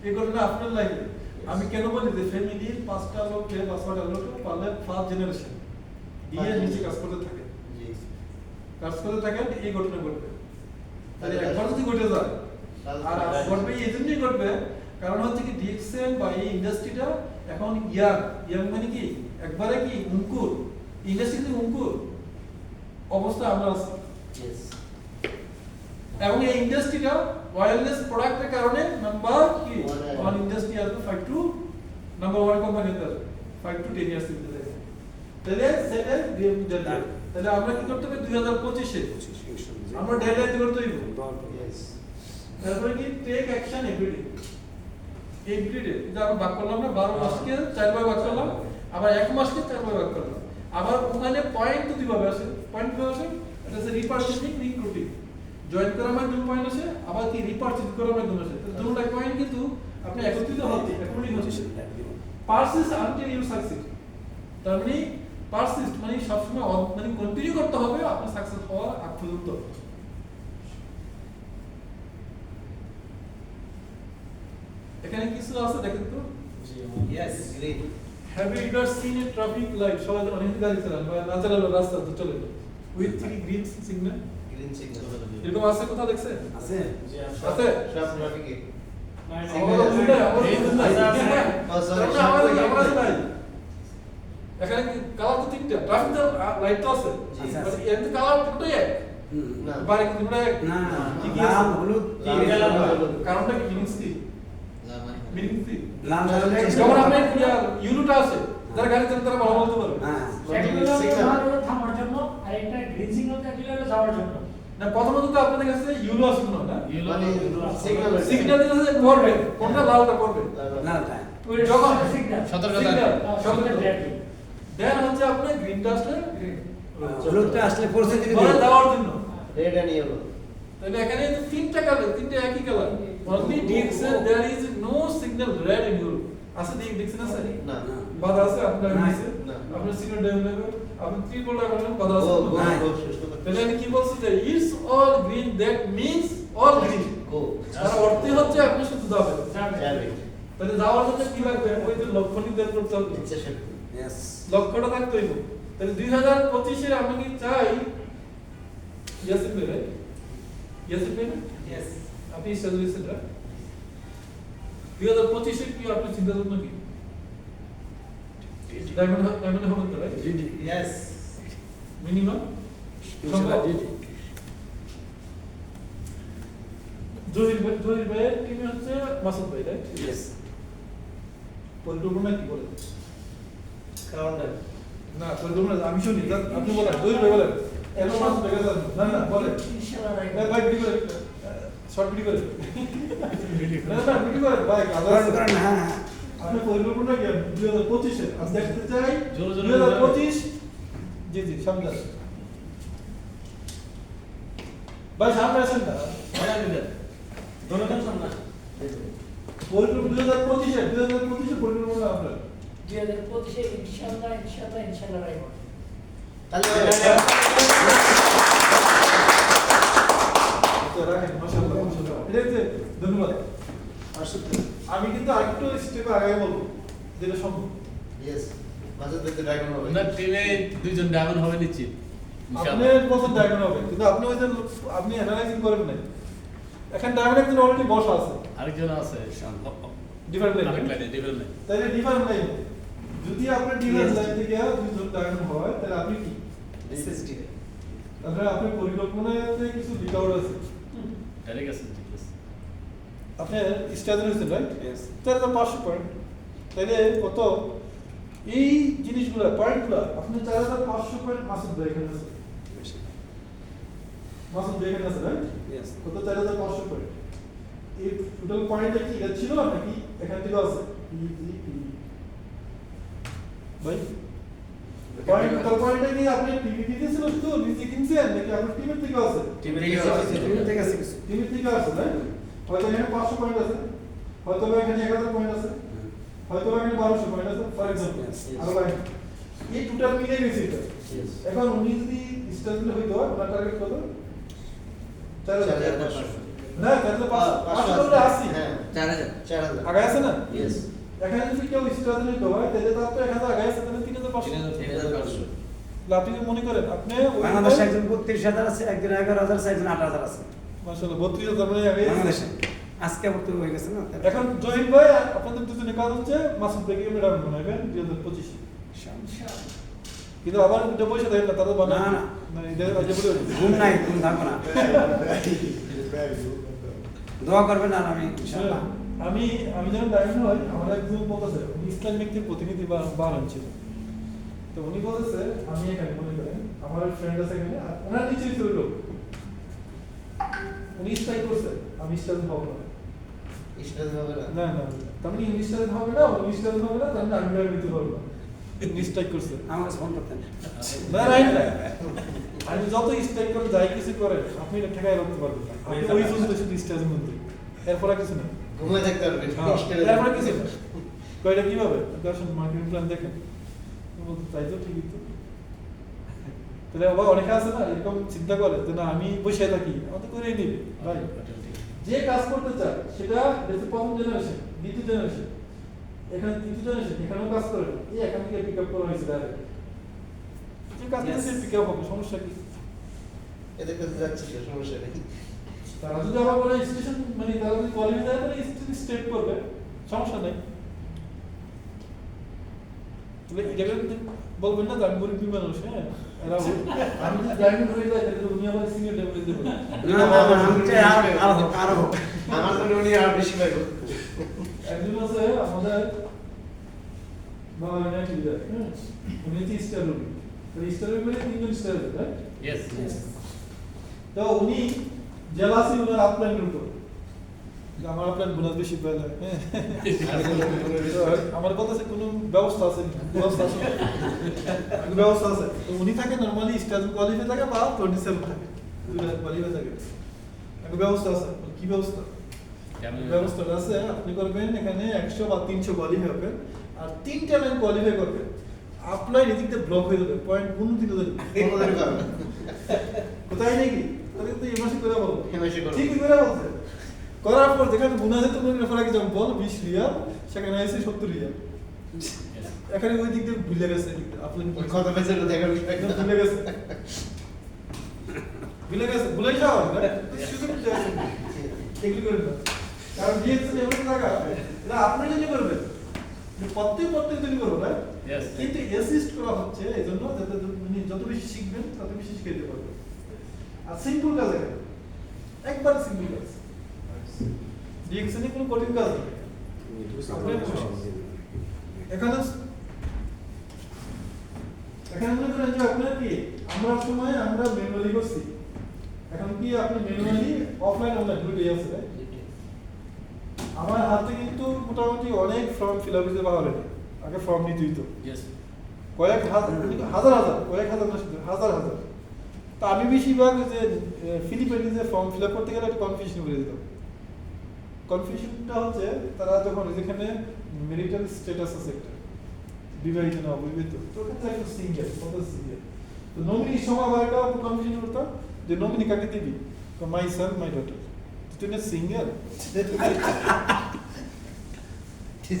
এই ঘটনা আপনার লাইফে আমি কেন বলি যে ফ্যামিলির 5টা লোক 5টা লোক পারলে ফার্স্ট জেনারেশন দিয়ে নিচে কাজ করতে থাকে জি কাজ করতে থাকে এই ঘটনা ঘটবে তাহলে একবার যদি ঘটে যায় আর ঘটবে এই জন্যই ঘটবে কারণ হচ্ছে কি ডিএক্সএল বা এই ইন্ডাস্ট্রিটা এখন ইয়াং মানে কি একবারে কি অঙ্কুর ইন্ডাস্ট্রিতে অঙ্কুর অবস্থা আমরা আছি ইয়েস এবং এই ইন্ডাস্ট্রিটা ওয়্যারলেস প্রোডাক্টের কারণে নাম্বার কি One. ওয়ান ইন্ডাস্ট্রি আসবে 5 টু নাম্বার 1 কোম্পানি হতে আসবে 5 টু 10 ইয়ার্স দিতে যাবে তাহলে সেটা তাহলে আমরা কি করতে হবে 2025 এ আমরা ডেডলাইন করতে হইব ইয়েস তারপরে কি টেক অ্যাকশন এভরিডে এভরিডে এটা আমরা ভাগ করলাম না 12 মাসকে 4 ভাগ ভাগ করলাম আবার 1 মাসকে 4 ভাগ ভাগ করলাম আবার ওখানে পয়েন্ট তো দিভাবে আসে পয়েন্ট কিভাবে আসে এটা হচ্ছে রিপারচেজিং রিক্রুটিং জয়েন করার মাধ্যমে পয়েন্ট আসে আবার কি রিপারচেজ করার মাধ্যমে আসে তো দুটো পয়েন্ট কিন্তু আপনি একত্রিত হচ্ছে এখনই হচ্ছে পারসিস্ট আনটিল ইউ সাকসিড তার মানে পারসিস্ট মানে সবসময় মানে কন্টিনিউ করতে হবে আপনি সাকসেস হওয়ার আগ পর্যন্ত এখানে কিছু আছে দেখেন তো yes great have you ever seen a traffic light সবাই তো অনেক গাড়ি চালান বা না চালালো রাস্তা তো চলে with 3 green signal green signal এরকম আছে কোথাও দেখছে আছে জি আছে সব ট্রাফিকে এখানে কালার তো তিনটা ট্রাফিক লাইট তো আছে আচ্ছা, বাট আচ্ছা। এর কালার দুটোই এক না বারে কিন্তু দুটো এক না না কি কি আছে? লাল হলুদ লাল, নীল। লাল, হলুদ। কারণটা কি মিনিংস কি না মানে মিনিংস কি লাল হলুদ চেষ্টা যখন করো। আপনি ইউনিট আছে যারা গাড়ি চালান তারা ভালো বলতে পারবে হ্যাঁ থামার জন্য আর একটা গ্রিন সিগন্যাল থাকলে হলো যাওয়ার জন্য না প্রথমত তো আপনাদের কাছে ইউলো আছে না না মানে সিগন্যাল সিগন্যাল দিতে পড়বে কোনটা লালটা পড়বে লালটা যখন সিগন্যাল সতর্কতা দেন হচ্ছে আপনি গ্রিনটা আসলে হলুদটা আসলে পড়ছে দিবি ধরে দেওয়ার জন্য রেড এন্ড ইয়েলো তাহলে এখানে তো তিনটা কালার তিনটা একই colour only DXL there is no signal red in Europe আছে ডিএক্সএল আছে না বাধা আছে আপনার নাই। নিচে না। আপনার সিগন্যাল ডাউন নেবে আপনি ত্রি বলটা বলেন বাধা ও আছে গো নাই। গো সুস্থ তাহলে আমি কি বলছি যে it's all green that means all green go তার অর্থ হচ্ছে আপনি শুধু যাবেন যাবে তাহলে যাওয়ার জন্য কি লাগবে ওই যে লক্ষ্য নির্ধারণ করতে হবে ইচ্ছা শক্তি यस লক্ষ্যটা থাকতে হইব তাহলে 2025 এ আমি কি চাই ইয়াসিন ভাই রাইট ইয়াসিন ভাই না ইয়েস আপনি সার্ভিস এটা 2025 এ কি আপনি চিন্তা ভাবনা কি ডায়মন্ড হবে তো রাইট ইয়েস মিনিমাম इंशाल्लाह जी জহির ভাইয়ের টিম হচ্ছে মাসুদ ভাই রাইট यस পরিকল্পনা কি বলে কাউন্টার না পরিকল্পনা আমি শুনি আপনি বলেন জহির ভাই বলেন এত মাসুদ ভাই গেছেন না না বলেন ইনশাআল্লাহ ভাই ভিডিও করে শর্ট ভিডিও করে না না ভিডিও করে ভাই কাজ कौन करना हां আপনি পরিকল্পনা কি 2025 এ আমি দেখতে চাই জোরে জোরে 2025 জি জি সামনে ভাই সামনে আসেন না দোনোটার সামনে পরিকল্পনা 2025 পরিকল্পনা আপনার 2025 ইনশাআল্লাহ রাইব। তাহলে আচ্ছা রাখেন মাশাআল্লাহ ঠিক আছে ধন্যবাদ আমি কিন্তু আরেকটু স্টেপ আগে বলবো যেটা সম্ভব ইয়েস মাঝে দিতে ড্রাগন হবে ওনার টিমে দুইজন ড্রাগন হবে নিশ্চিত আপনার পছন্দ ডায়মন্ড হবে কিন্তু আপনি ওই যে আপনি অ্যানালাইজিং করেন নাই এখন ডায়মন্ড একজন অলরেডি বসা আছে আরেকজন আছে ডিফারেন্ট আরেক লাইন লাইনে ডিফারেন্ট লাইন তাহলে ডিফারেন্ট লাইন যদি আপনার ডিফারেন্ট লাইন থেকে দুজন ডায়মন্ড হয় তাহলে আপনি কি এসএসডি তাহলে আপনার পরিকল্পনাতে কিছু লিকাউট আছে ডাইরেক্ট আছে ঠিক আছে আপনার স্ট্যাটাস হয়েছে রাইট Yes. তাহলে তো 500 পয়েন্ট তাহলে কত এই জিনিসগুলো পয়েন্টগুলো আপনি 4500 পয়েন্ট মাসুদ ভাই এখানে আছে মাসুদ ভাই এখানে আছে রাইট ইয়েস কত 4500 পয়েন্ট এই টোটাল পয়েন্টটা কি এটা ছিল নাকি এখান থেকে আছে ভাই পয়েন্ট টোটাল পয়েন্টটা কি আপনি পিভিপি তে ছিল তো নিজে কিনছেন নাকি আপনার টিমের থেকে আছে টিমের থেকে আছে কিছু টিমের থেকে আছে রাইট হয়তো এখানে 500 পয়েন্ট আছে হয়তো এখানে 1000 পয়েন্ট আছে হয়তো এখানে 1200 পয়েন্ট আছে ফর এক্সাম্পল Yes, yes. আর ভাই এই টোটাল মিলে গেছে এটা Yes. এখন উনি যদি স্টার্ট হইতো আপনার টার্গেট কত 4000 না তাহলে 500 করে আসি হ্যাঁ 4000 4000 আগে আছে না ইয়েস এখানে যদি কেউ স্টার্ট হইতো হয় তাহলে তার তো 1000 আগে আছে তাহলে 3500 3500 আপনি কি মনে করেন আপনি বাংলাদেশে একজন 32000 আছে একজন 11000 আছে একজন 8000 আছে মাশাআল্লাহ 32000 মানে আগে বাংলাদেশে আজকে ভর্তি হয়ে গেছে না এখন জহির ভাই আপনাদের দুজনের কাজ হচ্ছে মাসুদ ভাইকে আমরা ডাউন বানাবেন 2025 ইনশাআল্লাহ। কিন্তু আবার দুটো পয়সা দেন না তাদের বানান না, না। না এদের আজ বলে ঘুম নাই ঘুম থাকবো না দোয়া করবেন আর আমি ইনশাআল্লাহ আমি আমি যখন ডায়মন্ড হই আমার একজন বলতেছে উনি ইসলামিক থেকে প্রতিনিধি বার হচ্ছিল তো উনি বলতেছে আমি এখানে মনে করেন আমার ফ্রেন্ড আছে এখানে আর ওনার নিচেই ছিল লোক উনি স্ট্রাইক করছে আমি স্টাইল হব না স্টেজ হবে না না না তার মানে ইংলিশ স্টাইল হবে না ইংলিশ স্টাইল হবে না তার মানে আমি ডায়মন্ড নিতে পারবো না স্ট্রাইক করছে আমাকে ফোন করতেন না রাইট না আমি যত স্ট্রাইক করে যাই কিছু করে আপনি এটা ঠেকাই রাখতে পারবেন না আপনি ওই জন্য শুধু স্টেজের মধ্যে এরপর আর কিছু না ঘুমিয়ে থাকতে পারবে তারপরে কিছু না কয়টা কিভাবে দর্শন মার্কেটিং প্ল্যান দেখেন বলতে তাই তো ঠিকই তো তাহলে আবার অনেকে আছে না এরকম চিন্তা করে যে না আমি বসে থাকি আমাদের করেই নিবে ভাই যে কাজ করতে চায় সেটা প্রথম জেনারেশন দ্বিতীয় জেনারেশন এখানে তৃতীয় জেনারেশন এখানেও কাজ করে এই এখান থেকে পিক আপ করা হয়েছে ডাইরেক্ট যে কাজ করতে পিক আপ হবে সমস্যা কি এদের কাছে যাচ্ছে তো সমস্যা নেই তারা যদি আবার বলে স্টেশন মানে তারা যদি কোয়ালিটি দেয় তাহলে স্টেট করবে সমস্যা নেই তাহলে এটাকে বলবেন না যে আমি গরিব মানুষ হ্যাঁ এরা আমি যদি ডায়মন্ড হয়ে যাই তাহলে তো উনি আবার সিনিয়র লেভেলে দেবে না না না আমি চাই আরো হোক। আমার জন্য উনি আর বেশি পাইবো একজন আছে আমাদের বাংলা নাকি লিডার হ্যাঁ উনি হচ্ছে স্টার রবি তো স্টার রবি মানে তিনজন স্টার রবি রাইট ইয়েস তো উনি জেলাসি ওনার আপলাইনের উপর যে আমার আপলাইন বোনাস বেশি পেলে হ্যাঁ তো আমার কথা আছে কোনো ব্যবস্থা আছে নি? ব্যবস্থা আছে কোনো ব্যবস্থা আছে তো উনি থাকে নরমালি স্টার কোয়ালিফাই থাকে বা 27 থাকে দুইটা কোয়ালিফাই থাকে একটা ব্যবস্থা আছে কি ব্যবস্থা ব্যবস্থাটা আছে আপনি করবেন এখানে 100 বা 300 কোয়ালিফাই হবে আর 3টা লাইন কোয়ালিফাই করবেন আপনার এদিকটা ব্লক হয়ে যাবে পয়েন্ট কোনো দিকে যাবে কোনোদিন পারবে কোথায় নাকি তাহলে তো এই মাসে করে বলো এই মাসে করবো। ঠিকই করে বলছে করার পর যেখানে গুণা যেত ফর এক্সাম্পল 20 রিয়াল সেখানে আছে 70 রিয়াল এখানে ওই দিক দিয়ে ভুলে গেছে আপনি কত পেয়েছে এটা দেখার বিষয় না। ভুলে গেছে ভুলে যাও না শুধু ভুলে গেছে এগুলি করে না কারণ ডিএক্স এমন টাকা এটা আপনি যদি করবেন প্রত্যেক যদি করবেন না Yes. কিন্তু অ্যাসিস্ট করা হচ্ছে এজন্য যাতে আপনি যত বেশি শিখবেন তত বেশি শিখতে পারবেন আর সিম্পল কাজ এখানে একবার সিম্পল কাজ ডিএক্সনে কোনো কঠিন কাজ নেই এখানে এখানে মনে করেন যে আপনার কি আমরা সময় আমরা ম্যানুয়ালি করছি এখন কি আপনি ম্যানুয়ালি অফলাইন অনলাইন দুটোই আছে right? আমার হাতে কিন্তু মোটামুটি অনেক ফর্ম ফিল আপ দিতে পারে আগে ফর্ম নিতে হইতো ইয়েস কয়েক হাজার হাজার কয়েক হাজার না শুধু হাজার হাজার তো আমি বেশিরভাগ যে ফিলিপাইনে ফর্ম ফিল আপ করতে গেলে একটা কনফিউশন করে দিতাম। কনফিউশনটা হচ্ছে তারা যখন যেখানে মেরিটাল স্ট্যাটাস আছে একটা বিবাহিত না অবিবাহিত, তো ওখানে একটা সিঙ্গেল সিঙ্গেল, তো নমিনির সময় আবার একটা কনফিউশন করতাম যে নমিনি কাকে দিবি, মাই সান মাই ডটার, তুই না সিঙ্গেল।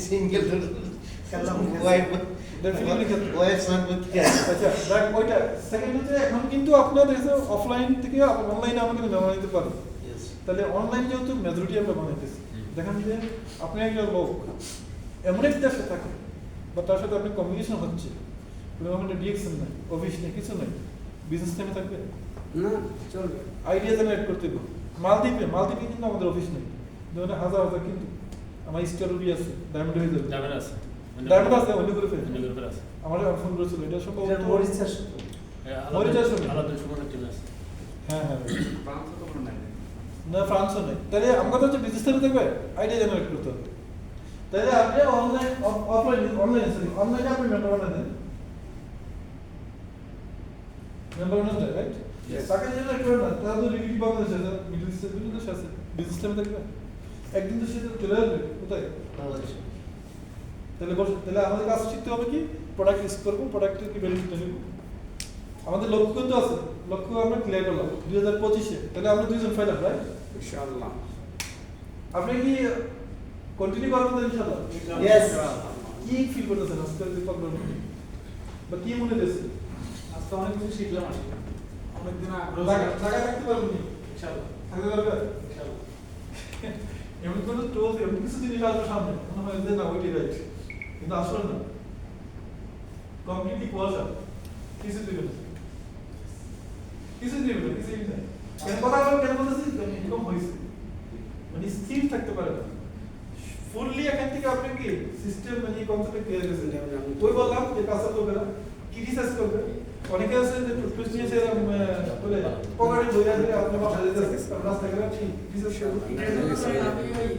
সিঙ্গেল কালাম ওয়াইফ ওয়াইফ সান বুঝতে আচ্ছা দেখ ওইটা সেকেন্ড হচ্ছে এখন কিন্তু আপনার দেখছে অফলাইন থেকে অনলাইনে আমাকে ব্যবহার নিতে পারেন। তাহলে অনলাইন যেহেতু মেজরিটি আমরা বানাইতেছি, দেখেন যে আপনি একটা লোক এমন একটা দেশে থাকে বা তার সাথে আপনার কমিউনিকেশন হচ্ছে, কোনো ওখানে ডিএকশন নাই, অফিস নেই, কিছু নেই, বিজনেস টাইমে থাকবে না চলবে। আইডিয়া জেনারেট করতে হবে। মালদ্বীপে কিন্তু আমাদের অফিস নেই, যেমন হাজার হাজার কিন্তু আমার স্টার রুবি আছে, ডায়মন্ড হয়ে যাবে, ডায়মন্ড আছে ডায়মন্ড আছে অন্য করে ফেলে অন্য গ্রুপের আছে আমার ফোন করেছিল, এটা সম্ভবত এটা মরিচার সাথে। মরিচার সঙ্গে। আলাদা সুমনের টিম আছে হ্যাঁ হ্যাঁ ফ্রান্স তো কোনো নাই। না ফ্রান্সও নেই। তাহলে আমার কাছে বিজনেস টাইমে থাকবে আইডিয়া জেনারেট করতে হবে। তাহলে আপনি অনলাইনে আপনি মেম্বার বানায় দেন, মেম্বার বানাতে রাইট, তাকে জেনারেট করেন না, তারা তো রিলেটিভ বাংলাদেশ আছে, মিডল ইস্টের বিভিন্ন দেশ আছে, বিজনেস টাইমে থাকবে একদিন তো সে চলে আসবে কোথায় বাংলাদেশ। তাহলে আমাদের কাজ শিখতে হবে কি, প্রোডাক্ট ইউজ করবো, প্রোডাক্টের কি বেনিফিট নেব। আমাদের লক্ষ্য কিন্তু আছে, লক্ষ্য আমরা ক্লিয়ার করলাম 2025-এ, তাহলে আমরা দুইজন ফাইনাল রাইট ইনশাআল্লাহ। আপনি কি কন্টিনিউ করবেন তো ইনশাআল্লাহ? Yes. কি ফিল করতেছেন আজকে যে প্রোগ্রাম বা কি মনে হচ্ছে? আজকে অনেক কিছু শিখলাম আর কি। অনেকদিন আগ্রহ টাকা রাখতে পারবেন নি? ইনশাআল্লাহ থাকতে পারবেন? ইনশাআল্লাহ। এমন কোনো টোল এমন কিছু জিনিস আসবে সামনে মনে হয় যে না ওইটাই রাইট, কিন্তু আসলে না, কমপ্লিটলি কুয়াশা, কিছু দিবে না, কিছু দিবে না, কিছুই নাই। কেন বলতেছি এরকম হয়েছে, মানে স্থির থাকতে পারে না ফুললি। এখান থেকে আপনি কি সিস্টেম মানে কনসেপ্ট ক্লিয়ার করেছেন। ওই বললাম যে কাজটা করবে না, কি রিসার্চ করবে, অনেকে আছে যে টুথপেস্ট নিয়ে সে বলে পকেটে বইরা দিয়ে আপনি বাসায় যেতে রাস্তা করে ঠিক রিসার্চ করবে। আমি ওই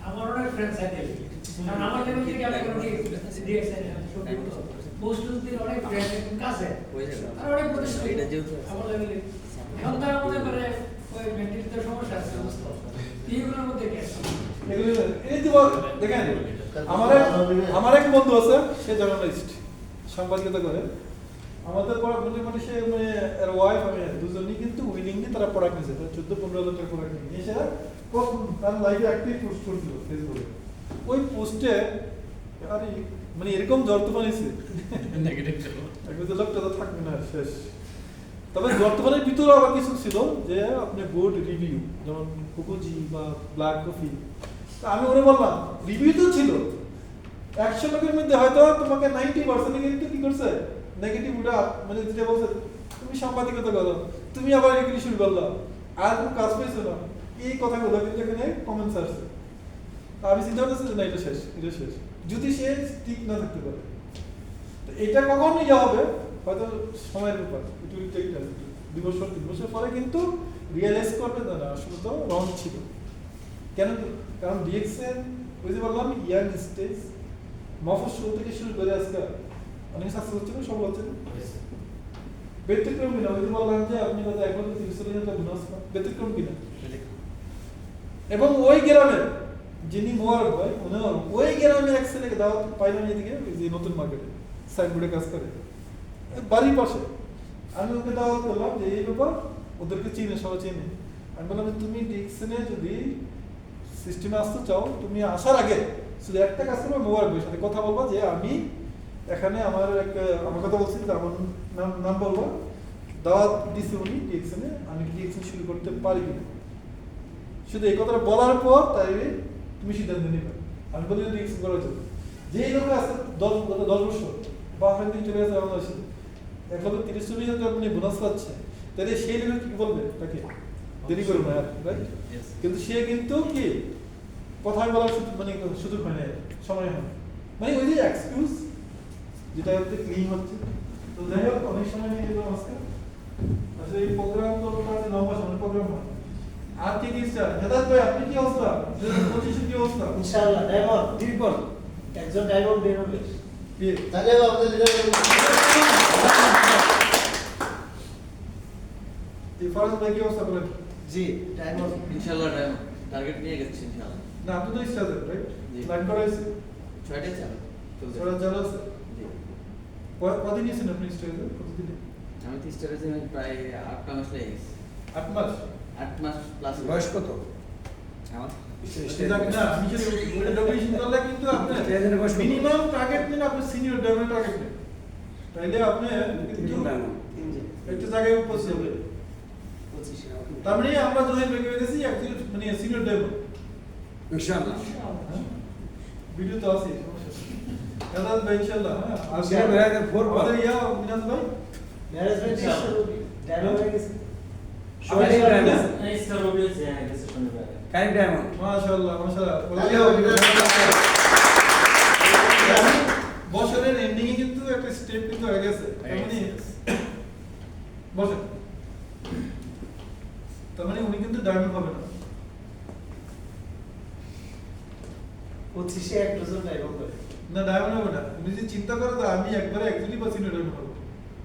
আমার অনেক ফ্রেন্ড সাইকেল কারণ আমার লেভেল থেকে আমি কোনো ডিএক্সআই পোস্ট দিতে অনেক ফ্রেন্ড কাছে হয়ে যাবে আর অনেক প্রতিষ্ঠান এটা যেহেতু আমার লেভেলে এখন তার মধ্যে করে ওই মেন্টালিটির সমস্যা আছে এইগুলোর মধ্যে কি আছে এগুলো এই যে দেখেন আমার এক বন্ধু আছে, সে জার্নালিস্ট, সাংবাদিকতা করে। আমাদের মোটামুটি সে মানে এর ওয়াইফ আমি দুজনই কিন্তু উইলিংলি তারা প্রোডাক্ট নিয়েছে, 14-15 হাজার টাকা প্রোডাক্ট নিয়ে এসে তার লাইভে অ্যাক্টিভ পোস্ট করছিল ফেসবুকে। ওই পোস্টে আরে মানে এরকম জ্বর তো বানিয়েছে নেগেটিভ একবার তো লোকটা তো থাকবে না শেষ। তবে বর্তমানের ভিতরে আবার কিছু ছিল যে আপনি গুড রিভিউ, যেমন কোকোজি বা ব্ল্যাক কফি। আমি ওরে বললাম রিভিউ তো ছিল 100 লোকের মধ্যে হয়তো তোমাকে 90% কিন্তু কি করছে নেগেটিভ উঠা, মানে যেটা বলছে তুমি সাংবাদিকতা করো, তুমি আবার এগুলি শুরু করলা, আর কোনো কাজ পেয়েছো না, এই কথাগুলো কিন্তু এখানে কমেন্টস আসছে। আমি চিন্তা করতেছি যে না এটা শেষ, এটা শেষ, যদি সে ঠিক না থাকতে পারে। তো এটা কখন ইয়ে হবে হয়তো সময়ের ব্যাপার, একটু টেক টাইম, 2 বছর 3 বছর পরে কিন্তু রিয়েলাইজ করবে না আসলে তো রং ছিল। কেন? কারণ ডিএক্সএন ওই যে বললাম ইয়াং স্টেজ মফস শুরু থেকে শুরু করে আজকে অনেক সাকসেস হচ্ছে না, সফল হচ্ছে না, ব্যতিক্রম কিনা। ওই যে বললাম যে আপনি কত 1,30,000 বোনাস পান, ব্যতিক্রম কিনা। এবং ওই গ্রামের যিনি মোবারক ভাই উনিও ওই গ্রামের এক ছেলেকে দাওয়াত পাইলাম এদিকে যে নতুন মার্কেটে সাইনবোর্ডে কাজ করে বাড়ির পাশে। আমি ওকে দাওয়াত করলাম যে এই ব্যাপার, ওদেরকে চিনে, সবাই চিনে। আমি বললাম তুমি ডিএক্সএনে যদি সিস্টেমে আসতে চাও, তুমি আসার আগে শুধু একটা কাজ করবে, মোবারক ভাইয়ের সাথে কথা বলবা যে আমি এখানে আমার কথা বলছি, আমার নাম বলবো, দাওয়াত দিছি উনি ডিএক্সএনে, আমি ডিএক্সএন শুরু করতে পারি কিনা। শুধু এই কথাটা বলার পর তাই তুমি সিদ্ধান্ত নিবে। আমি বলি ডিএক্সএন করা উচিত। যেই লোক আছে 10 বছর বা দিন চলে গেছে বাংলাদেশে 1,30,000 আপনি বোনাস পাচ্ছে, তাহলে সেই লোক কি বলবে তাকে দেরি করবে না, রাইট? কিন্তু সে কিন্তু কি কথায় বলার মানে সুযোগ হয় না, সময় হয়, মানে ওই যে এক্সকিউজ যেটা হচ্ছে ক্লিন হচ্ছে। তো যাই হোক অনেক সময় নিয়ে যেতে আজকে আসলে এই প্রোগ্রাম তো লম্বা সময় প্রোগ্রাম হয়। আর কি কি স্যার হেদায়েত ভাই আপনি কি অবস্থা, 2025 কি অবস্থা? ইনশাআল্লাহ ডায়মন্ড রিপন একজন ডায়মন্ড বের হবে। কি তাহলে আমাদের লিডার এই ফরাজ ভাই কি অবস্থা বলেন? জি ডায়মন্ড ইনশাআল্লাহ টার্গেট নিয়ে গেছি ইনশাআল্লাহ। না আপনি তো স্টাজের রাইট? জি। লাইন করা হয়েছে? ছয়টাই চালু চলছে। ছড়া চালু আছে? জি। কদিন নিয়েছেন আপনি স্টাজে? কতদিনে? আমি তো স্টারেছে প্রায় 8 মাস লেগে গেছে। 8 মাস? 8 মাস প্লাস। বয়স কত? আমার যাক না, আমি যদি ওইটা ডকুমেন্টেশন করলে কিন্তু আপনি স্টাজের বয়স কত? মিনিমাম টার্গেট নেন, আপনি সিনিয়র ডায়মন্ড টার্গেট নেন। তাইলে আপনি কিন্তু একটা জায়গায় পৌঁছে যাবে। 25 তার মানে আমরা জয়েন হয়ে গেছি অ্যাকচুয়ালি মানে সিনিয়র ডায়মন্ড। ইনশাআল্লাহ। ভিডিও তো আছে সমস্যা নেই। দাদা ভাই ইনশাআল্লাহ হ্যাঁ। আর সিনিয়র ভাইদের ফোর আমাদের মিনাজ ভাই ম্যানেজমেন্ট ডায়মন্ড হয়ে গেছে কারেক্ট ডায়মন্ড। স্টার রবিউস হ্যাঁ গেছে শনিবার। Correct diamond. মাশাআল্লাহ মাশাআল্লাহ। হ্যালো বছরের এন্ডিং এ কিন্তু একটা স্টেপ কিন্তু হয়ে গেছে। তার মানে বছর তার মানে উনি কিন্তু ডায়মন্ড হবে না। 25 এ এক ডজন ডায়মন্ড করে না ডায়মন্ড হবে না। উনি যদি চিন্তা করে তো আমি একবারে অ্যাকচুয়ালি বা সিনিয়র ডায়মন্ড হবো,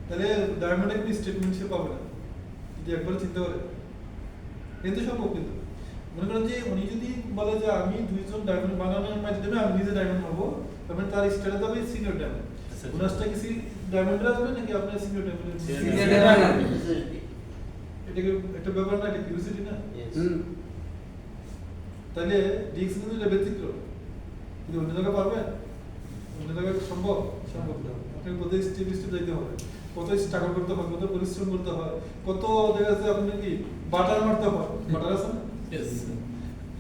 তাহলে ডায়মন্ডে কোনো স্টেটমেন্ট সে পাবে না যদি একবার চিন্তা করে। কিন্তু সম্ভব কিন্তু মনে করেন যে উনি যদি বলে যে আমি দুইজন ডায়মন্ড বানানোর মাধ্যমে আমি নিজে ডায়মন্ড হবো, তারপরে তার স্টারে যাবে সিনিয়র ডায়মন্ড। উনারটা কি ডায়মন্ডে আসবে নাকি আপনার সিনিয়র ডায়মন্ড? Senior diamond. এটা কি একটা ব্যাপার না, এটা কিউরিওসিটি না? হুম। তাহলে ডিএক্স কিন্তু এটা ব্যতিক্রম, কিন্তু অন্য জায়গায় পারবেন? অন্য জায়গায় সম্ভব? সম্ভব না। আপনাকে কত স্টেপ স্টেপ যাইতে হবে, কত স্ট্রাগল করতে হয়, কত পরিশ্রম করতে হয়, কত জায়গা আছে আপনার কি বাটার মারতে হয়। বাটার আছে না? ইয়েস।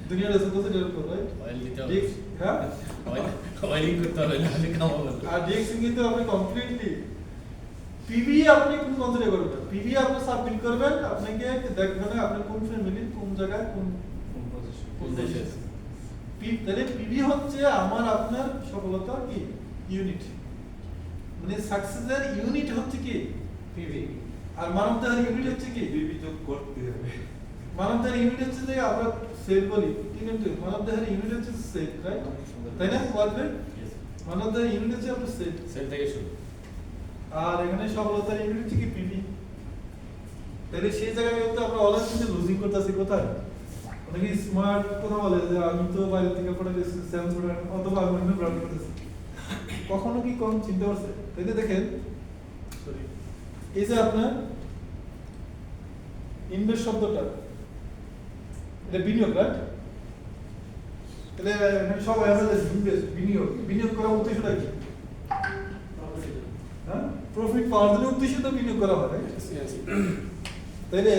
দুনিয়ার আছে কত ডেভেলপ করে রাইট? অয়েল দিতে হবে। ডিএক্স হ্যাঁ, অয়েলিং করতে হবে নাহলে কামাবো না। আর ডিএক্স কিন্তু আপনি কমপ্লিটলি পিভি আপনি কোন কনসিডার করবেন, পিভি আপনি সাবমিট করবেন, আপনাকে দেখবেন আপনি কোন ফ্যামিলি কোন জায়গায় কোন কোন দেশে আছে? তাহলে পিভি হচ্ছে আমার আপনার সফলতা কি ইউনিট, মানে সাকসেসের ইউনিট হচ্ছে কি পিভি, আর মানবতার ইউনিট হচ্ছে কি পিভি যোগ করতে হবে। মানবতার ইউনিট হচ্ছে যে আমরা সেল বলি, কিন্তু মানবতার ইউনিট হচ্ছে সেল, রাইট? তাই না বলবেন? মানবতার ইউনিট হচ্ছে আপনার সেল, সেল থেকে শুরু। আর এখানে সফলতার ইউনিট হচ্ছে কি পিভি। তাহলে সেই জায়গায় কিন্তু আমরা অলরেডি কিন্তু লুজিং করতেছি। কোথায়? অনেকে স্মার্ট কথা বলে যে আমি তো বাইরে থেকে পড়ে গেছি স্যামসাং অথবা আমি অন্য ব্র্যান্ড করতেছি, কখনো কি কম চিন্তা করছে? তাই তো দেখেন সরি এই যে আপনার ইনভেস্ট শব্দটা এটা বিনিয়োগ, রাইট? তাহলে এখানে সবাই আমরা ইনভেস্ট বিনিয়োগ, বিনিয়োগ করার উদ্দেশ্যটা কি? হ্যাঁ, প্রফিট পাওয়ার জন্য উদ্দেশ্যে তো বিনিয়োগ করা হয়, রাইট? তাইলে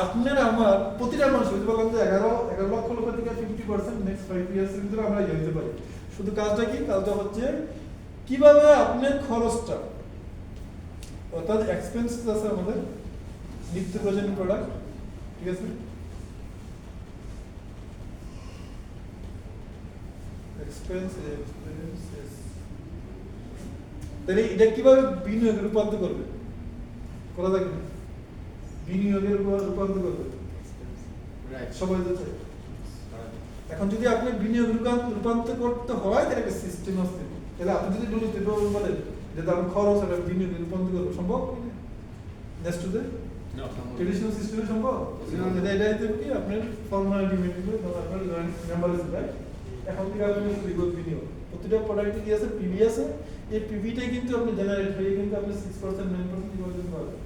আপনার আমার প্রতিটা মানুষ যদি বলেন যে 11 লক্ষ লোক থেকে 50% নেক্সট 5 ইয়ার্স এর ভিতরে আমরা যেতে পারি। শুধু কাজটা কি? কাজটা হচ্ছে কিভাবে আপনার খরচটা, অর্থাৎ এক্সপেন্স আছে আমাদের নিত্য প্রয়োজনীয় প্রোডাক্ট, ঠিক আছে? এক্সপেন্সেস তাহলে এটা কিভাবে বিনিয়োগে রূপান্তর করবে? করা যায় কিনা? বিনিয়োগের রূপান্তর করবে সবাই যাচ্ছে। এখন যদি আপনি বিনিয়োগ রূপান্তর করতে হয় তাহলে একটা সিস্টেম আসতে, তাহলে আপনি যদি বলেন যে আমি খরচ একটা বিনিয়োগে রূপান্তর করবো, সম্ভব? নেক্সট টু দ্য ট্রেডিশনাল সিস্টেমে সম্ভব? এটা হচ্ছে কি আপনার ফর্মালিটি মেনটেন করে আপনার মেম্বার আছে, রাইট? এখন থেকে আপনি বিগত বিনিয়োগ প্রতিটা প্রোডাক্টে কি আছে? পিভি আছে। এই পিভিটাই কিন্তু আপনি জেনারেট হয়ে কিন্তু আপনি 6% 9% কি করতে পারবেন।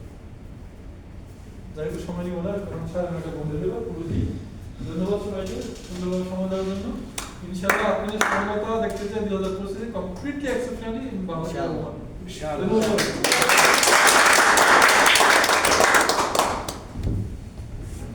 যাই হোক সময় নিব না, কারণ সারা একটা বন্ধ হয়ে গেল পুরোটি। ধন্যবাদ সবাইকে সুন্দরভাবে সময় দেওয়ার জন্য। ইনশাআল্লাহ আপনাদের সফলতা দেখতে চাই 2025 কমপ্লিটলি এক্সেপশনালি ইন বাংলাদেশ। ইনশাআল্লাহ।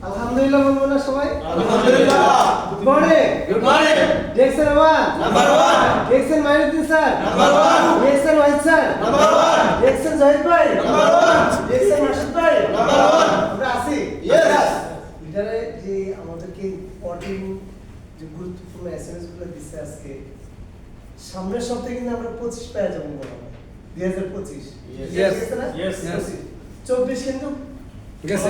আলহামদুলিল্লাহ বলবো না সবাই? আলহামদুলিল্লাহ। Good morning. Good morning. DXN 1 number 1। DXN Mainuddin sir number 1। DXN Wahid sir number 1। DXN Zahid ভাই নাম্বার 1। ডিএক্সএন মাসুদ ভাই নাম্বার 1। আমরা আছি। ইয়েস। লিডারে যে আমাদেরকে ইম্পর্টেন্ট যে গুরুত্বপূর্ণ এসএমএস গুলো দিচ্ছে আজকে, সামনের সপ্তাহে কিন্তু আমরা 25 পেয়ে যাবো মনে হয় 2025। Yes. ঠিক আছে না? Yes. 24 কিন্তু গেছে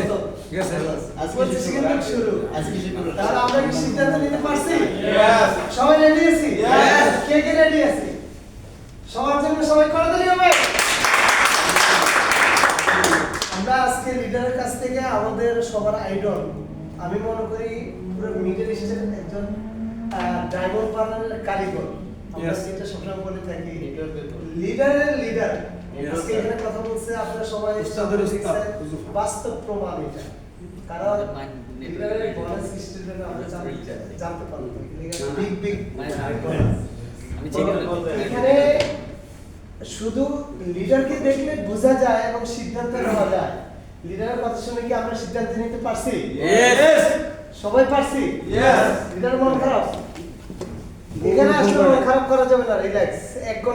গেছে। আজকে 25 কিন্তু শুরু। আজকে শুরু। তাহলে আমরা কি সিদ্ধান্ত নিতে পারছি? Yes. সবাই রেডি আছি? Yes. কে কে রেডি আছে? সবার জন্য সবাই করতালি হবে। আমরা আজকে লিডারের কাছ থেকে আমাদের সবার আইডল, আমি মনে করি পুরো মিডল ইস্টের একজন ডায়মন্ড পার্লারের কারিগর। আমরা Yes. যেটা সবসময় বলে থাকি লিডারের লিডার। Yes, আজকে sir. এখানে কথা বলছে, আপনারা সবাই উস্তাদের উস্তাদ, দেখছেন, হুজুর। বাস্তব প্রমাণ এটা। কারণ আমাদের mind লিডারের network বনাস সিস্টেমে আমরা জানতে পারলাম হ্যাঁ। বিগ বিগ আমি চেক করে এখানে শুধু লিডারকে দেখলে বোঝা যায় এবং সিদ্ধান্ত নেওয়া যায়। লিডারের কথা শুনে কি আমরা সিদ্ধান্ত নিতে পারছি? Yes. সবাই পারছি? Yes. লিডার মন খারাপ? এখানে আসলে মন খারাপ করা যাবে না, রিল্যাক্স। এক